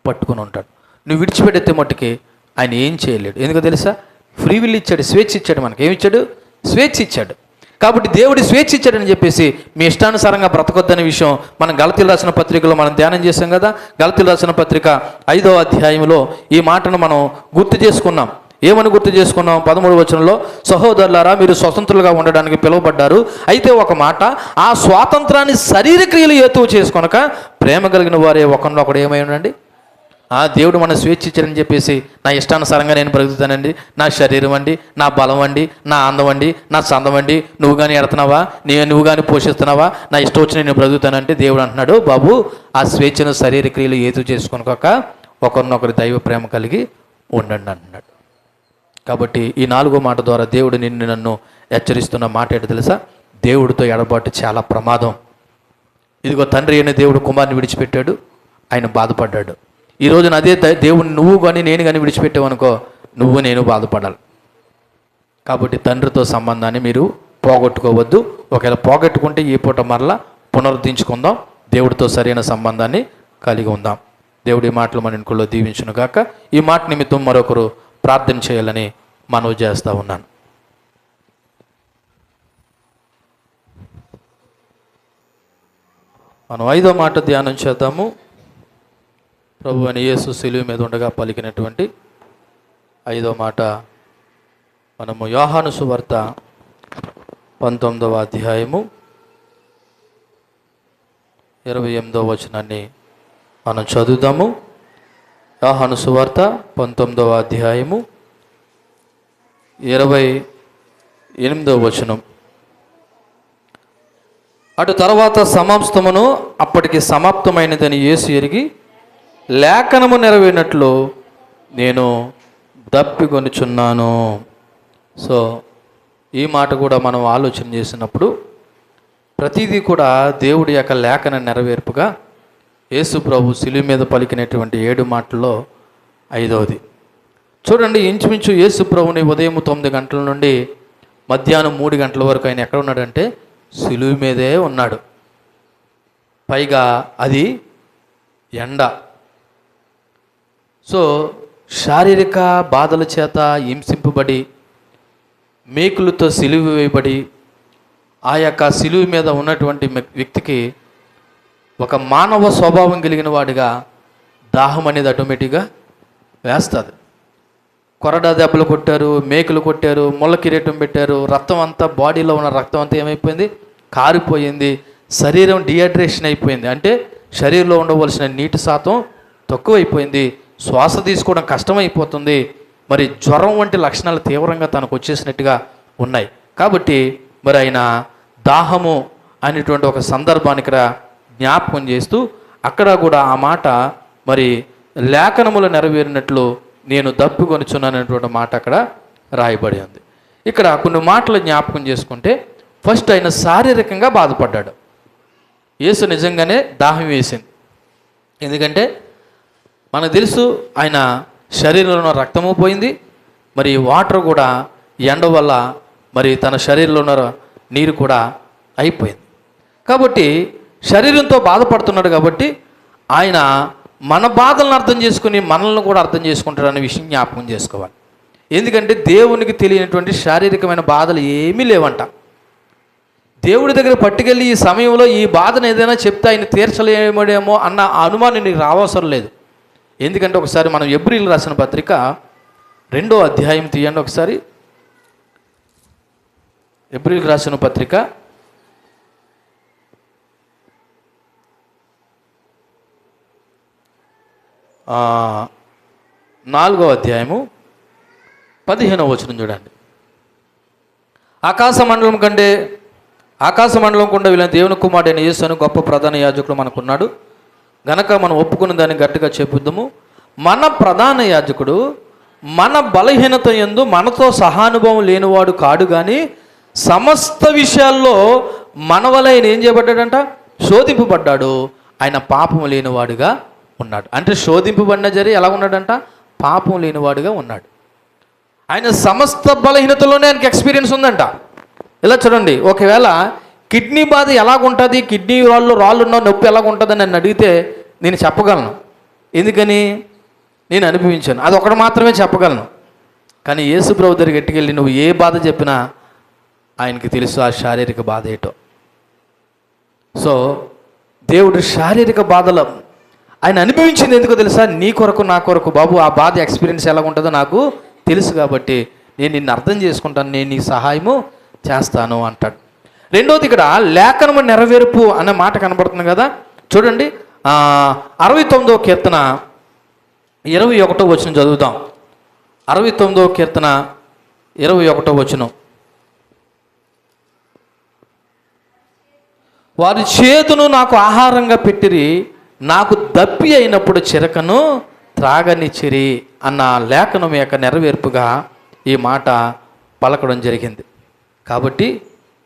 పట్టుకొని ఉంటాడు. నువ్వు విడిచిపెడితే మట్టుకి ఆయన ఏం చేయలేడు. ఎందుకో తెలుసా? ఫ్రీ విల్ ఇచ్చాడు, స్వేచ్ఛ ఇచ్చాడు. మనకి ఏమిచ్చాడు? స్వేచ్ఛ ఇచ్చాడు. కాబట్టి దేవుడి స్వేచ్ఛ ఇచ్చాడని చెప్పేసి మీ ఇష్టానుసారంగా బ్రతకొద్దనే విషయం మనం గలతీయులకు రాసిన పత్రికలో మనం ధ్యానం చేసాం కదా. గలతీయులకు రాసిన పత్రిక 5వ అధ్యాయంలో ఈ మాటను మనం గుర్తు చేసుకున్నాం. ఏమని గుర్తు చేసుకున్నాం? 13వ వచనంలో, సహోదరులారా మీరు స్వతంత్రులుగా ఉండడానికి పిలువబడ్డారు. అయితే ఒక మాట, ఆ స్వాతంత్రాన్ని శరీర క్రియలు హేతువు చేసుకొనక ప్రేమ కలిగిన వారే ఒకరినొకడు ఏమై ఉండండి. దేవుడు మన స్వేచ్ఛ ఇచ్చాడని చెప్పేసి నా ఇష్టానుసారంగా నేను బ్రతుకుతానండి, నా శరీరం అండి, నా బలం అండి, నా అందం అండి, నా చందం అండి, నువ్వు కానీ ఎడుతున్నావా, నువ్వు కానీ పోషిస్తున్నావా, నా ఇష్టం వచ్చి నేను బ్రతుకుతానంటే దేవుడు అంటున్నాడు, బాబు ఆ స్వేచ్ఛను శరీర క్రియలు హేతువు చేసుకొనక ఒకరినొకరి దైవ ప్రేమ కలిగి ఉండండి అంటున్నాడు. కాబట్టి ఈ 4వ మాట ద్వారా దేవుడు నిన్ను నన్ను హెచ్చరిస్తున్న మాట ఏంటో తెలుసా? దేవుడితో ఎడబాటు చాలా ప్రమాదం. ఇదిగో తండ్రి అయిన దేవుడు కుమారుని విడిచిపెట్టాడు, ఆయన బాధపడ్డాడు. ఈ రోజున అదే దేవుడిని నువ్వు కానీ నేను కానీ విడిచిపెట్టావనుకో, నువ్వు నేను బాధపడాలి. కాబట్టి తండ్రితో సంబంధాన్ని మీరు పోగొట్టుకోవద్దు. ఒకవేళ పోగొట్టుకుంటే ఈ పూట మరలా పునరుద్ధరించుకుందాం, దేవుడితో సరైన సంబంధాన్ని కలిగి ఉందాం. దేవుడి మాటలు మన ఇంట్లో దీవించును గాక. ఈ మాట నిమిత్తం మరొకరు ప్రార్థన చేయాలని మనవి చేస్తూ ఉన్నాను. మనం 5వ మాట ధ్యానం చేద్దాము. ప్రభు అని యేసు శిలువ మీద ఉండగా పలికినటువంటి 5వ మాట మనము యోహాను సువార్త 19వ అధ్యాయము 28వ వచనాన్ని మనం చదువుదాము. యోహాను సువార్త 19వ అధ్యాయము 28వ వచనం. అటు తర్వాత సమస్తమును అప్పటికి సమాప్తమైనదని యేసు ఎరిగి లేఖనము నెరవేరినట్లు నేను దప్పికొనుచున్నాను. సో ఈ మాట కూడా మనం ఆలోచన చేసినప్పుడు ప్రతిదీ కూడా దేవుడి యొక్క లేఖన నెరవేర్పుగా యేసు ప్రభు శిలువ మీద పలికినటువంటి 7 మాటల్లో 5వది. చూడండి, ఇంచుమించు యేసు ప్రభుని ఉదయం 9 గంటల నుండి మధ్యాహ్నం 3 గంటల వరకు ఆయన ఎక్కడ ఉన్నాడంటే శిలువ మీదే ఉన్నాడు. పైగా అది ఎండ. సో శారీరక బాధల చేత హింసింపబడి మేకులతో సిలువ వేయబడి ఆ యొక్క సిలువ మీద ఉన్నటువంటి వ్యక్తికి ఒక మానవ స్వభావం కలిగిన వాడిగా దాహం అనేది ఆటోమేటిక్గా వేస్తుంది. కొరడా దెబ్బలు కొట్టారు, మేకులు కొట్టారు, ముళ్ళ కిరీటం పెట్టారు, రక్తం అంతా బాడీలో ఉన్న రక్తం అంతా ఏమైపోయింది, కారిపోయింది, శరీరం డిహైడ్రేషన్ అయిపోయింది. అంటే శరీరంలో ఉండవలసిన నీటి శాతం తక్కువైపోయింది, శ్వాస తీసుకోవడం కష్టమైపోతుంది, మరి జ్వరం వంటి లక్షణాలు తీవ్రంగా తనకు వచ్చేసినట్టుగా ఉన్నాయి. కాబట్టి మరి ఆయన దాహము అనేటువంటి ఒక సందర్భాన్ని ఇక్కడ జ్ఞాపకం చేస్తూ అక్కడ కూడా ఆ మాట మరి లేఖనములు నెరవేరినట్లు నేను దప్పికొనిచున్నానటువంటి మాట అక్కడ రాయబడి ఉంది. ఇక్కడ కొన్ని మాటలు జ్ఞాపకం చేసుకుంటే ఫస్ట్ ఆయన శారీరకంగా బాధపడ్డాడు. యేసు నిజంగానే దాహం వేసింది. ఎందుకంటే మనకు తెలుసు ఆయన శరీరంలో రక్తము పోయింది, మరి వాటర్ కూడా ఎండ వల్ల మరి తన శరీరంలో ఉన్న నీరు కూడా అయిపోయింది. కాబట్టి శరీరంతో బాధపడుతున్నాడు కాబట్టి ఆయన మన బాధలను అర్థం చేసుకుని మనల్ని కూడా అర్థం చేసుకుంటాడు అనే విషయం జ్ఞాపకం చేసుకోవాలి. ఎందుకంటే దేవునికి తెలియనటువంటి శారీరకమైన బాధలు ఏమీ లేవంట. దేవుడి దగ్గర పట్టుకెళ్ళి ఈ సమయంలో ఈ బాధను ఏదైనా చెప్తే ఆయన తీర్చలేమేమో అన్న అనుమానం నీకు రావసరం లేదు. ఎందుకంటే ఒకసారి మనం ఎబ్రీలు రాసిన పత్రిక 2వ అధ్యాయం తీయండి ఒకసారి. ఎబ్రీలు రాసిన పత్రిక 4వ అధ్యాయము 15వ వచనం చూడండి. ఆకాశ మండలం గుండా వీళ్ళని దేవుని కుమారుడైన యేసు అని గొప్ప ప్రధాన యాజకుడు మనకున్నాడు గనక మనం ఒప్పుకున్న దాన్ని గట్టిగా చెప్పుద్దాము. మన ప్రధాన యాజకుడు మన బలహీనత యందు మనతో సహానుభవం లేనివాడు కాడు, కానీ సమస్త విషయాల్లో మన వల్ల ఆయన ఏం చేయబడ్డాడంట, శోధింపబడ్డాడు. ఆయన పాపం లేనివాడుగా ఉన్నాడు. అంటే శోధింపబడిన జరి ఎలా ఉన్నాడంట, పాపం లేనివాడుగా ఉన్నాడు. ఆయన సమస్త బలహీనతలోనే ఆయనకి ఎక్స్పీరియన్స్ ఉందంట. ఇలా చూడండి, ఒకవేళ కిడ్నీ బాధ ఎలాగుంటుంది, కిడ్నీ రాళ్ళు ఉన్న నొప్పి ఎలాగుంటుందని నన్ను అడిగితే నేను చెప్పగలను. ఎందుకని, నేను అనుభవించాను. అది ఒకటి మాత్రమే చెప్పగలను. కానీ యేసు ప్రభు దగ్గరికి ఎట్టుకెళ్ళి నువ్వు ఏ బాధ చెప్పినా ఆయనకి తెలుసు ఆ శారీరక బాధ ఏటో. సో దేవుడు శారీరక బాధలు ఆయన అనుభవించింది ఎందుకో తెలుసా, నీ కొరకు నా కొరకు. బాబు ఆ బాధ ఎక్స్పీరియన్స్ ఎలా ఉంటుందో నాకు తెలుసు కాబట్టి నేను నిన్ను అర్థం చేసుకుంటాను, నేను నీకు సహాయము చేస్తాను అంటాడు. రెండోది ఇక్కడ లేఖనము నెరవేర్పు అనే మాట కనబడుతుంది కదా, చూడండి. 69వ కీర్తన 21వ వచనం చదువుదాం. 69వ కీర్తన 21వ వచనం. వారి చేతును నాకు ఆహారంగా పెట్టిరి, నాకు దప్పి అయినప్పుడు చిరకను త్రాగనిచ్చిరి అన్న లేఖనం యొక్క నెరవేర్పుగా ఈ మాట పలకడం జరిగింది. కాబట్టి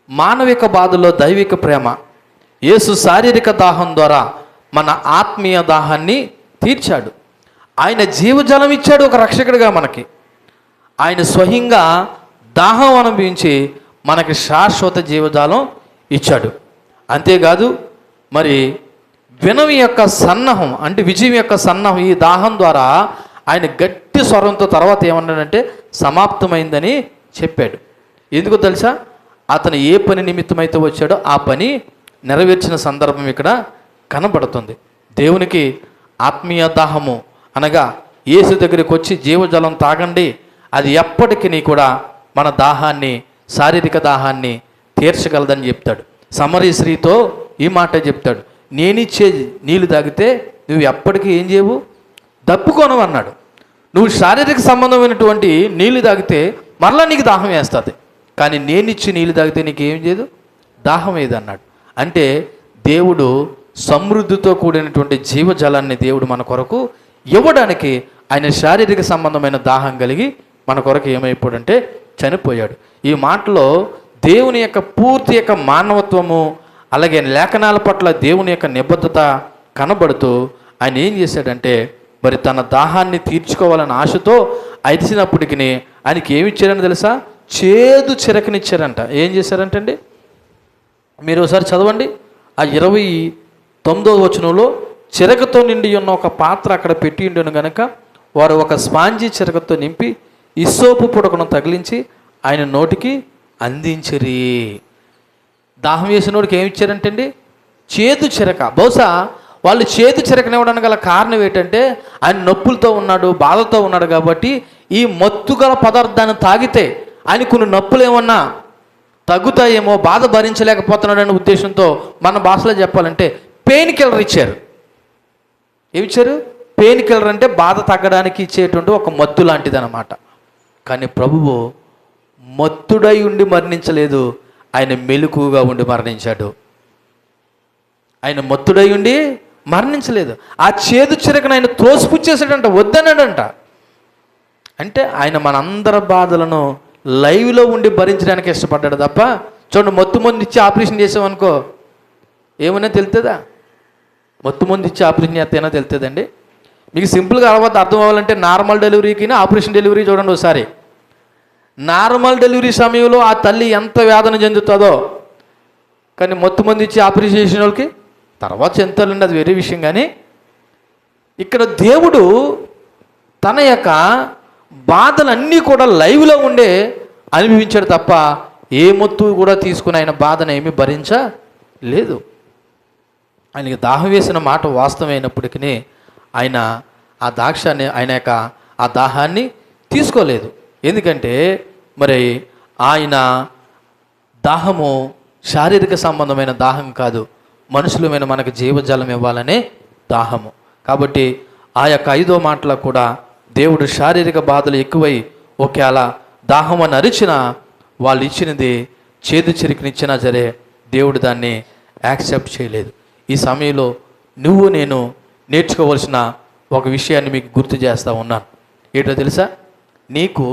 మానవిక బాధలో దైవిక ప్రేమ, యేసు శారీరక దాహం ద్వారా మన ఆత్మీయ దాహాన్ని తీర్చాడు. ఆయన జీవజలం ఇచ్చాడు ఒక రక్షకుడిగా మనకి. ఆయన స్వయంగా దాహం అనుభవించి మనకి శాశ్వత జీవజాలం ఇచ్చాడు. అంతేకాదు, మరి వినవి యొక్క సన్నాహం అంటే విజయం యొక్క సన్నాహం, ఈ దాహం ద్వారా ఆయన గట్టి స్వరంతో తర్వాత ఏమన్నాడంటే సమాప్తమైందని చెప్పాడు. ఎందుకో తెలుసా, అతను ఏ పని నిమిత్తమైతే వచ్చాడో ఆ పని నెరవేర్చిన సందర్భం ఇక్కడ కనబడుతుంది. దేవునికి ఆత్మీయ దాహము అనగా యేసు దగ్గరికి వచ్చి జీవజలం తాగండి, అది ఎప్పటికీ కూడా మన దాహాన్ని, శారీరక దాహాన్ని తీర్చగలదని చెప్తాడు. సమరీ స్త్రీతో ఈ మాట చెప్తాడు, నేనిచ్చే నీళ్ళు తాగితే నువ్వు ఎప్పటికీ ఏం చేయవు, దప్పుకోను అన్నాడు. నువ్వు శారీరక సంబంధమైనటువంటి నీళ్ళు తాగితే మరలా నీకు దాహం వేస్తుంది, కానీ నేనిచ్చి నీళ్ళు తాగితే నీకు ఏం చేయదు, దాహం ఏది అన్నాడు. అంటే దేవుడు సమృద్ధితో కూడినటువంటి జీవజలాన్ని దేవుడు మన కొరకు ఇవ్వడానికి ఆయన శారీరక సంబంధమైన దాహం కలిగి మన కొరకు ఏమైపోయాడంటే చనిపోయాడు. ఈ మాటలో దేవుని యొక్క పూర్తి యొక్క మానవత్వము, అలాగే లేఖనాల పట్ల దేవుని యొక్క నిబద్ధత కనబడుతూ ఆయన ఏం చేశాడంటే మరి తన దాహాన్ని తీర్చుకోవాలని ఆశతో అయినప్పటికీ ఆయనకి ఏమి ఇచ్చారని తెలుసా, చేదు చిరకనిచ్చారంట. ఏం చేశారంటండి, మీరు ఒకసారి చదవండి. ఆ 29వ వచనంలో చిరకతో నిండి ఉన్న ఒక పాత్ర అక్కడ పెట్టి ఉండను కనుక వారు ఒక స్పాంజీ చిరకతో నింపి ఇస్సోపు పుడకను తగిలించి ఆయన నోటికి అందించిరి. దాహం వేసినోడికి ఏమి ఇచ్చారంటండి? చేదు చిరక. బహుశా వాళ్ళు చేదు చిరకనివ్వడానికి గల కారణం ఏంటంటే ఆయన నొప్పులతో ఉన్నాడు, బాధతో ఉన్నాడు కాబట్టి ఈ మత్తు గల పదార్థాన్ని తాగితే ఆయన కొన్ని నొప్పులు ఏమన్నా తగ్గుతాయేమో, బాధ భరించలేకపోతున్నాడు అనే ఉద్దేశంతో మన భాషలో చెప్పాలంటే పెయిన్ కిల్లర్ ఇచ్చారు. ఏమి ఇచ్చారు? పెయిన్ కిల్లర్ అంటే బాధ తగ్గడానికి ఇచ్చేటువంటి ఒక మత్తు లాంటిది అన్నమాట. కానీ ప్రభువు మత్తుడై ఉండి మరణించలేదు, ఆయన మెలకుగా ఉండి మరణించాడు. ఆయన మత్తుడై ఉండి మరణించలేదు. ఆ చేదు చిరకను ఆయన త్రోసిపుచ్చేసాడంట, వద్దన్నాడంట. అంటే ఆయన మనందరి బాధలను లైవ్లో ఉండి భరించడానికి ఇష్టపడ్డాడు తప్ప, చూడండి మత్తు మందు ఇచ్చి ఆపరేషన్ చేసామనుకో ఏమైనా తెలుతుందా? మత్తు మందు ఇచ్చి ఆపరేషన్ చేస్తేనా తెలుతుందండి? మీకు సింపుల్గా అర్థం అవ్వాలంటే నార్మల్ డెలివరీకి ఆపరేషన్ డెలివరీ చూడండి ఒకసారి. నార్మల్ డెలివరీ సమయంలో ఆ తల్లి ఎంత వేదన చెందుతుందో, కానీ మత్తు మందు ఇచ్చి ఆపరేషన్ చేసిన వాళ్ళకి తర్వాత చెందుతారండి, అది వేరే విషయం. కానీ ఇక్కడ దేవుడు తన యొక్క బాధలన్నీ కూడా లైవ్లో ఉండే అనుభవించాడు తప్ప ఏ మత్తు కూడా తీసుకుని ఆయన బాధను ఏమీ భరించలేదు. ఆయనకి దాహం వేసిన మాట వాస్తవమైనప్పటికీ ఆయన ఆ దాక్షాన్ని ఆ దాహాన్ని తీసుకోలేదు. ఎందుకంటే మరి ఆయన దాహము శారీరక సంబంధమైన దాహం కాదు, మనుషులమైన మనకు జీవజలం ఇవ్వాలనే దాహము. కాబట్టి ఆ యొక్క 5వ మాటలో కూడా దేవుడు శారీరక బాధలు ఎక్కువై ఒకవేళ దాహం అని అరిచినా వాళ్ళు ఇచ్చినది చేదు చిరికినిచ్చినా సరే దేవుడు దాన్ని యాక్సెప్ట్ చేయలేదు. ఈ సమయంలో నువ్వు నేను నేర్చుకోవలసిన ఒక విషయాన్ని మీకు గుర్తు చేస్తూ ఉన్నాను. ఏంటో తెలుసా? నీకు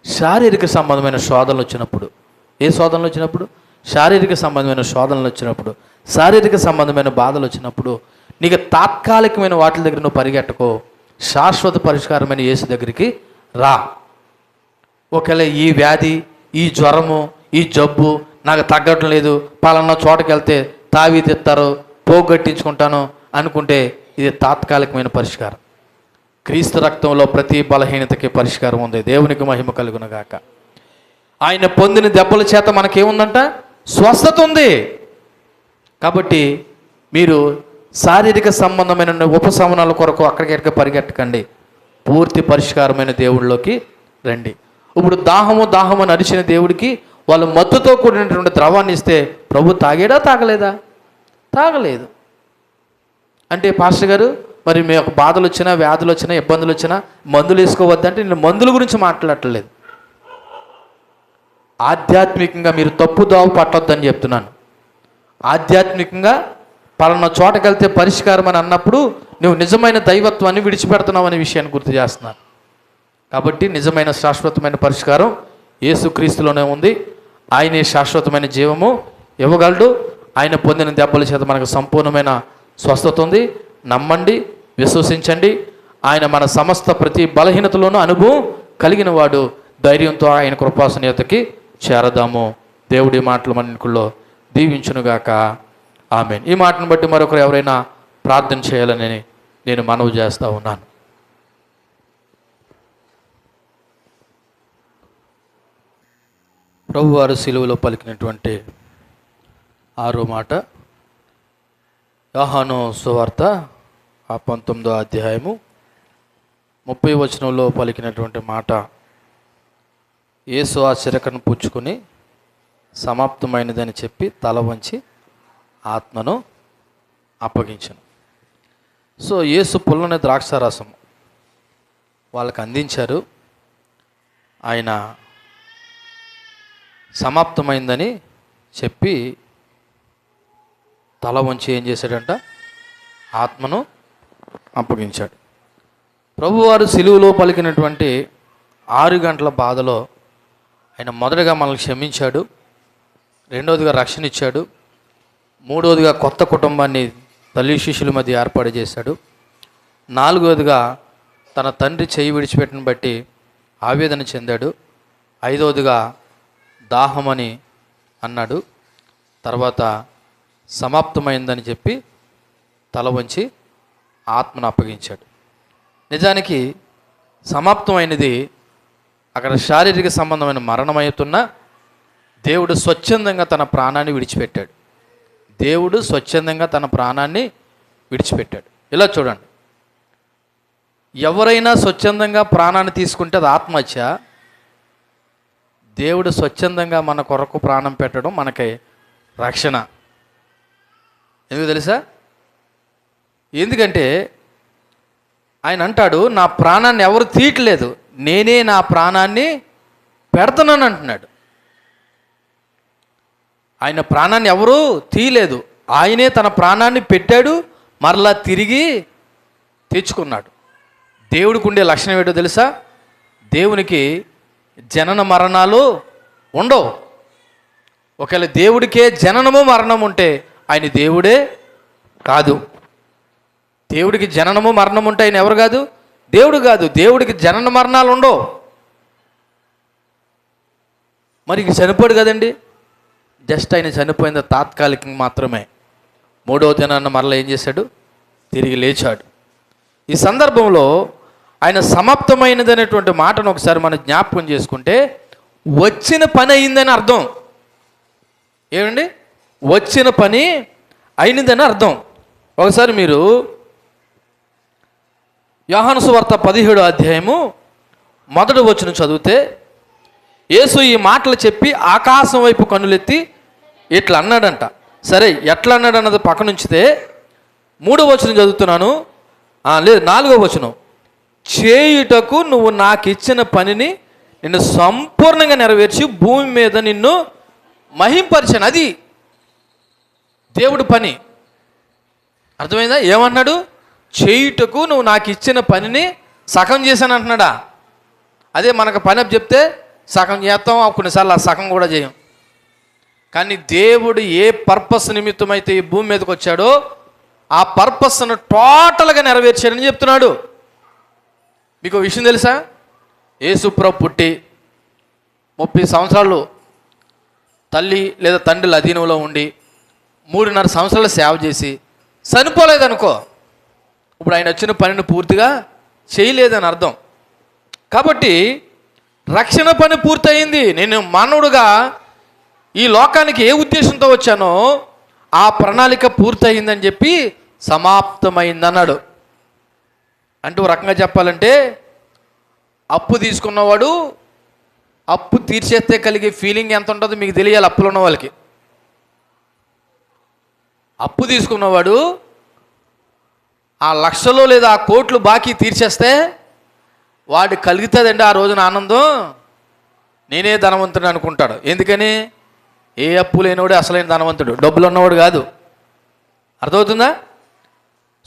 శారీరక సంబంధమైన శోధనలు వచ్చినప్పుడు, ఏ శోధనలు వచ్చినప్పుడు? శారీరక సంబంధమైన శోధనలు వచ్చినప్పుడు, శారీరక సంబంధమైన బాధలు వచ్చినప్పుడు నీకు తాత్కాలికమైన వాటి దగ్గర నువ్వు పరిగెట్టకో, శాశ్వత పరిష్కారమైన యేసు దగ్గరికి రా. ఒకవేళ ఈ వ్యాధి, ఈ జ్వరము, ఈ జబ్బు నాకు తగ్గటం లేదు, పలానా చోటకి వెళ్తే తావి తెస్తారు, పోగొట్టించుకుంటాను అనుకుంటే ఇది తాత్కాలికమైన పరిష్కారం. క్రీస్తు రక్తంలో ప్రతి బలహీనతకి పరిష్కారం ఉంది. దేవునికి మహిమ కలుగునుగాక. ఆయన పొందిన దెబ్బల చేత మనకేముందంట? స్వస్థత ఉంది. కాబట్టి మీరు శారీరక సంబంధమైన ఉపశమనాల కొరకు అక్కడికి పరిగెట్టకండి, పూర్తి పరిష్కారమైన దేవుళ్ళలోకి రండి. ఇప్పుడు దాహము నడిచిన దేవుడికి వాళ్ళు మత్తుతో కూడినటువంటి ద్రవాన్ని ఇస్తే ప్రభు తాగాడా? తాగలేదా? తాగలేదు. అంటే పాస్టర్ గారు మరి మీ యొక్క బాధలు వచ్చినా, వ్యాధులు వచ్చినా, ఇబ్బందులు వచ్చినా మందులు వేసుకోవద్దంటే నేను మందుల గురించి మాట్లాడట్లేదు. ఆధ్యాత్మికంగా మీరు తప్పుదోవ పట్టొద్దని చెప్తున్నాను. ఆధ్యాత్మికంగా పలానా చోటకి వెళ్తే పరిష్కారం అని అన్నప్పుడు నువ్వు నిజమైన దైవత్వాన్ని విడిచిపెడుతున్నావు అనే విషయాన్ని గుర్తు చేస్తున్నాను. కాబట్టి నిజమైన శాశ్వతమైన పరిష్కారం యేసుక్రీస్తులోనే ఉంది. ఆయనే శాశ్వతమైన జీవము ఇవ్వగలడు. ఆయన పొందిన దెబ్బల చేత మనకు సంపూర్ణమైన స్వస్థత ఉంది. నమ్మండి, విశ్వసించండి. ఆయన మన సమస్త ప్రతి బలహీనతలోనూ అనుభవం కలిగిన వాడు. ధైర్యంతో ఆయన కృపాసనీయతకి చేరదాము. దేవుడి మాటలు మనకుల్లో దీవించునుగాక. ఆమేన్. ఈ మాటను బట్టి మరొకరు ఎవరైనా ప్రార్థన చేయాలని నేను మనవి చేస్తూ ఉన్నాను. ప్రభువారు సిలువలో పలికినటువంటి 6వ మాట, యోహాను సువార్త 19వ అధ్యాయము 30వ వచనంలో పలికినటువంటి మాట, యేసు ఆ చిరకను పుచ్చుకొని సమాప్తమైనదని చెప్పి తల వంచి ఆత్మను అప్పగించను. సో యేసు పుల్లని ద్రాక్షారసం వాళ్ళకి అందించారు. ఆయన సమాప్తమైందని చెప్పి తల వంచి ఏం చేశాడంట? ఆత్మను అప్పగించాడు. ప్రభువారు సిలువలో పలికినటువంటి 6 గంటల బాధలో ఆయన మొదటగా మనల్ని క్షమించాడు, రెండవదిగా రక్షణ ఇచ్చాడు, మూడవదిగా కొత్త కుటుంబాన్ని తల్లి శిష్యుల మధ్య ఏర్పాటు చేశాడు, నాలుగవదిగా తన తండ్రి చేయి విడిచిపెట్టిన బట్టి ఆవేదన చెందాడు, ఐదవదిగా దాహమని అన్నాడు, తర్వాత సమాప్తమైందని చెప్పి తల వంచి ఆత్మను అప్పగించాడు. నిజానికి సమాప్తమైనది. అక్కడ శారీరక సంబంధమైన మరణమవుతున్న దేవుడు స్వచ్ఛందంగా తన ప్రాణాన్ని విడిచిపెట్టాడు. దేవుడు స్వచ్ఛందంగా తన ప్రాణాన్ని విడిచిపెట్టాడు. ఇలా చూడండి, ఎవరైనా స్వచ్ఛందంగా ప్రాణాన్ని తీసుకుంటే అది ఆత్మహత్య. దేవుడు స్వచ్ఛందంగా మన కొరకు ప్రాణం పెట్టడం మనకి రక్షణ. ఎందుకు తెలుసా? ఎందుకంటే ఆయన అంటాడు, నా ప్రాణాన్ని ఎవరు తీయట్లేదు, నేనే నా ప్రాణాన్ని పెడుతున్నాను అంటున్నాడు. ఆయన ప్రాణాన్ని ఎవరూ తీయలేదు, ఆయనే తన ప్రాణాన్ని పెట్టాడు, మరలా తిరిగి తెచ్చుకున్నాడు. దేవుడికి ఉండే లక్షణం ఏంటో తెలుసా? దేవునికి జనన మరణాలు ఉండవు. ఒకవేళ దేవుడికే జననము మరణం ఉంటే ఆయన దేవుడే కాదు. దేవుడికి జననము మరణం ఉంటే ఆయన ఎవరు కాదు? దేవుడు కాదు. దేవుడికి జనన మరణాలు ఉండవు. మరి చనిపోడు కదండి. జస్ట్ ఆయన చనిపోయింది తాత్కాలికంగా మాత్రమే. 3వ దినాన్న మరలా ఏం చేశాడు? తిరిగి లేచాడు. ఈ సందర్భంలో ఆయన సమాప్తమైనది అనేటువంటి మాటను ఒకసారి మనం జ్ఞాపకం చేసుకుంటే, వచ్చిన పని అయిందని అర్థం. ఏమండి? వచ్చిన పని అయినదని అర్థం. ఒకసారి మీరు యోహాను సువార్త 17వ అధ్యాయము 1వ వచనం చదివితే, యేసు ఈ మాటలు చెప్పి ఆకాశం వైపు కన్నులెత్తి ఇట్లా అన్నాడంట. సరే, ఎట్లా అన్నాడు అన్నది పక్కన ఉంచితే 3వ వచనం చదువుతున్నాను. లేదు, 4వ వచనం. చేయుటకు నువ్వు నాకు ఇచ్చిన పనిని నిన్ను సంపూర్ణంగా నెరవేర్చి భూమి మీద నిన్ను మహింపరిచాను. అది దేవుడి పని. అర్థమైందా? ఏమన్నాడు? చేయుటకు నువ్వు నాకు ఇచ్చిన పనిని సగం చేశాను అంటున్నాడా? అదే మనకు పని చెప్తే సగం చేస్తాం, కొన్నిసార్లు ఆ సగం కూడా చేయం. కానీ దేవుడు ఏ పర్పస్ నిమిత్తమైతే ఈ భూమి మీదకి వచ్చాడో ఆ పర్పస్ను టోటల్గా నెరవేర్చాడని చెప్తున్నాడు. మీకు విషయం తెలుసా? యేసుప్రభు పుట్టి 30 సంవత్సరాలు తల్లి లేదా తండ్రుల అధీనంలో ఉండి 3.5 సంవత్సరాలు సేవ చేసి చనిపోలేదనుకో, ఇప్పుడు ఆయన వచ్చిన పనిని పూర్తిగా చేయలేదని అర్థం. కాబట్టి రక్షణ పని పూర్తయింది. నేను మానవుడుగా ఈ లోకానికి ఏ ఉద్దేశంతో వచ్చానో ఆ ప్రణాళిక పూర్తయిందని చెప్పి సమాప్తమైందన్నాడు. అంటే ఒక రకంగా చెప్పాలంటే, అప్పు తీసుకున్నవాడు అప్పు తీర్చేస్తే కలిగే ఫీలింగ్ ఎంత ఉంటుందో మీకు తెలియాలి. అప్పులు ఉన్న వాళ్ళకి, అప్పు తీసుకున్నవాడు ఆ లక్షలు లేదా ఆ కోట్లు బాకీ తీర్చేస్తే వాడు కలుగుతుందండి ఆ రోజున ఆనందం. నేనే ధనవంతుడు అనుకుంటాడు. ఎందుకని? ఏ అప్పు లేనివాడు అసలైన ధనవంతుడు, డబ్బులు ఉన్నవాడు కాదు. అర్థమవుతుందా?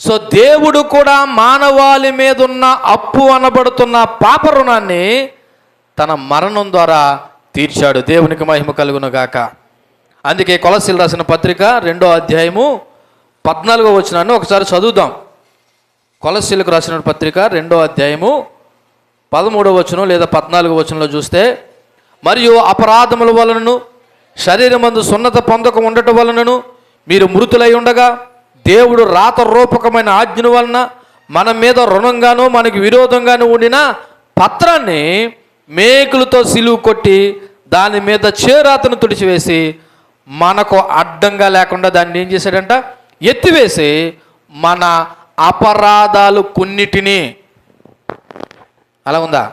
సో దేవుడు కూడా మానవాళి మీద ఉన్న అప్పు అనబడుతున్న పాప రుణాన్ని తన మరణం ద్వారా తీర్చాడు. దేవునికి మహిమ కలుగును గాక. అందుకే కొలస్సీలు రాసిన పత్రిక 2వ అధ్యాయము 14వ వచనాన్ని ఒకసారి చదువుదాం. కొలస్సీలకు రాసిన పత్రిక 2వ అధ్యాయము 13వ వచనం లేదా 14వ వచనంలో చూస్తే, మరియు అపరాధముల వలనను శరీరమందు సున్నత పొందక ఉండటం వలనను మీరు మృతులై ఉండగా దేవుడు రాత రూపకమైన ఆజ్ఞ వలన మన మీద రుణంగాను మనకి విరోధంగాను ఉండిన పత్రాన్ని మేకులతో సిలువు కొట్టి దాని మీద చేరాతను తుడిచివేసి మనకు అడ్డంగా లేకుండా దాన్ని ఏం చేశాడంట? ఎత్తివేసి మన అపరాధాలు కొన్నిటిని, అలా ఉందా,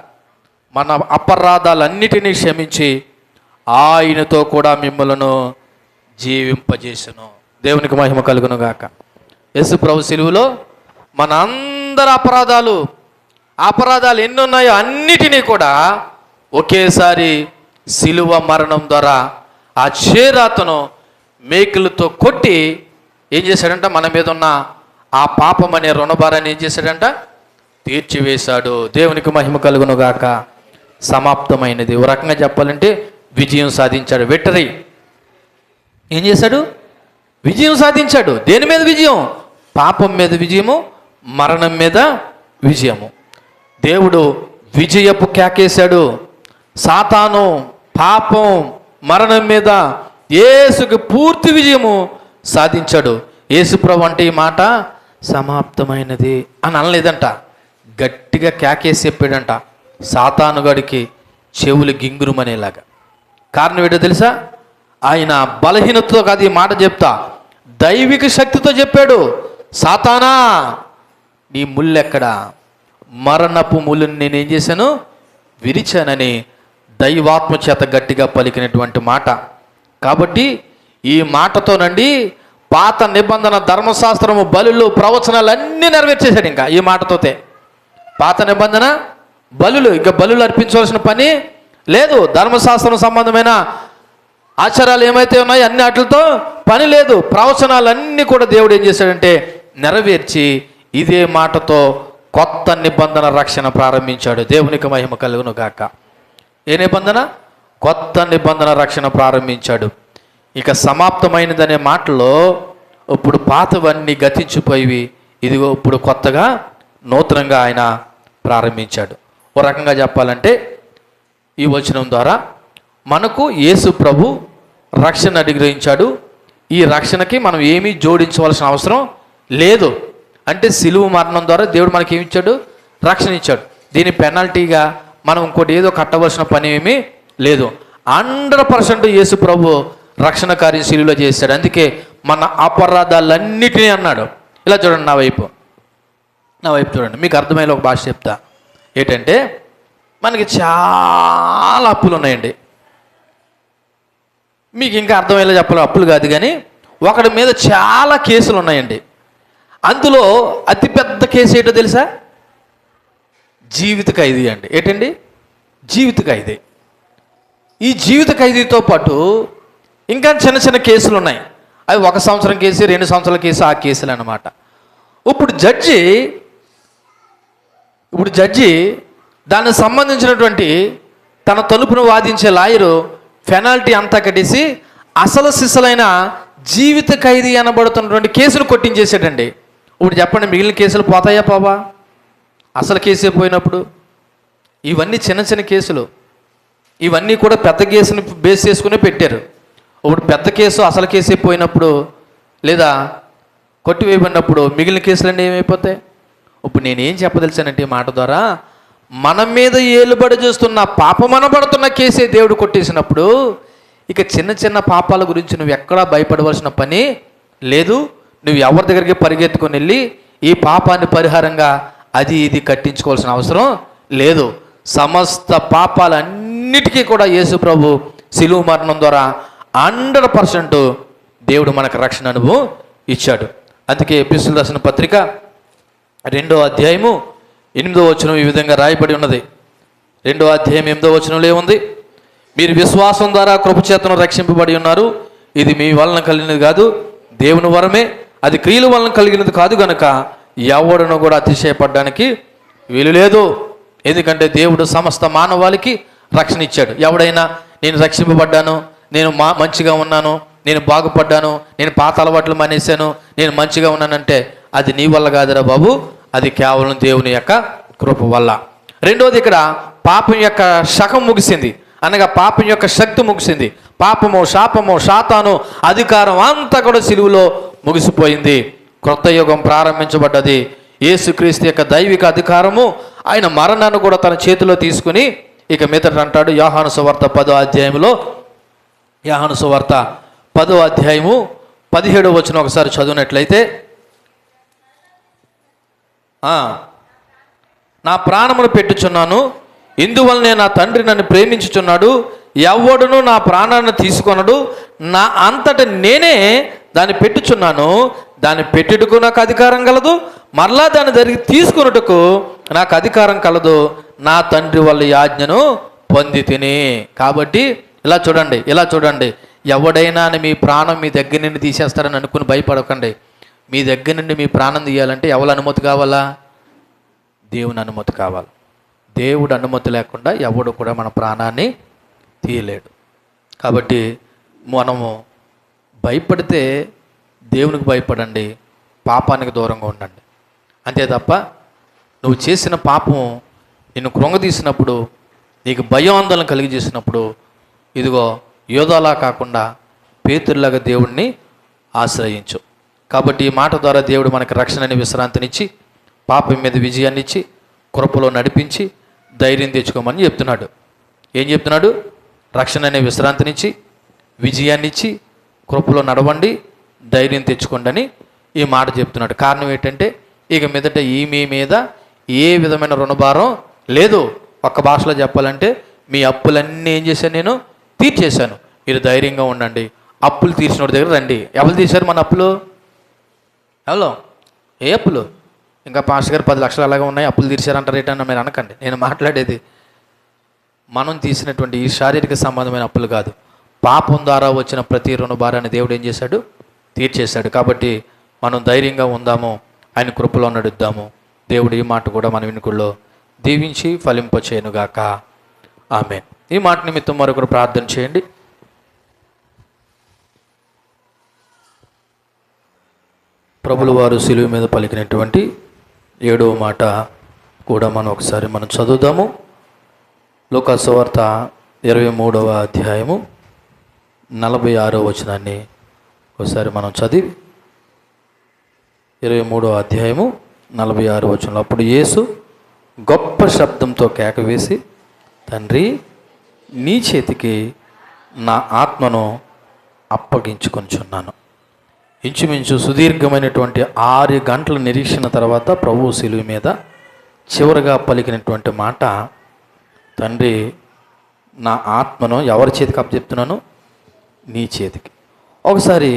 మన అపరాధాలన్నిటినీ క్షమించి ఆయనతో కూడా మిమ్మలను జీవింపజేసెను. దేవునికి మహిమ కలుగును గాక. యేసు ప్రభు సిలువలో మన అందరి అపరాధాలు ఎన్ని ఉన్నాయో అన్నిటినీ కూడా ఒకేసారి సిలువ మరణం ద్వారా ఆ చేరాతను మేకులతో కొట్టి ఏం చేశాడంట? మన మీద ఉన్న ఆ పాపం అనే రుణభారాన్ని ఏం చేశాడంట? తీర్చివేశాడు. దేవునికి మహిమ కలుగును గాక. సమాప్తమైనది. ఒక రకంగా చెప్పాలంటే విజయం సాధించాడు. విక్టరీ. ఏం చేశాడు? విజయం సాధించాడు. దేని మీద విజయం? పాపం మీద విజయము, మరణం మీద విజయము. దేవుడు విజయపు కేకేశాడు. సాతాను, పాపం, మరణం మీద యేసుకి పూర్తి విజయము సాధించాడు. యేసుప్రభు అంటే ఈ మాట సమాప్తమైనది అని అనలేదంట. గట్టిగా కేకేసి చెప్పాడంట సాతానుగాడికి చెవులు గింగురుమనేలాగా. కారణం ఏంటో తెలుసా? ఆయన బలహీనతతో కాదు ఈ మాట చెప్తా, దైవిక శక్తితో చెప్పాడు. సాతానా, నీ ముళ్ళెక్కడా? మరణపు ముళ్ళుని నేనేం చేశాను? విరిచానని దైవాత్మ చేత గట్టిగా పలికినటువంటి మాట. కాబట్టి ఈ మాటతోనండి పాత నిబంధన ధర్మశాస్త్రము, బలులు, ప్రవచనాలు అన్నీ నెరవేర్చేశాడు. ఇంకా ఈ మాటతోతే పాత నిబంధన బలులు, ఇంకా బలులు అర్పించవలసిన పని లేదు. ధర్మశాస్త్రం సంబంధమైన ఆచారాలు ఏమైతే ఉన్నాయో అన్ని వాటితో పని లేదు. ప్రవచనాలన్నీ కూడా దేవుడు ఏం చేశాడంటే నెరవేర్చి ఇదే మాటతో కొత్త నిబంధన రక్షణ ప్రారంభించాడు. దేవునికి మహిమ కలుగును గాక. ఏ నిబంధన? కొత్త నిబంధన రక్షణ ప్రారంభించాడు. ఇక సమాప్తమైనదనే మాటలో ఇప్పుడు పాతవన్నీ గతించిపోయి ఇదిగో ఇప్పుడు కొత్తగా నూతనంగా ఆయన ప్రారంభించాడు. ఓ రకంగా చెప్పాలంటే ఈ వచనం ద్వారా మనకు యేసు ప్రభు రక్షణ అనుగ్రహించాడు. ఈ రక్షణకి మనం ఏమీ జోడించవలసిన అవసరం లేదు. అంటే సిలువ మరణం ద్వారా దేవుడు మనకి ఏమి ఇచ్చాడు? రక్షణ ఇచ్చాడు. దీని పెనాల్టీగా మనం ఇంకోటి ఏదో కట్టవలసిన పని ఏమీ లేదు. 100% యేసు ప్రభు రక్షణ కార్యం సిలువలో చేశాడు. అందుకే మన అపరాధాలన్నిటినీ అన్నాడు. ఇలా చూడండి, నా వైపు చూడండి, మీకు అర్థమయ్యే ఒక భాష చెప్తా. ఏంటంటే మనకి చాలా అప్పులు ఉన్నాయండి. మీకు ఇంకా అర్థమయ్యేలా చెప్పాలి, అప్పులు కాదు కానీ ఒకడి మీద చాలా కేసులు ఉన్నాయండి. అందులో అతిపెద్ద కేసు ఏంటో తెలుసా? జీవిత ఖైదీ అండి. ఏంటండి? జీవిత ఖైదీ. ఈ జీవిత ఖైదీతో పాటు ఇంకా చిన్న చిన్న కేసులు ఉన్నాయి. అవి 1 సంవత్సరం కేసు, 2 సంవత్సరాల కేసు, ఆ కేసులు అన్నమాట. ఇప్పుడు జడ్జి దానికి సంబంధించినటువంటి తన తలుపును వాదించే లాయరు పెనాల్టీ అంతా కట్టేసి అసలు సిసలైన జీవిత ఖైదీ అనబడుతున్నటువంటి కేసును కొట్టించేసాడండి. ఇప్పుడు చెప్పండి, మిగిలిన కేసులు పోతాయా? పోవా? అసలు కేసే పోయినప్పుడు ఇవన్నీ చిన్న చిన్న కేసులు, ఇవన్నీ కూడా పెద్ద కేసుని బేస్ చేసుకుని పెట్టారు. ఇప్పుడు పెద్ద కేసు అసలు కేసే పోయినప్పుడు లేదా కొట్టివేయబడినప్పుడు మిగిలిన కేసులన్నీ ఏమైపోతాయి? ఇప్పుడు నేనేం చెప్పదలిచానంటే ఈ మాట ద్వారా, మన మీద ఏలుబడి చేస్తున్న పాపమనబడుతున్న కేసే దేవుడు కొట్టేసినప్పుడు ఇక చిన్న చిన్న పాపాల గురించి నువ్వు ఎక్కడా భయపడవలసిన పని లేదు. నువ్వు ఎవరి దగ్గరికి పరిగెత్తుకొని వెళ్ళి ఈ పాపాన్ని పరిహారంగా అది ఇది కట్టించుకోవాల్సిన అవసరం లేదు. సమస్త పాపాలన్నిటికీ కూడా యేసు ప్రభు సిలువ మరణం ద్వారా 100% దేవుడు మనకు రక్షణ అనుభవం ఇచ్చాడు. అందుకే ఎపిసోడ్ రాసిన పత్రిక 2వ అధ్యాయము 8వ వచనం ఈ విధంగా రాయబడి ఉన్నది. 2వ అధ్యాయం 8వ వచనంలో ఏముంది? మీరు విశ్వాసం ద్వారా కృపచేతను రక్షింపబడి ఉన్నారు. ఇది మీ వలన కలిగినది కాదు, దేవుని వరమే. అది క్రియల వలన కలిగినది కాదు గనక ఎవడను కూడా అతిశయపడడానికి వీలు లేదు. ఎందుకంటే దేవుడు సమస్త మానవాళికి రక్షణ ఇచ్చాడు. ఎవడైనా నేను రక్షింపబడ్డాను, నేను మంచిగా ఉన్నాను, నేను బాగుపడ్డాను, నేను పాత అలవాట్లు మానేశాను, నేను మంచిగా ఉన్నానంటే అది నీ వల్ల కాదురా బాబు, అది కేవలం దేవుని యొక్క కృప వల్ల. రెండోది, ఇక్కడ పాపం యొక్క శకం ముగిసింది, అనగా పాపం యొక్క శక్తి ముగిసింది. పాపము, శాపము, సాతాను అధికారం అంతా కూడా సిలువలో ముగిసిపోయింది. క్రొత్త యుగం ప్రారంభించబడ్డది. యేసుక్రీస్తు యొక్క దైవిక అధికారము, ఆయన మరణాన్ని కూడా తన చేతిలో తీసుకుని ఇక మీదట అంటాడు యోహాను సువార్త 10వ అధ్యాయంలో, యోహాను సువార్త 10వ అధ్యాయము 17వ వచనం ఒకసారి చదివినట్లయితే, నా ప్రాణమును పెట్టుచున్నాను, ఇందువల్లనే నా తండ్రి నన్ను ప్రేమించుచున్నాడు, ఎవడును నా ప్రాణాన్ని తీసుకొనడు, నా అంతట నేనే దాన్ని పెట్టుచున్నాను, దాన్ని పెట్టుటకు నాకు అధికారం కలదు, మరలా దాన్ని జరిగి తీసుకున్నట్టుకు నాకు అధికారం కలదు, నా తండ్రి వల్ల ఈ ఆజ్ఞను పొంది తిని. కాబట్టి ఇలా చూడండి, ఎవడైనా మీ ప్రాణం మీ దగ్గర నుండి తీసేస్తారని అనుకుని భయపడకండి. మీ దగ్గర నుండి మీ ప్రాణం తీయాలంటే ఎవరి అనుమతి కావాలా? దేవుని అనుమతి కావాలి. దేవుడు అనుమతి లేకుండా ఎవడు కూడా మన ప్రాణాన్ని తీయలేడు. కాబట్టి మనము భయపడితే దేవునికి భయపడండి, పాపానికి దూరంగా ఉండండి. అంతే తప్ప నువ్వు చేసిన పాపం నిన్ను కృంగదీసినప్పుడు, నీకు భయం ఆందోళన కలిగజేసినప్పుడు, ఇదిగో యోధాలా కాకుండా పేతురులాగా దేవుణ్ణి ఆశ్రయించు. కాబట్టి ఈ మాట ద్వారా దేవుడు మనకి రక్షణని, విశ్రాంతినిచ్చి, పాపం మీద విజయాన్ని ఇచ్చి కృపలో నడిపించి ధైర్యం తెచ్చుకోమని చెప్తున్నాడు. ఏం చెప్తున్నాడు? రక్షణ అనే విశ్రాంతినిచ్చి, విజయాన్ని ఇచ్చి, కృపలో నడవండి, ధైర్యం తెచ్చుకోండి అని ఈ మాట చెప్తున్నాడు. కారణం ఏంటంటే ఇక మీదట మీ మీద ఏ విధమైన రుణభారం లేదు. ఒక్క భాషలో చెప్పాలంటే మీ అప్పులన్నీ ఏం చేశాను? నేను తీర్చేశాను. మీరు ధైర్యంగా ఉండండి. అప్పులు తీర్చినోడి దగ్గర రండి. ఎవరు తీశారు మన అప్పులు? ఎవరు? ఏ అప్పులు? ఇంకా పాస్టర్ గారు 10 లక్షలు అలాగే ఉన్నాయి, అప్పులు తీర్చారంటారు ఏంటన్నా మీరు అనకండి. నేను మాట్లాడేది మనం తీసినటువంటి ఈ శారీరక సంబంధమైన అప్పులు కాదు. పాపం ద్వారా వచ్చిన ప్రతి రుణ భారాన్ని దేవుడు ఏం చేశాడు? తీర్చేశాడు. కాబట్టి మనం ధైర్యంగా ఉందాము, ఆయన కృపలో నడుద్దాము. దేవుడు ఈ మాట కూడా మన వినుకుల్లో దీవించి ఫలింపచేయనుగాక. ఆమేన్. ఈ మాట నిమిత్తం మరొకరు ప్రార్థన చేయండి. ప్రభులు వారు శిలువ మీద పలికినటువంటి 7వ మాట కూడా మనం చదువుదాము. లూకా సువార్త 23వ అధ్యాయము 46వ వచనాన్ని ఒకసారి మనం చదివి 23వ అధ్యాయము 46వ వచనంలో, అప్పుడు యేసు గొప్ప శబ్దంతో కేక వేసి, తండ్రి, నీ చేతికి నా ఆత్మను అప్పగించుకొనిచున్నాను. ఇంచుమించు సుదీర్ఘమైనటువంటి 6 గంటల నిరీక్షణ తర్వాత ప్రభువు శిలువ మీద చివరగా పలికినటువంటి మాట, తండ్రి, నా ఆత్మను ఎవరి చేతికి అప్పచెప్తున్నాను? నీ చేతికి. ఒకసారి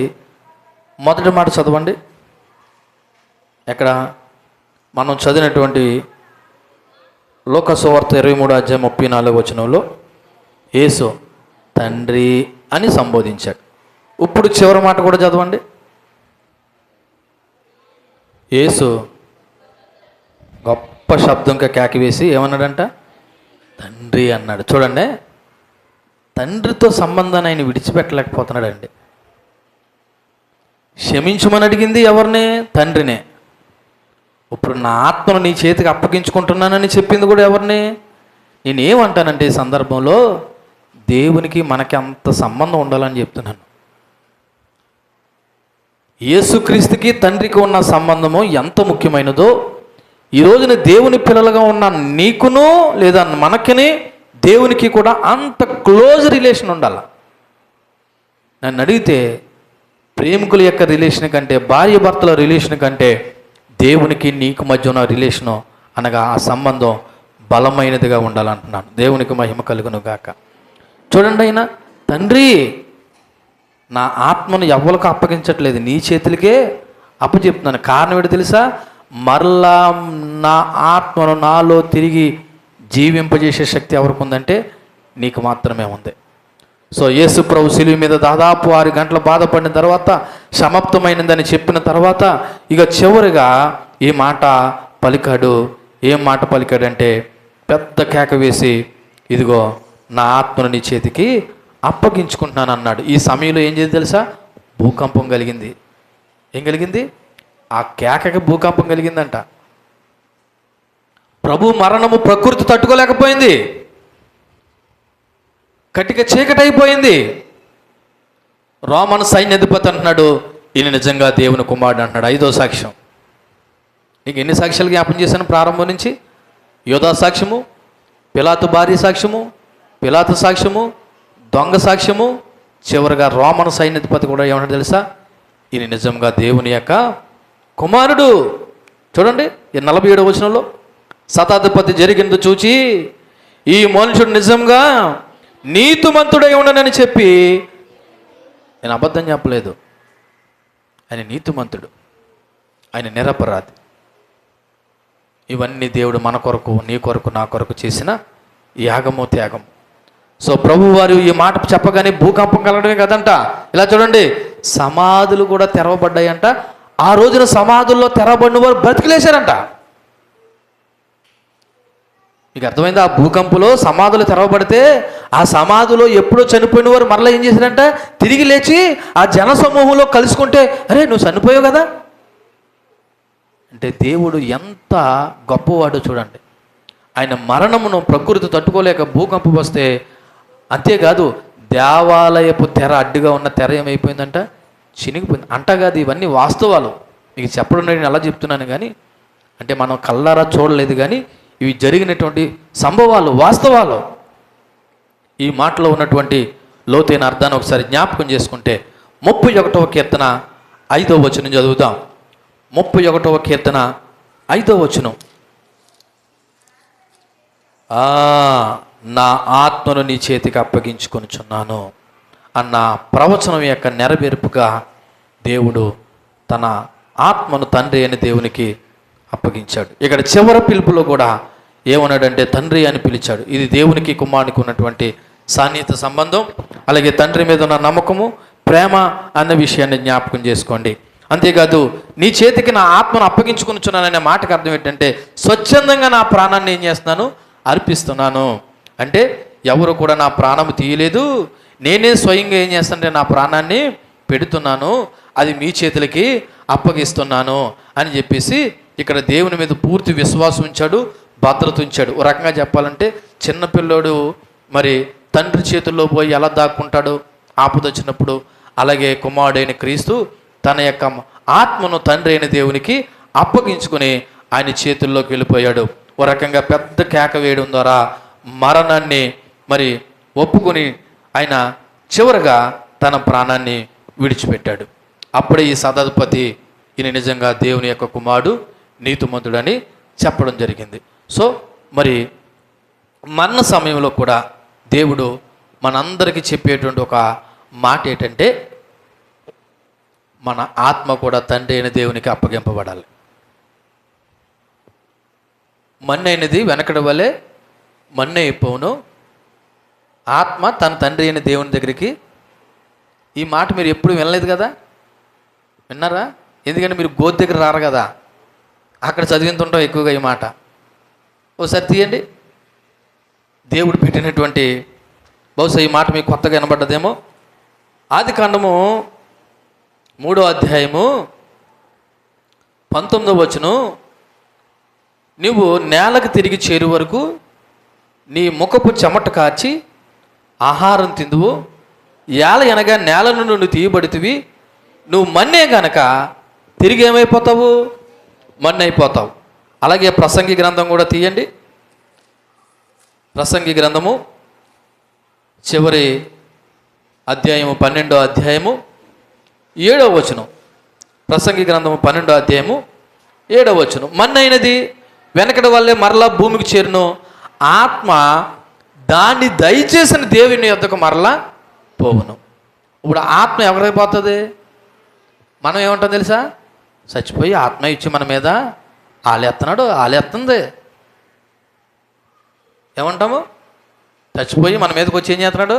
మొదటి మాట చదవండి. ఎక్కడ? మనం చదివినటువంటి లూకా సువార్త 23వ అధ్యాయం 34వ వచనంలో యేసు తండ్రి అని సంబోధించాడు. ఇప్పుడు చివరి మాట కూడా చదవండి. యేసు గొప్ప శబ్దంగా కేక వేసి ఏమన్నాడంట? తండ్రి అన్నాడు. చూడండి, తండ్రితో సంబంధాన్ని ఆయన విడిచిపెట్టలేకపోతున్నాడండి. క్షమించమని అడిగింది ఎవరిని? తండ్రినే. ఇప్పుడు నా ఆత్మను నీ చేతికి అప్పగించుకుంటున్నానని చెప్పింది కూడా ఎవరిని? నేనేమంటానంటే ఈ సందర్భంలో దేవునికి మనకి అంత సంబంధం ఉండాలని చెప్తున్నాను. యేసుక్రీస్తుకి తండ్రికి ఉన్న సంబంధము ఎంత ముఖ్యమైనదో ఈ రోజున దేవుని పిల్లలుగా ఉన్న నీకును లేదా మనకిని దేవునికి కూడా అంత క్లోజ్ రిలేషన్ ఉండాలి. నన్ను అడిగితే ప్రేమికుల యొక్క రిలేషన్ కంటే, భార్య భర్తల రిలేషన్ కంటే దేవునికి నీకు మధ్య ఉన్న రిలేషను అనగా ఆ సంబంధం బలమైనదిగా ఉండాలంటున్నాను. దేవునికి మహిమ కలుగును గాక. చూడండి, ఆయన తండ్రి, నా ఆత్మను ఎవ్వరికి అప్పగించట్లేదు, నీ చేతులకే అప్పచెప్తున్నాను. కారణం ఏంటి తెలుసా? మరలా నా ఆత్మను నాలో తిరిగి జీవింపజేసే శక్తి ఎవరికి ఉందంటే నీకు మాత్రమే ఉంది. సో యేసు ప్రభు శిలువ మీద దాదాపు 6 గంటలు బాధపడిన తర్వాత, సమాప్తమైనదని చెప్పిన తర్వాత ఇక చివరిగా ఈ మాట పలికాడు. ఏం మాట పలికాడంటే పెద్ద కేక వేసి, ఇదిగో నా ఆత్మను నీ చేతికి అప్పగించుకుంటున్నాను అన్నాడు. ఈ సమయంలో ఏం చేసింది తెలుసా? భూకంపం కలిగింది. ఏం కలిగింది? ఆ కేకకి భూకంపం కలిగిందంట. ప్రభు మరణము ప్రకృతి తట్టుకోలేకపోయింది. కటిక చీకటైపోయింది. రోమన్ సైన్యాధిపతి అంటున్నాడు, ఈయన నిజంగా దేవుని కుమారుడు అంటున్నాడు. 5వ సాక్ష్యం. నీకు ఎన్ని సాక్ష్యాలు జ్ఞాపం చేశాను ప్రారంభం నుంచి? యోధా సాక్ష్యము, పిలాతు భార్య సాక్ష్యము, పిలాతు సాక్ష్యము, దొంగ సాక్ష్యము, చివరిగా రోమన్ సైన్యాధిపతి కూడా ఏమన్నా తెలుసా? ఈయన నిజంగా దేవుని యొక్క కుమారుడు. చూడండి, ఈ 47వ వచనంలో, శతాధిపతి జరిగింది చూచి ఈ మనుషుడు నిజంగా నీతిమంతుడై ఉండనని చెప్పి, నేను అబద్ధం చెప్పలేదు, ఆయన నీతిమంతుడు, ఆయన నిరపరాధి. ఇవన్నీ దేవుడు మన కొరకు, నీ కొరకు, నా కొరకు చేసిన యాగము, త్యాగం. సో ప్రభు వారు ఈ మాట చెప్పగానే భూకంపం కలగడమే కదంట. ఇలా చూడండి, సమాధులు కూడా తెరవబడ్డాయంట. ఆ రోజున సమాధుల్లో తెరవబడిన వారు బ్రతికిలేశారంట. మీకు అర్థమైంది? ఆ భూకంపంలో సమాధులు తెరవబడితే ఆ సమాధిలో ఎప్పుడో చనిపోయిన వారు మరలా ఏం చేశారంట? తిరిగి లేచి ఆ జన సమూహంలో కలుసుకుంటే, అరే నువ్వు చనిపోయావు కదా అంటే దేవుడు ఎంత గొప్పవాడో చూడండి. ఆయన మరణమును ప్రకృతి తట్టుకోలేక భూకంపం వస్తే, అంతేకాదు దేవాలయపు తెర అడ్డుగా ఉన్న తెర ఏమైపోయిందంట? చినిగిపోయింది అంట. కాదు, ఇవన్నీ వాస్తవాలు. మీకు చెప్పడం నేను ఎలా చెప్తున్నాను కానీ, అంటే మనం కళ్ళారా చూడలేదు కానీ ఇవి జరిగినటువంటి సంభవాలు, వాస్తవాలు. ఈ మాటలో ఉన్నటువంటి లోతైన అర్థాన్ని ఒకసారి జ్ఞాపకం చేసుకుంటే 31వ కీర్తన 5వ వచనం చదువుదాం. 31వ కీర్తన 5వ వచనం. నా ఆత్మను నీ చేతికి అప్పగించుకొనుచున్నాను అన్న ప్రవచనం యొక్క నెరవేర్పుగా దేవుడు తన ఆత్మను తండ్రి అయిన దేవునికి అప్పగించాడు. ఇక్కడ చివరి పిలుపులో కూడా ఏమన్నాడంటే తండ్రి అని పిలిచాడు. ఇది దేవునికి కుమారునికి ఉన్నటువంటి సాన్నిహిత సంబంధం, అలాగే తండ్రి మీద ఉన్న నమ్మకము, ప్రేమ అన్న విషయాన్ని జ్ఞాపకం చేసుకోండి. అంతేకాదు నీ చేతికి నా ఆత్మను అప్పగించుకొనుచున్నాననే మాటకు అర్థం ఏంటంటే స్వచ్ఛందంగా నా ప్రాణాన్ని ఏం చేస్తున్నాను, అర్పిస్తున్నాను. అంటే ఎవరు కూడా నా ప్రాణం తీయలేదు, నేనే స్వయంగా ఏం చేస్తానంటే నా ప్రాణాన్ని పెడుతున్నాను, అది మీ చేతులకి అప్పగిస్తున్నాను అని చెప్పేసి ఇక్కడ దేవుని మీద పూర్తి విశ్వాసం ఉంచాడు, భద్రత ఉంచాడు. ఒక రకంగా చెప్పాలంటే చిన్నపిల్లోడు మరి తండ్రి చేతుల్లో పోయి ఎలా దాక్కుంటాడు ఆపద వచ్చినప్పుడు, అలాగే కుమారుడైన క్రీస్తు తన యొక్క ఆత్మను తండ్రి అయిన దేవునికి అప్పగించుకుని ఆయన చేతుల్లోకి వెళ్ళిపోయాడు. ఒక రకంగా పెద్ద కేక వేయడం ద్వారా మరణాన్ని మరి ఒప్పుకొని ఆయన చివరగా తన ప్రాణాన్ని విడిచిపెట్టాడు. అప్పుడే ఈ సదాధిపతి ఈయన నిజంగా దేవుని యొక్క కుమారుడు, నీతిమంతుడని చెప్పడం జరిగింది. సో మరి మరణ సమయంలో కూడా దేవుడు మనందరికీ చెప్పేటువంటి ఒక మాట ఏంటంటే మన ఆత్మ కూడా తండ్రి అయిన దేవునికి అప్పగింపబడాలి. మన్ను అయినది వెనకడి వలె మన్ను అయిపోవును, ఆత్మ తన తండ్రి అయిన దేవుని దగ్గరికి. ఈ మాట మీరు ఎప్పుడు వినలేదు కదా, విన్నారా? ఎందుకంటే మీరు గోతి దగ్గర రారు కదా, అక్కడ చదివింతుంటాం ఎక్కువగా ఈ మాట. ఓసారి తీయండి. దేవుడు పెట్టినటువంటి, బహుశా ఈ మాట మీకు కొత్తగా వినబడ్డదేమో. ఆదికాండము 3వ అధ్యాయము 19వ వచనం. నువ్వు నేలకు తిరిగి చేరు వరకు నీ ముఖపు చెమట కాచి ఆహారం తిందువు, ఏల అనగా నేల నుండి నువ్వు తీయబడితివి, నువ్వు మన్నే గనక తిరిగి ఏమైపోతావు, మన్ను అయిపోతావు. అలాగే ప్రసంగి గ్రంథం కూడా తీయండి. ప్రసంగి గ్రంథము చివరి అధ్యాయము 12వ అధ్యాయము 7వ వచనం. ప్రసంగి గ్రంథము 12వ అధ్యాయము 7వ వచనం. మన్నైనది వెనకటి వల్లే మరలా భూమికి చేరును, ఆత్మ దాన్ని దయచేసిన దేవుని యొద్దకు మరలా పోవును. ఇప్పుడు ఆత్మ ఎవరైపోతుంది? మనం ఏమంటాం తెలుసా? చచ్చిపోయి ఆత్మ ఇచ్చి మన మీద ఆలేస్తున్నాడు, ఆలేస్తుంది. ఏమంటాము? చచ్చిపోయి మన మీదకి వచ్చి ఏం చేస్తున్నాడు?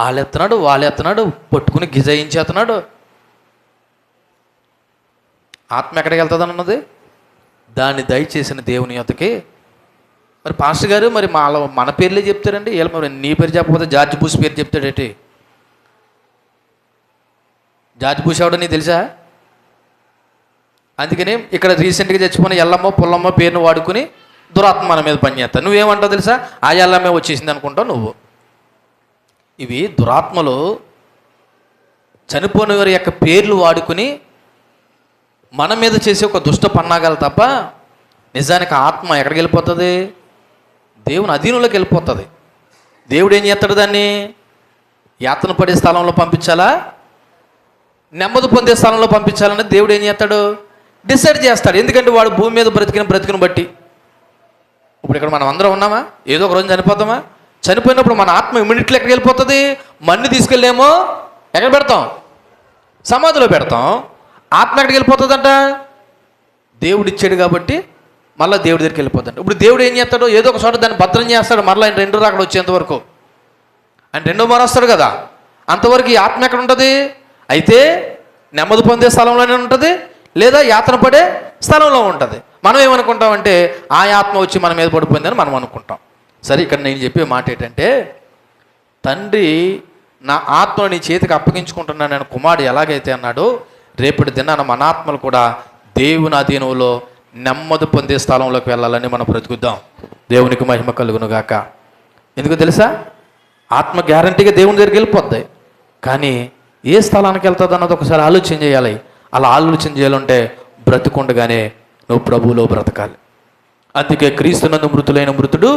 ఆలెత్తున్నాడు, వాలెత్తున్నాడు, పట్టుకుని గిజయించేస్తున్నాడు. ఆత్మ ఎక్కడికి వెళ్తుంది అన్నది దాన్ని దయచేసిన దేవుని యొద్దకి. మరి పాస్టర్ గారు మరి మన పేర్లే చెప్తారండి, వీళ్ళు మరి నీ పేరు చెప్పకపోతే జార్జ్ బుష్ పేరు చెప్తాడేటి? జార్జ్ బుష్ ఎవడో నీకు తెలుసా? అందుకని ఇక్కడ రీసెంట్గా చచ్చిపోయిన ఎల్లమ్మ పుల్లమ్మ పేరును వాడుకుని దురాత్మ మన మీద పనిచేస్తావు. నువ్వేమంటావు తెలుసా? ఆ ఎల్లమ్మే వచ్చేసింది అనుకుంటావు నువ్వు. ఇవి దురాత్మలు చనిపోయిన వారి యొక్క పేర్లు వాడుకుని మన మీద చేసే ఒక దుష్ట పన్నాగాలు తప్ప నిజానికి ఆత్మ ఎక్కడికి వెళ్ళిపోతుంది? దేవుని అధీనంలోకి వెళ్ళిపోతుంది. దేవుడు ఏం చేస్తాడు? దాన్ని యాతన పడే స్థలంలో పంపించాలా, నెమ్మది పొందే స్థలంలో పంపించాలని దేవుడు ఏం చేస్తాడు? డిసైడ్ చేస్తాడు. ఎందుకంటే వాడు భూమి మీద బ్రతికిన బట్టి. ఇప్పుడు ఇక్కడ మనం అందరం ఉన్నామా? ఏదో ఒక రోజు చనిపోతామా? చనిపోయినప్పుడు మన ఆత్మ ఇమ్మీడియట్లీ ఎక్కడికి వెళ్ళిపోతుంది? మన్ను తీసుకెళ్ళేమో ఎక్కడ పెడతాం? సమాధిలో పెడతాం. ఆత్మ ఎక్కడికి వెళ్ళిపోతుందంట? దేవుడు ఇచ్చాడు కాబట్టి మళ్ళీ దేవుడి దగ్గరికి వెళ్ళిపోతాడు. ఇప్పుడు దేవుడు ఏం చేస్తాడు? ఏదో ఒక చోట దాన్ని భద్రం చేస్తాడు. మళ్ళీ ఆయన రెండో రాకడ వచ్చేంతవరకు, ఆయన రెండో మారు వస్తాడు కదా, అంతవరకు ఈ ఆత్మ ఎక్కడ ఉంటుంది? అయితే నెమ్మది పొందే స్థలంలోనే ఉంటుంది, లేదా యాతన పడే స్థలంలో ఉంటుంది. మనం ఏమనుకుంటామంటే ఆ ఆత్మ వచ్చి మన మీద పడిపోయిందని మనం అనుకుంటాం. సరే, ఇక్కడ నేను చెప్పే మాట ఏంటంటే, తండ్రి నా ఆత్మను నీ చేతికి అప్పగించుకుంటున్నాను నేను కుమారుడు ఎలాగైతే అన్నాడో, రేపటి దినాన మన ఆత్మలు కూడా దేవుని అధీనంలో నెమ్మది పొందే స్థలంలోకి వెళ్ళాలని మనం బ్రతుకుద్దాం. దేవునికి మహిమ కలుగును గాక. ఎందుకు తెలుసా? ఆత్మ గ్యారంటీగా దేవుని దగ్గరికి వెళ్ళిపోద్ది, కానీ ఏ స్థలానికి వెళ్తుంది అన్నది ఒకసారి ఆలోచన చేయాలి. అలా ఆలోచన చేయాలంటే బ్రతుకుండగానే నువ్వు ప్రభువులో బ్రతకాలి. అందుకే క్రీస్తునందు మృతులైన మృతుడు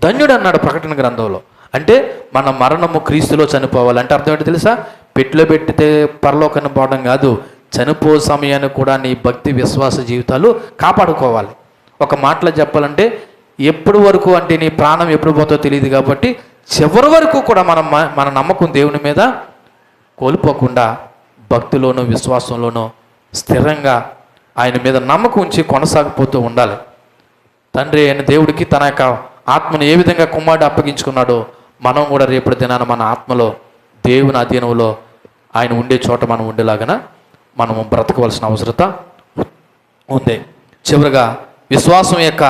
ధన్యుడు అన్నాడు ప్రకటన గ్రంథంలో. అంటే మన మరణము క్రీస్తులో చనిపోవాలి. అంటే అర్థం ఏంటో తెలుసా? పెట్టిలో పెట్టితే పరలోకాన్ని పోవడం కాదు, చనిపో సమయాన్ని కూడా నీ భక్తి విశ్వాస జీవితాలు కాపాడుకోవాలి. ఒక మాటలో చెప్పాలంటే ఎప్పటి వరకు అంటే నీ ప్రాణం ఎప్పుడు పోతో తెలియదు కాబట్టి చివరి వరకు కూడా మన నమ్మకం దేవుని మీద కోల్పోకుండా భక్తిలోనూ విశ్వాసంలోనూ స్థిరంగా ఆయన మీద నమ్మకం ఉంచి కొనసాగిపోతూ ఉండాలి. తండ్రి అయిన దేవుడికి తన యొక్క ఆత్మను ఏ విధంగా కుమారుడు అప్పగించుకున్నాడో మనం కూడా రేపటి దినాన మన ఆత్మలో దేవుని అధీనంలో ఆయన ఉండే చోట మనం ఉండేలాగా మనము బ్రతకవలసిన అవసరత ఉంది. చివరిగా విశ్వాసం యొక్క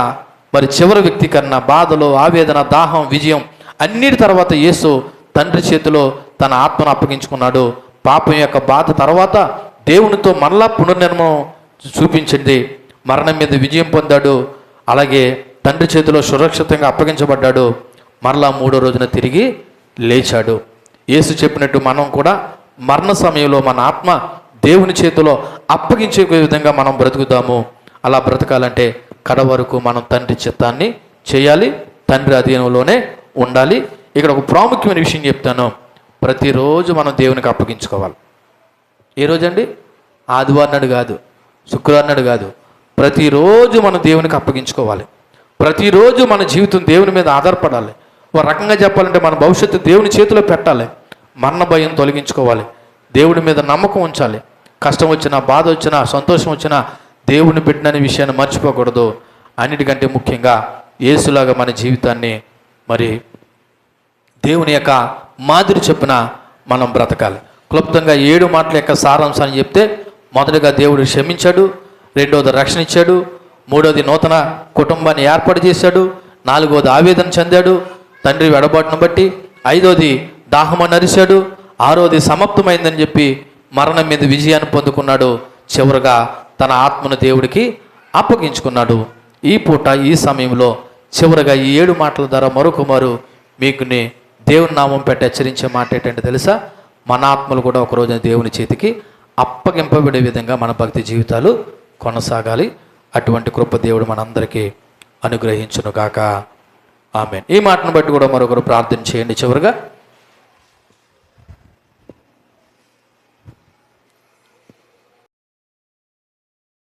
మరి చివరి వ్యక్తీకరణ, బాధలో ఆవేదన, దాహం, విజయం అన్నిటి తర్వాత యేసు తండ్రి చేతిలో తన ఆత్మను అప్పగించుకున్నాడు. పాపం యొక్క బాధ తర్వాత దేవునితో మరలా పునర్నిర్మం చూపించింది. మరణం మీద విజయం పొందాడు. అలాగే తండ్రి చేతిలో సురక్షితంగా అప్పగించబడ్డాడు. మరలా 3వ రోజున తిరిగి లేచాడు. యేసు చెప్పినట్టు మనం కూడా మరణ సమయంలో మన ఆత్మ దేవుని చేతిలో అప్పగించే విధంగా మనం బ్రతుకుతాము. అలా బ్రతకాలంటే కడ వరకు మనం తండ్రి చిత్తాన్ని చేయాలి, తండ్రి అధీనంలోనే ఉండాలి. ఇక్కడ ఒక ప్రాముఖ్యమైన విషయం చెప్తాను. ప్రతిరోజు మనం దేవునికి అప్పగించుకోవాలి. ఏ రోజండి? ఆదివారం నాడు కాదు, శుక్రవారం నాడు కాదు, ప్రతిరోజు మనం దేవునికి అప్పగించుకోవాలి. ప్రతిరోజు మన జీవితం దేవుని మీద ఆధారపడాలి. ఒక రకంగా చెప్పాలంటే మన భవిష్యత్తు దేవుని చేతిలో పెట్టాలి. మరణ భయం తొలగించుకోవాలి, దేవుడి మీద నమ్మకం ఉంచాలి. కష్టం వచ్చినా, బాధ వచ్చినా, సంతోషం వచ్చినా దేవుని బిడ్డననే విషయాన్ని మర్చిపోకూడదు. అన్నిటికంటే ముఖ్యంగా యేసులాగా మన జీవితాన్ని మరి దేవుని యొక్క మాదిరి చొప్పున మనం బ్రతకాలి. క్లుప్తంగా 7 మాటల యొక్క సారాంశాన్ని చెప్తే, మొదటిగా దేవుడు క్షమించాడు, రెండవది రక్షణ ఇచ్చాడు, మూడవది నూతన కుటుంబాన్ని ఏర్పాటు చేశాడు, 4వది ఆవేదన చెందాడు తండ్రి వెడబాటును బట్టి, 5వది దాహమని అరిశాడు, 6వది సమాప్తమైందని చెప్పి మరణం మీద విజయాన్ని పొందుకున్నాడు. చివరగా తన ఆత్మను దేవుడికి అప్పగించుకున్నాడు. ఈ పూట ఈ సమయంలో చివరగా ఈ 7 మాటల ద్వారా మరొకమారు మీకుని దేవుని నామం పెట్టి హెచ్చరించే మాట ఏంటంటే తెలుసా? మన ఆత్మలు కూడా ఒక రోజున దేవుని చేతికి అప్పగింపబడే విధంగా మన భక్తి జీవితాలు కొనసాగాలి. అటువంటి కృప దేవుడు మనందరికీ అనుగ్రహించును గాక. ఆమేన్. ఈ మాటను బట్టి కూడా మరొకరు ప్రార్థన చేయండి. చివరిగా